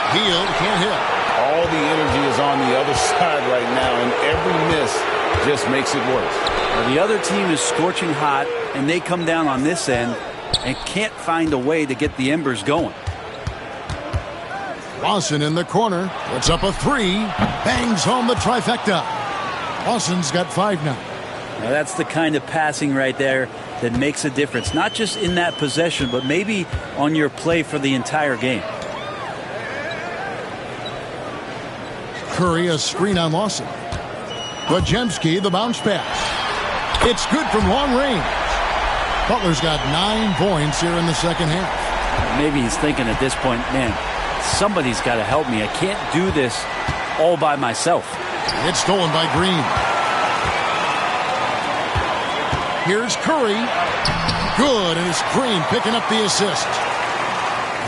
Hield can't hit. All the energy is on the other side right now, and every miss just makes it worse. Well, the other team is scorching hot, and they come down on this end and can't find a way to get the embers going. Lawson in the corner. Puts up a 3. Bangs home the trifecta. Lawson's got 5 now. Now that's the kind of passing right there that makes a difference. Not just in that possession, but maybe on your play for the entire game. Curry a screen on Lawson. Pajemski the bounce pass. It's good from long range. Butler's got 9 points here in the second half. Maybe he's thinking at this point, man, somebody's got to help me. I can't do this all by myself. It's stolen by Green. Here's Curry. Good, and it's Green picking up the assist.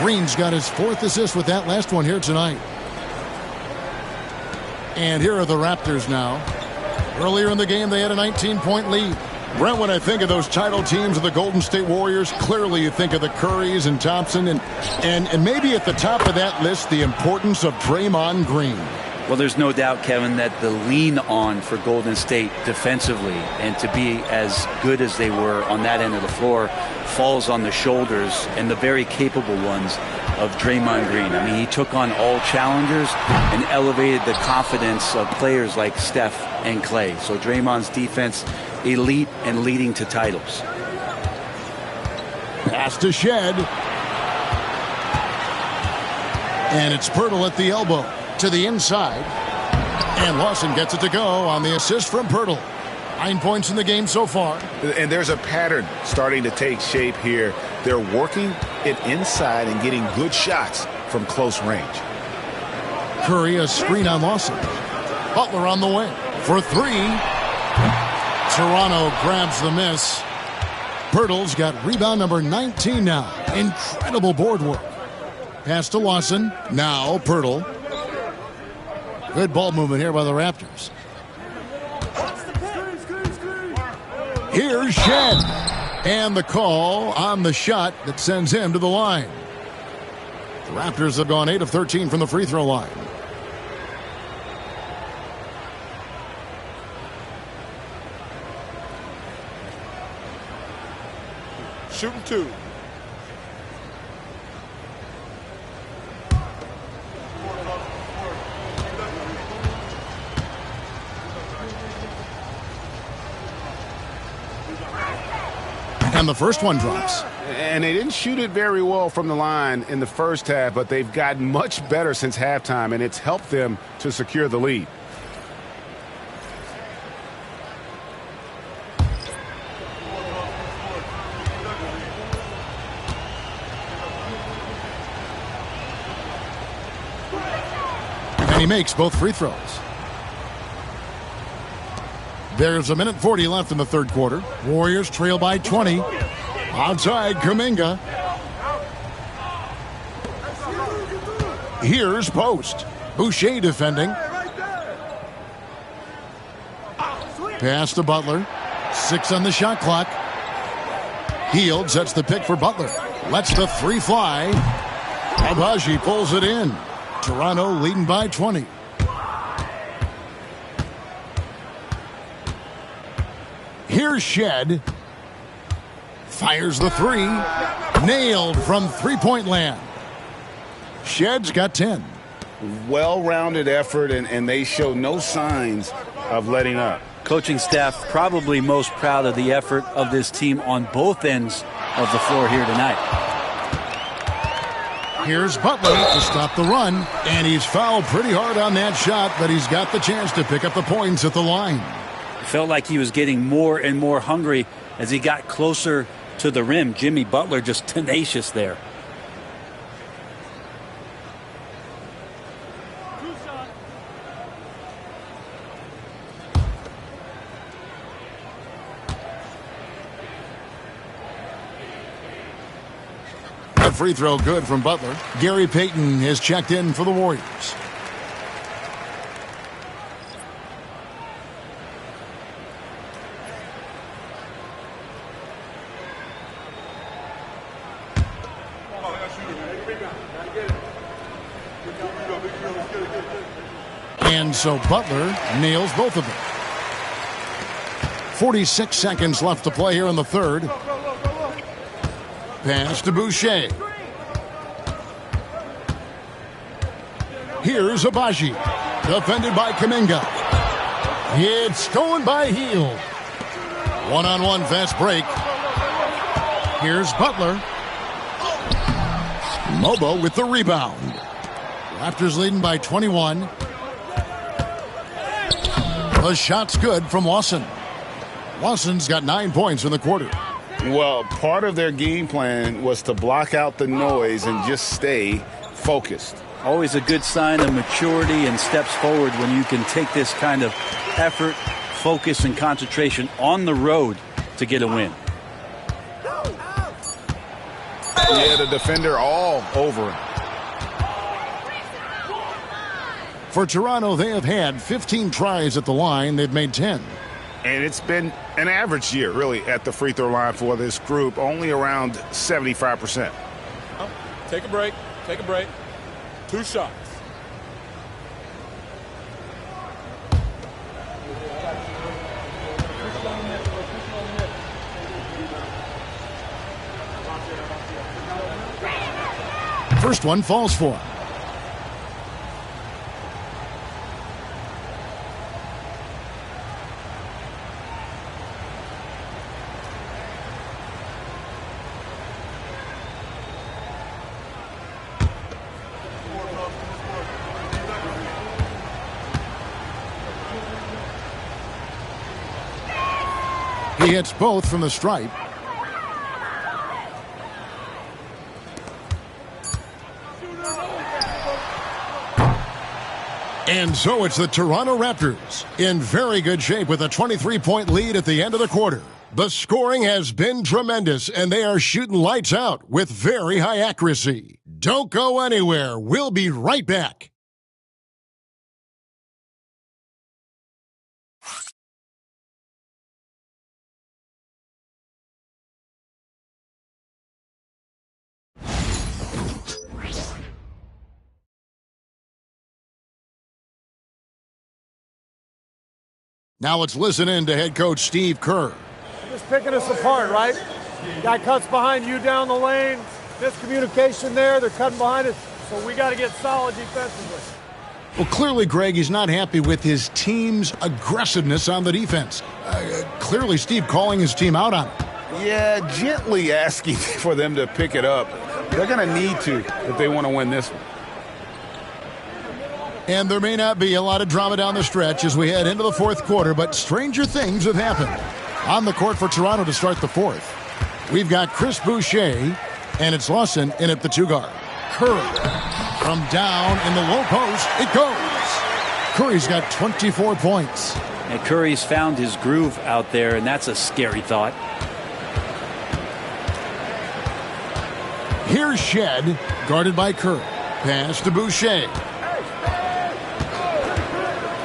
Green's got his 4th assist with that last one here tonight. And here are the Raptors now. Earlier in the game, they had a 19-point lead. Brent, when I think of those title teams of the Golden State Warriors, clearly you think of the Currys and Thompson, and maybe at the top of that list, the importance of Draymond Green. Well, there's no doubt, Kevin, that the lean on for Golden State defensively and to be as good as they were on that end of the floor falls on the shoulders, and the very capable ones, of Draymond Green. I mean, he took on all challengers and elevated the confidence of players like Steph and Clay. So Draymond's defense, elite and leading to titles. Pass to Shed. And it's Pirtle at the elbow to the inside. And Lawson gets it to go on the assist from Pirtle. 9 points in the game so far. And there's a pattern starting to take shape here. They're working it inside and getting good shots from close range. Curry, a screen on Lawson. Butler on the wing for 3. Toronto grabs the miss. Pirtle's got rebound number 19 now. Incredible board work. Pass to Lawson. Now Pirtle. Good ball movement here by the Raptors. Here's Shed. And the call on the shot that sends him to the line. The Raptors have gone 8 of 13 from the free throw line. Shooting 2. And the first one drops. And they didn't shoot it very well from the line in the first half, but they've gotten much better since halftime, and it's helped them to secure the lead. And he makes both free throws. There's 1:40 left in the third quarter. Warriors trail by 20. Outside, Kuminga. Here's Post. Boucher defending. Pass to Butler. 6 on the shot clock. Hield sets the pick for Butler. Lets the 3 fly. Abaji pulls it in. Toronto leading by 20. Here's Shed. Fires the 3. Nailed from three-point land. Shed's got 10. Well-rounded effort, and they show no signs of letting up. Coaching staff probably most proud of the effort of this team on both ends of the floor here tonight. Here's Butler to stop the run, and he's fouled pretty hard on that shot, but he's got the chance to pick up the points at the line. It felt like he was getting more and more hungry as he got closer to the rim. Jimmy Butler just tenacious there. That free throw good from Butler. Gary Payton has checked in for the Warriors. And so Butler nails both of them. 46 seconds left to play here in the third. Pass to Boucher. Here's Abaji. Defended by Kuminga. It's stolen by Hield. One-on-one fast break. Here's Butler. Mobo with the rebound. Raptors leading by 21. The shot's good from Lawson. Lawson's got 9 points in the quarter. Well, part of their game plan was to block out the noise and just stay focused. Always a good sign of maturity and steps forward when you can take this kind of effort, focus, and concentration on the road to get a win. Yeah, the defender all over him. For Toronto, they have had 15 tries at the line. They've made 10. And it's been an average year, really, at the free throw line for this group, only around 75%. Take a break. Take a break. 2 shots. First one falls for him. He hits both from the stripe. And so it's the Toronto Raptors in very good shape with a 23-point lead at the end of the quarter. The scoring has been tremendous, and they are shooting lights out with very high accuracy. Don't go anywhere. We'll be right back. Now let's listen in to head coach Steve Kerr. Just picking us apart, right? Guy cuts behind you down the lane. Miscommunication there. They're cutting behind us. So we got to get solid defensively. Well, clearly, Greg, he's not happy with his team's aggressiveness on the defense. Clearly, Steve calling his team out on it. Yeah, gently asking for them to pick it up. They're going to need to if they want to win this one. And there may not be a lot of drama down the stretch as we head into the fourth quarter, but stranger things have happened. On the court for Toronto to start the fourth, we've got Chris Boucher, and it's Lawson in at the 2-guard. Curry from down in the low post, it goes. Curry's got 24 points. And Curry's found his groove out there, and that's a scary thought. Here's Shed, guarded by Curry. Pass to Boucher.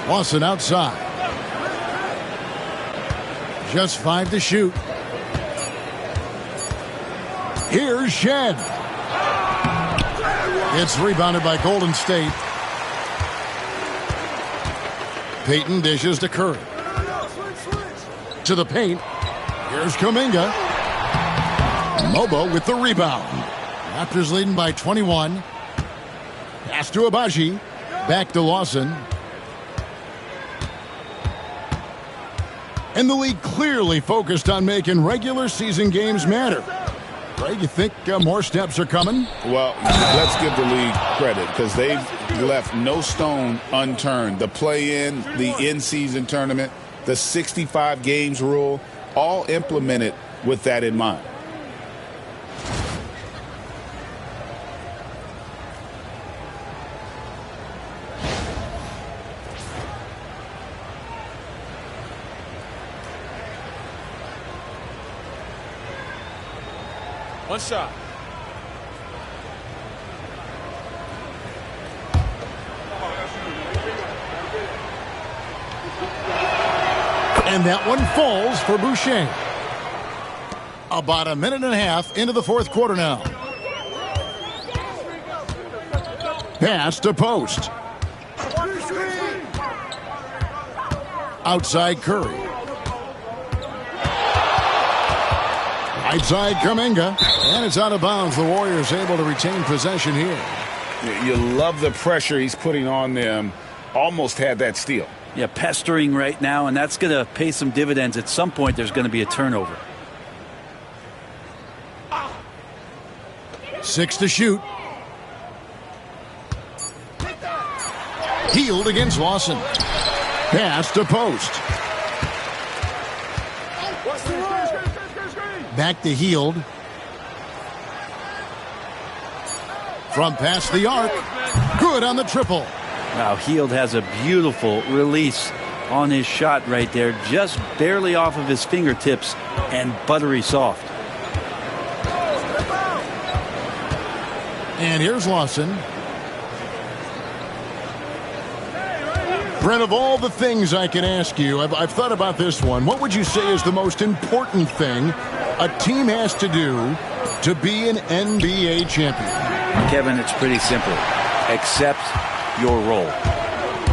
Lawson outside. Just 5 to shoot. Here's Shed. It's rebounded by Golden State. Payton dishes to Curry. To the paint. Here's Kuminga. Mobo with the rebound. Raptors leading by 21. Pass to Abaji. Back to Lawson. And the league clearly focused on making regular season games matter. Greg, you think more steps are coming? Well, let's give the league credit because they've left no stone unturned. The play-in, the in-season tournament, the 65 games rule, all implemented with that in mind. One shot. And that one falls for Boucher. About a minute and a half into the fourth quarter now. Pass to post. Outside Curry. Right side Kuminga. And it's out of bounds. The Warriors able to retain possession here. You love the pressure he's putting on them. Almost had that steal. Yeah, pestering right now, and that's going to pay some dividends. At some point, there's going to be a turnover. 6 to shoot. Healed against Lawson. Pass to post. Back to Hield. From past the arc. Good on the triple. Now, Hield has a beautiful release on his shot right there, just barely off of his fingertips and buttery soft. And here's Lawson. Brent, of all the things I can ask you, I've thought about this one. What would you say is the most important thing a team has to do to be an NBA champion? Kevin, it's pretty simple. Accept your role.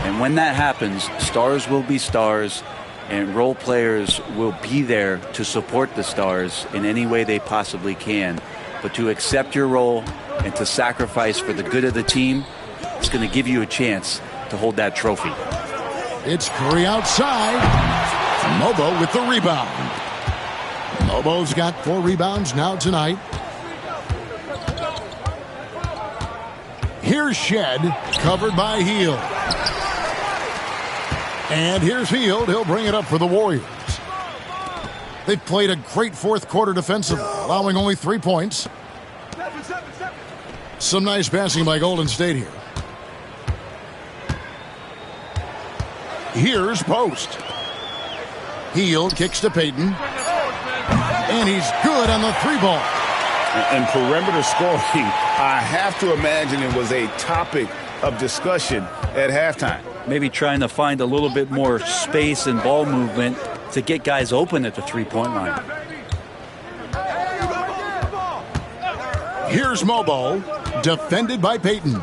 And when that happens, stars will be stars, and role players will be there to support the stars in any way they possibly can. But to accept your role and to sacrifice for the good of the team, it's going to give you a chance to hold that trophy. It's Curry outside. Mobo with the rebound. Mobo's got 4 rebounds now tonight. Here's Shed, covered by Hield. And here's Hield. He'll bring it up for the Warriors. They've played a great fourth quarter defensively, allowing only 3 points. Some nice passing by Golden State here. Here's Post. Hield kicks to Payton. And he's good on the 3-ball. And perimeter scoring, I have to imagine it was a topic of discussion at halftime. Maybe trying to find a little bit more space and ball movement to get guys open at the three-point line. Here's Mobo, defended by Payton.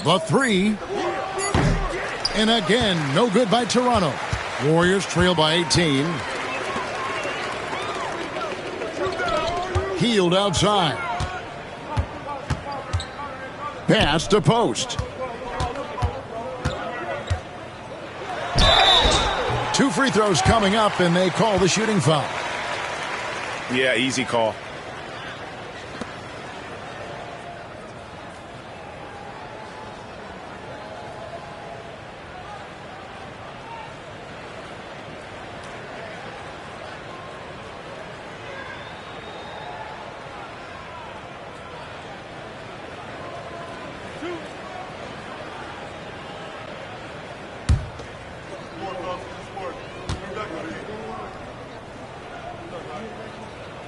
The 3. And again, no good by Toronto. Warriors trail by 18. Hield outside. Pass to Post. 2 free throws coming up, and they call the shooting foul. Yeah, easy call.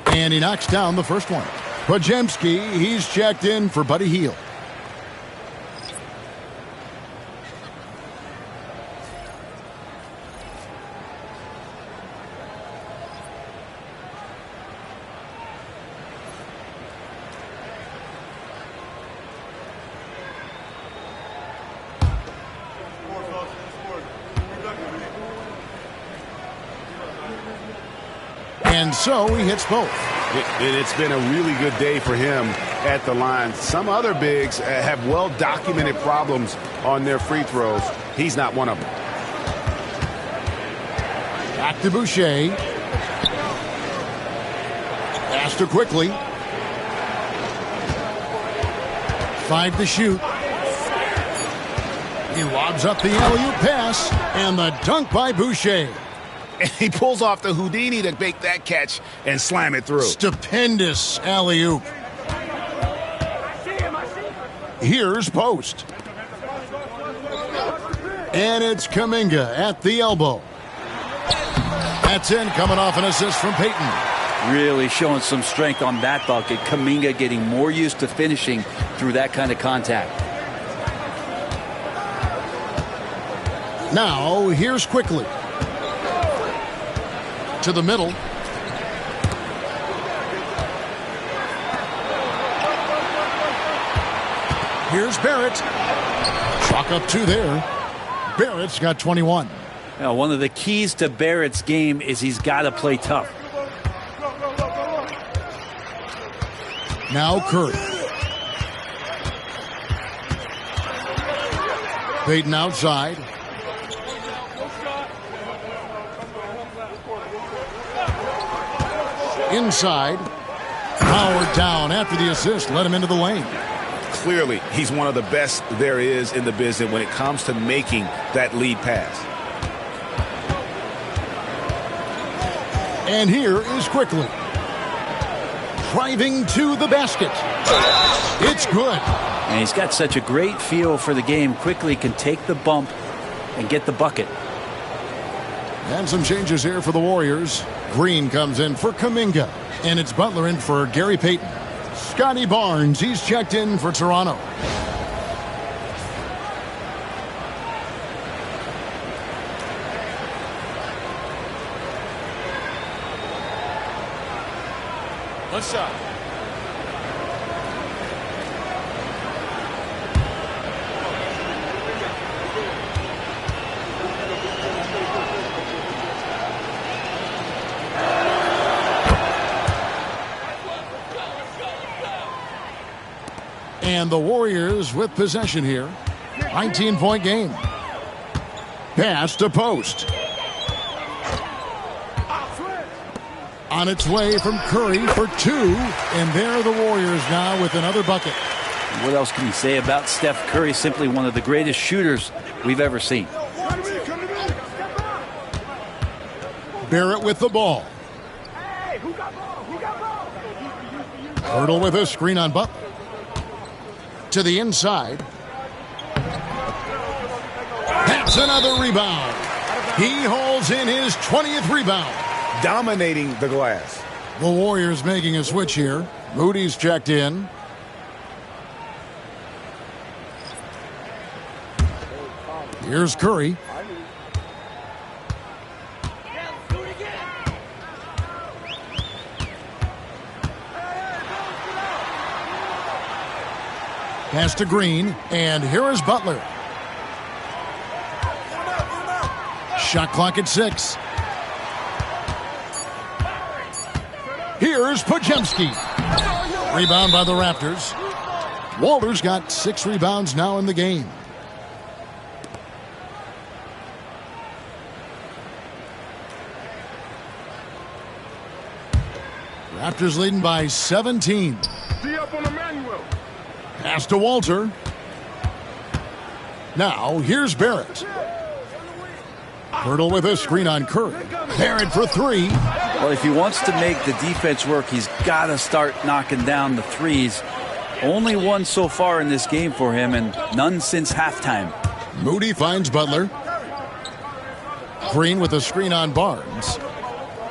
And he knocks down the first one. Podziemski, he's checked in for Buddy Hield. And so he hits both. It's been a really good day for him at the line. Some other bigs have well-documented problems on their free throws. He's not one of them. Back to Boucher. Faster quickly. 5 to shoot. He lobs up the alley-oop pass, and the dunk by Boucher. And he pulls off the Houdini to make that catch and slam it through. Stupendous alley-oop. Here's Post. And it's Kuminga at the elbow. That's in, coming off an assist from Payton. Really showing some strength on that bucket. Kuminga getting more used to finishing through that kind of contact. Now, here's Quickly. To the middle. Here's Barrett. Chalk up 2 there. Barrett's got 21. Now, one of the keys to Barrett's game is he's got to play tough. Now Curry. Payton outside. Inside. Powered down after the assist. Let him into the lane. Clearly, he's one of the best there is in the business when it comes to making that lead pass. And here is Quickly. Driving to the basket. It's good. And he's got such a great feel for the game. Quickly can take the bump and get the bucket. And some changes here for the Warriors. Green comes in for Kuminga. And it's Butler in for Gary Payton. Scotty Barnes, he's checked in for Toronto. One shot. And the Warriors with possession here. 19-point game. Pass to Post. On its way from Curry for 2. And there are the Warriors now with another bucket. What else can you say about Steph Curry? Simply one of the greatest shooters we've ever seen. Barrett with the ball. Hurdle with a screen on Butler. To the inside. That's another rebound. He holds in his 20th rebound. Dominating the glass. The Warriors making a switch here. Moody's checked in. Here's Curry. Pass to Green, and here is Butler. Shot clock at 6. Here's Podziemski. Rebound by the Raptors. Walter's got 6 rebounds now in the game. Raptors leading by 17. Pass to Walter. Now, here's Barrett. Hurdle with a screen on Curry. Barrett for 3. Well, if he wants to make the defense work, he's got to start knocking down the threes. Only one so far in this game for him, and none since halftime. Moody finds Butler. Green with a screen on Barnes.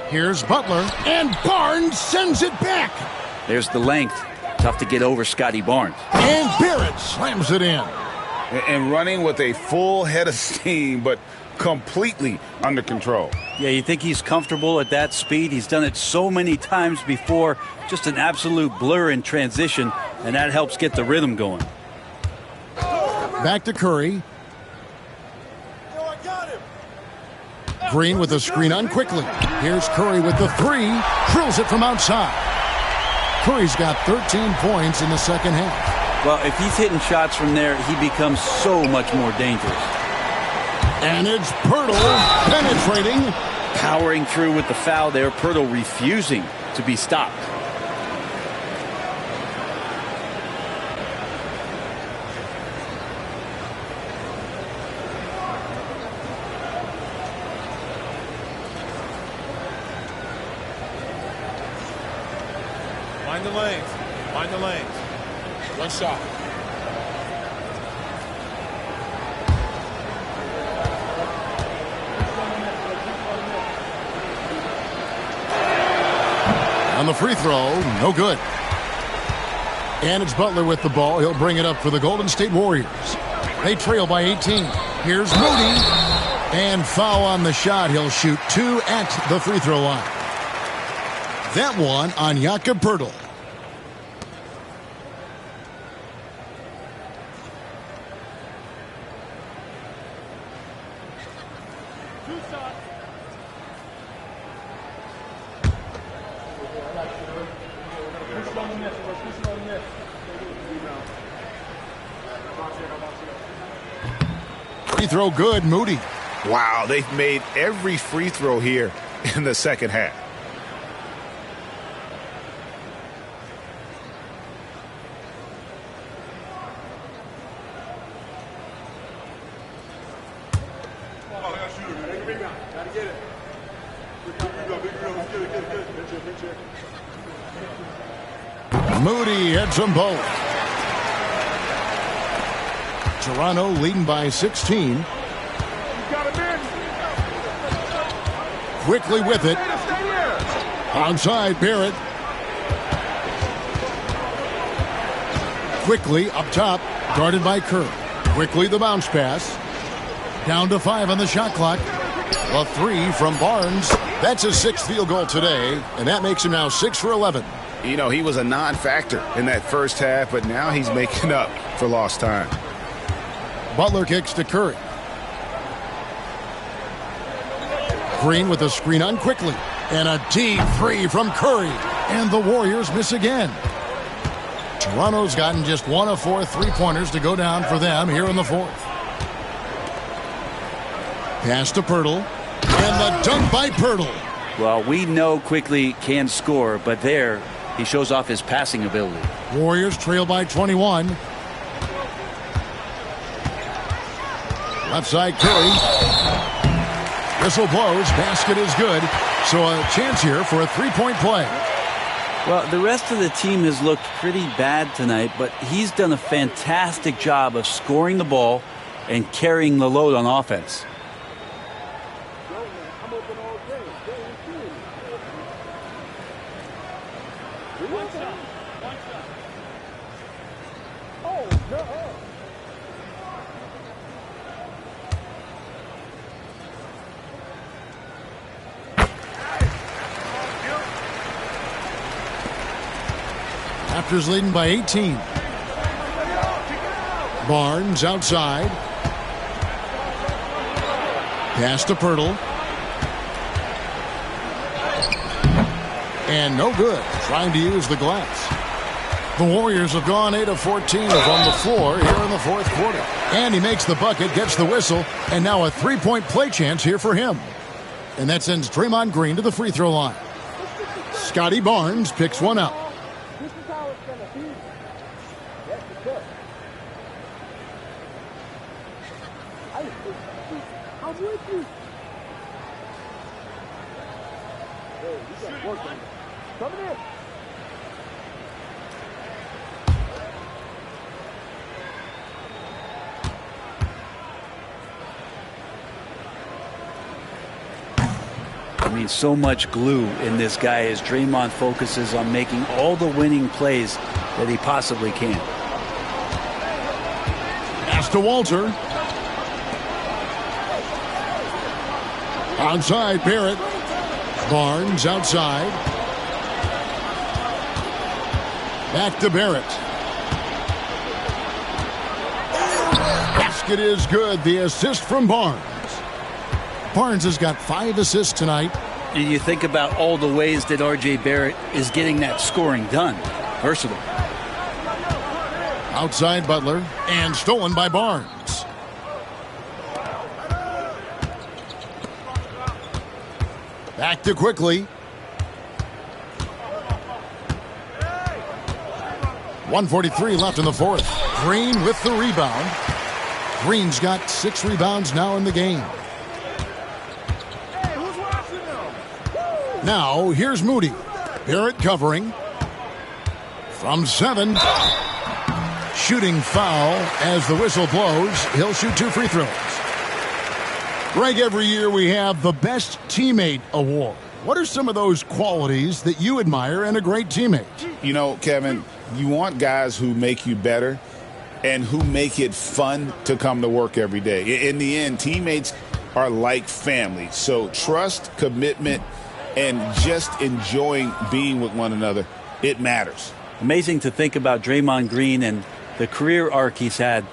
Here's Butler, and Barnes sends it back. There's the length. Tough to get over Scotty Barnes. And Barrett slams it in. And running with a full head of steam, but completely under control. Yeah, you think he's comfortable at that speed? He's done it so many times before. Just an absolute blur in transition, and that helps get the rhythm going. Back to Curry. Green with a screen on Quickly. Here's Curry with the 3. Drills it from outside. Curry's got 13 points in the second half. Well, if he's hitting shots from there, he becomes so much more dangerous. And it's Pirtle penetrating. Powering through with the foul there. Pirtle refusing to be stopped. Find the lanes. Find the lanes. One shot. On the free throw, no good. And it's Butler with the ball. He'll bring it up for the Golden State Warriors. They trail by 18. Here's Moody. And foul on the shot. He'll shoot 2 at the free throw line. That one on Jakob Poeltl. Free throw good, Moody. Wow, they've made every free throw here in the second half. Moody hits them both. Toronto leading by 16. Quickly with it. Onside, Barrett. Quickly up top, guarded by Kerr. Quickly the bounce pass. Down to 5 on the shot clock. A 3 from Barnes. That's his 6th field goal today, and that makes him now 6 for 11. You know, he was a non-factor in that first half, but now he's making up for lost time. Butler kicks to Curry. Green with a screen on quickly. And a deep 3 from Curry. And the Warriors miss again. Toronto's gotten just 1 of 4 3-pointers to go down for them here in the 4th. Pass to Pirtle. And the dunk by Pirtle. Well, we know Quickly can score, but there he shows off his passing ability. Warriors trail by 21. Left side Curry. Whistle blows. Basket is good. So a chance here for a 3-point play. Well, the rest of the team has looked pretty bad tonight, but he's done a fantastic job of scoring the ball and carrying the load on offense. Raptors leading by 18. Barnes outside. Pass to Pirtle. And no good. Trying to use the glass. The Warriors have gone 8 of 14 from the floor here in the 4th quarter. And he makes the bucket, gets the whistle, and now a 3-point play chance here for him. And that sends Draymond Green to the free throw line. Scotty Barnes picks one up. I mean, so much glue in this guy as Draymond focuses on making all the winning plays that he possibly can. Pass to Walter. Onside, Barrett. Barnes outside. Back to Barrett. Basket is good. The assist from Barnes. Barnes has got 5 assists tonight. And you think about all the ways that R.J. Barrett is getting that scoring done. Versatile. Outside Butler. And stolen by Barnes. Back to Quickly. 1:43 left in the 4th. Green with the rebound. Green's got 6 rebounds now in the game. Now, here's Moody. Barrett covering. From 7. Shooting foul as the whistle blows. He'll shoot 2 free throws. Greg, every year we have the Best Teammate Award. What are some of those qualities that you admire in a great teammate? You know, Kevin, you want guys who make you better and who make it fun to come to work every day. In the end, teammates are like family. So trust, commitment, and just enjoying being with one another, it matters. Amazing to think about Draymond Green and the career arc he's had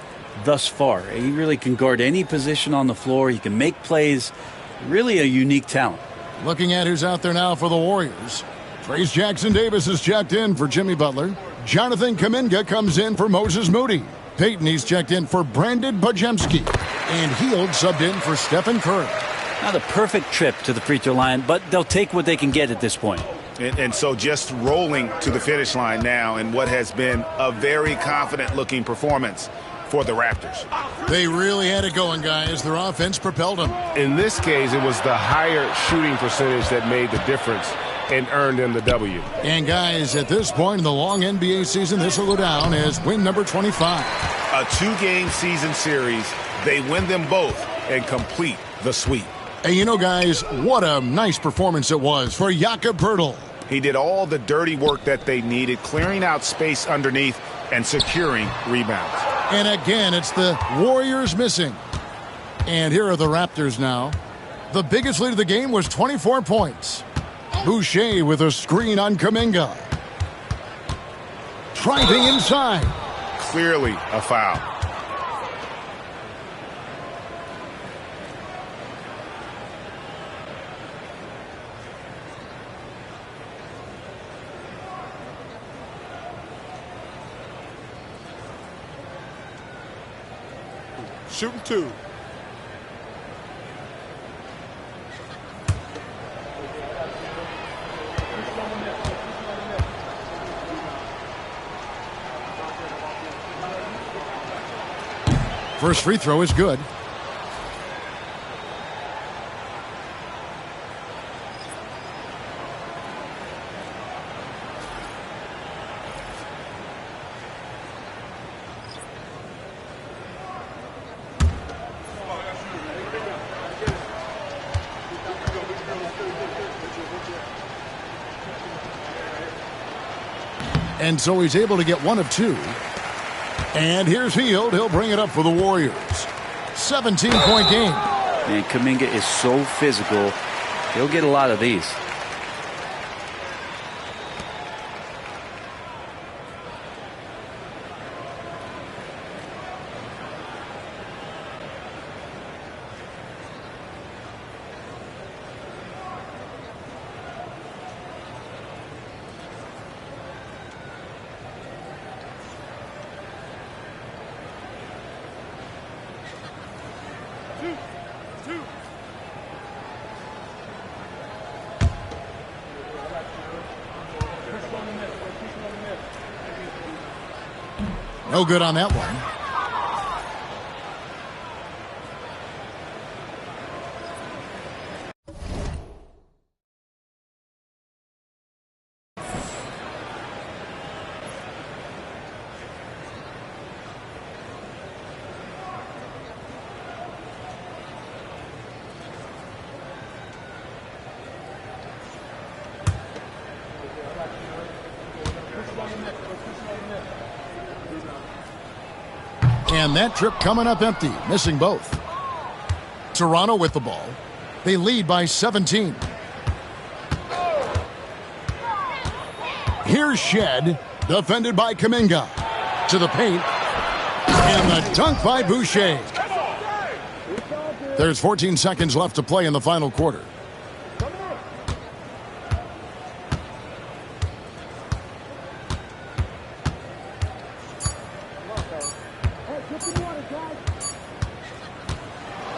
thus far. He really can guard any position on the floor. He can make plays. Really a unique talent. Looking at who's out there now for the Warriors. Trace Jackson-Davis is checked in for Jimmy Butler. Jonathan Kuminga comes in for Moses Moody. Peyton, he's checked in for Brandon Bajemski. And Hield subbed in for Stephen Curry. Not a perfect trip to the free throw line, but they'll take what they can get at this point. And so just rolling to the finish line now in what has been a very confident-looking performance for the Raptors. They really had it going, guys. Their offense propelled them. In this case, it was the higher shooting percentage that made the difference. and earned them the W. And guys, at this point in the long NBA season, this will go down as win number 25. A 2-game season series. They win them both and complete the sweep. And you know, guys, what a nice performance it was for Jakob Poeltl. He did all the dirty work that they needed, clearing out space underneath and securing rebounds. And again, it's the Warriors missing. And here are the Raptors now. The biggest lead of the game was 24 points. Boucher with a screen on Kuminga. Driving inside. Clearly a foul. Shooting 2. First free throw is good. And so he's able to get 1 of 2. And here's Hield. He'll bring it up for the Warriors. 17-point game. And Kuminga is so physical. He'll get a lot of these. No good on that one. And that trip coming up empty, missing both. Toronto with the ball. They lead by 17. Here's Shed, defended by Kuminga. To the paint. And the dunk by Boucher. There's 14 seconds left to play in the final quarter.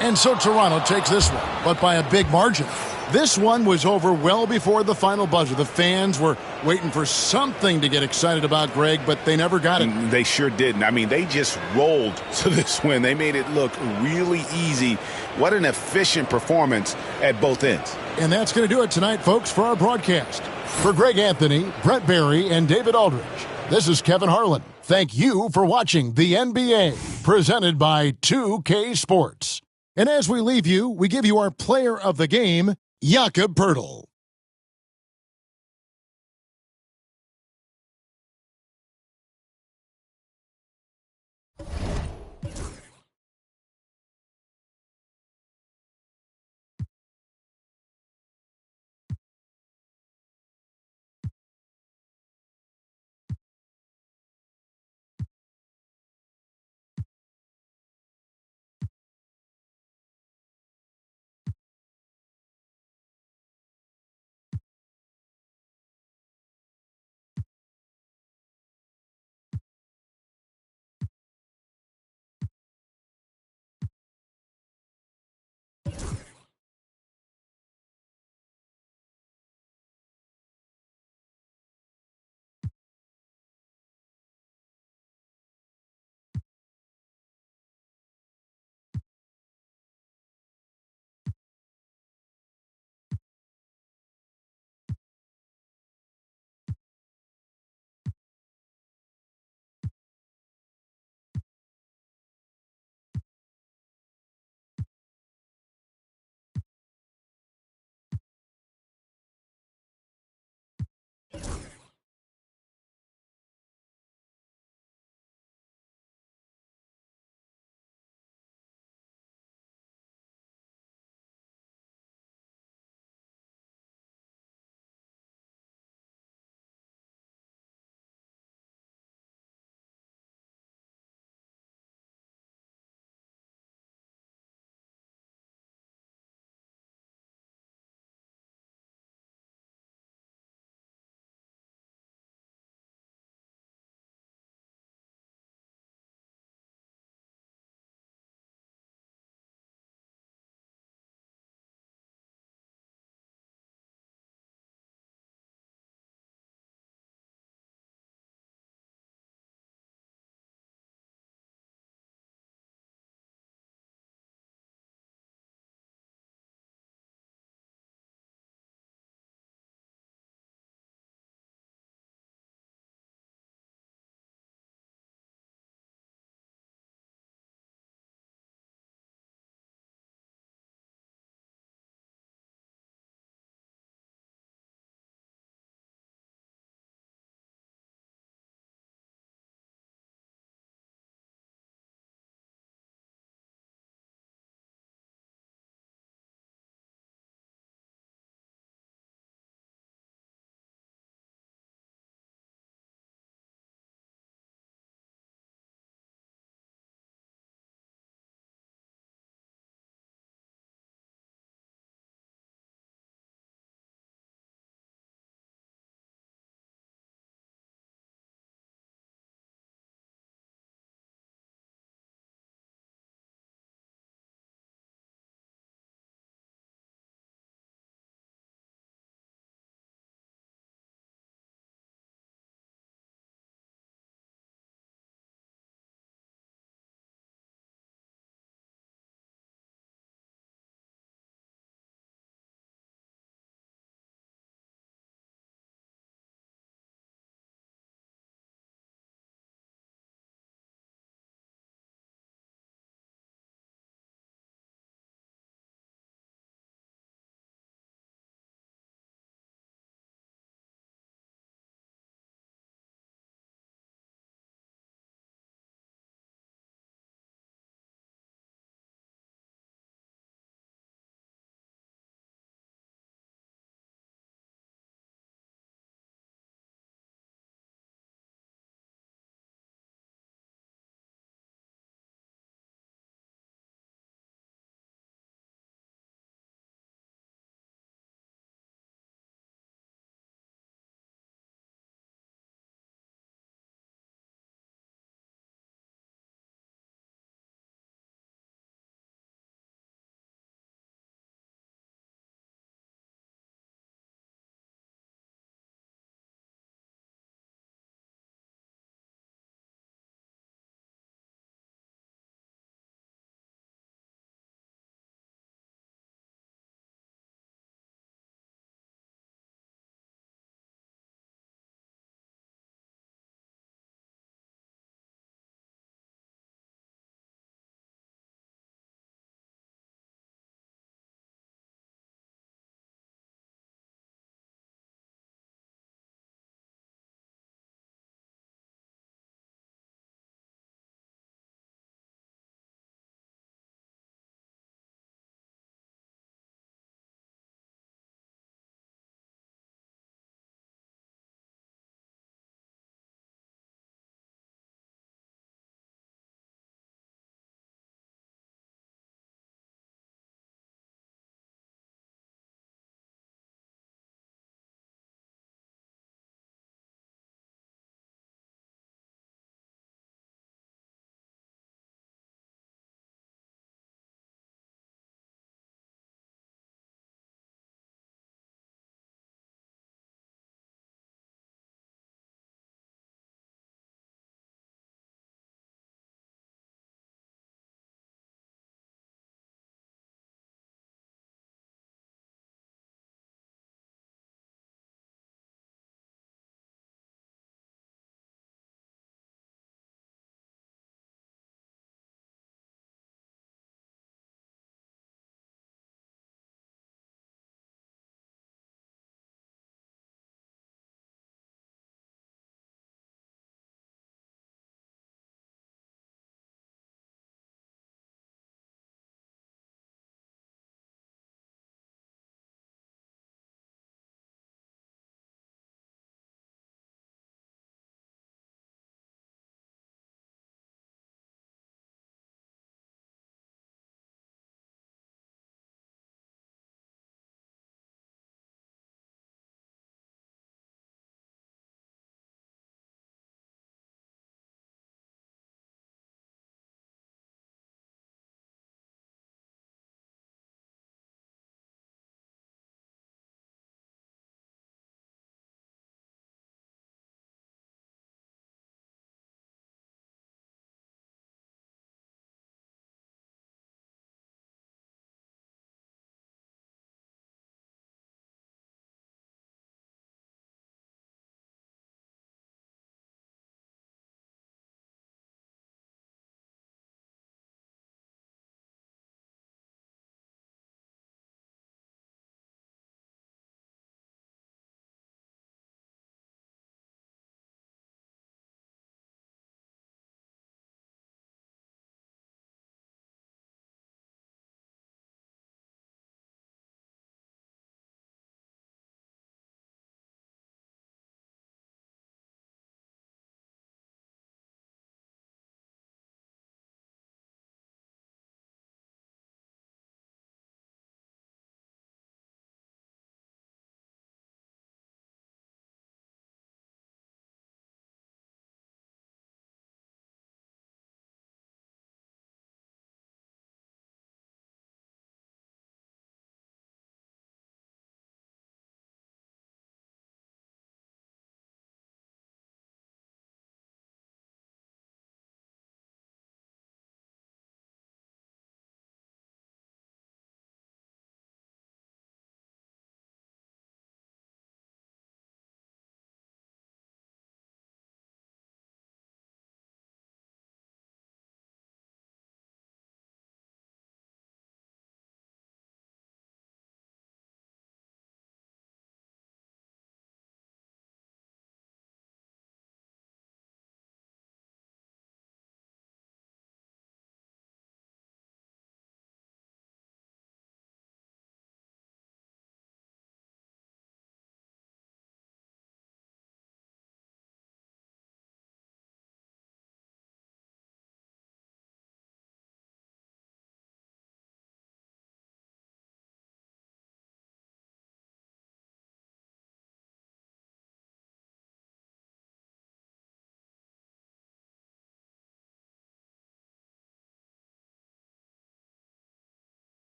And so Toronto takes this one, but by a big margin. This one was over well before the final buzzer. The fans were waiting for something to get excited about, Greg, but they never got it. They sure didn't. I mean, they just rolled to this win. They made it look really easy. What an efficient performance at both ends. And that's going to do it tonight, folks, for our broadcast. For Greg Anthony, Brett Barry, and David Aldridge, this is Kevin Harlan. Thank you for watching the NBA, presented by 2K Sports. And as we leave you, we give you our player of the game, Jakob Poeltl.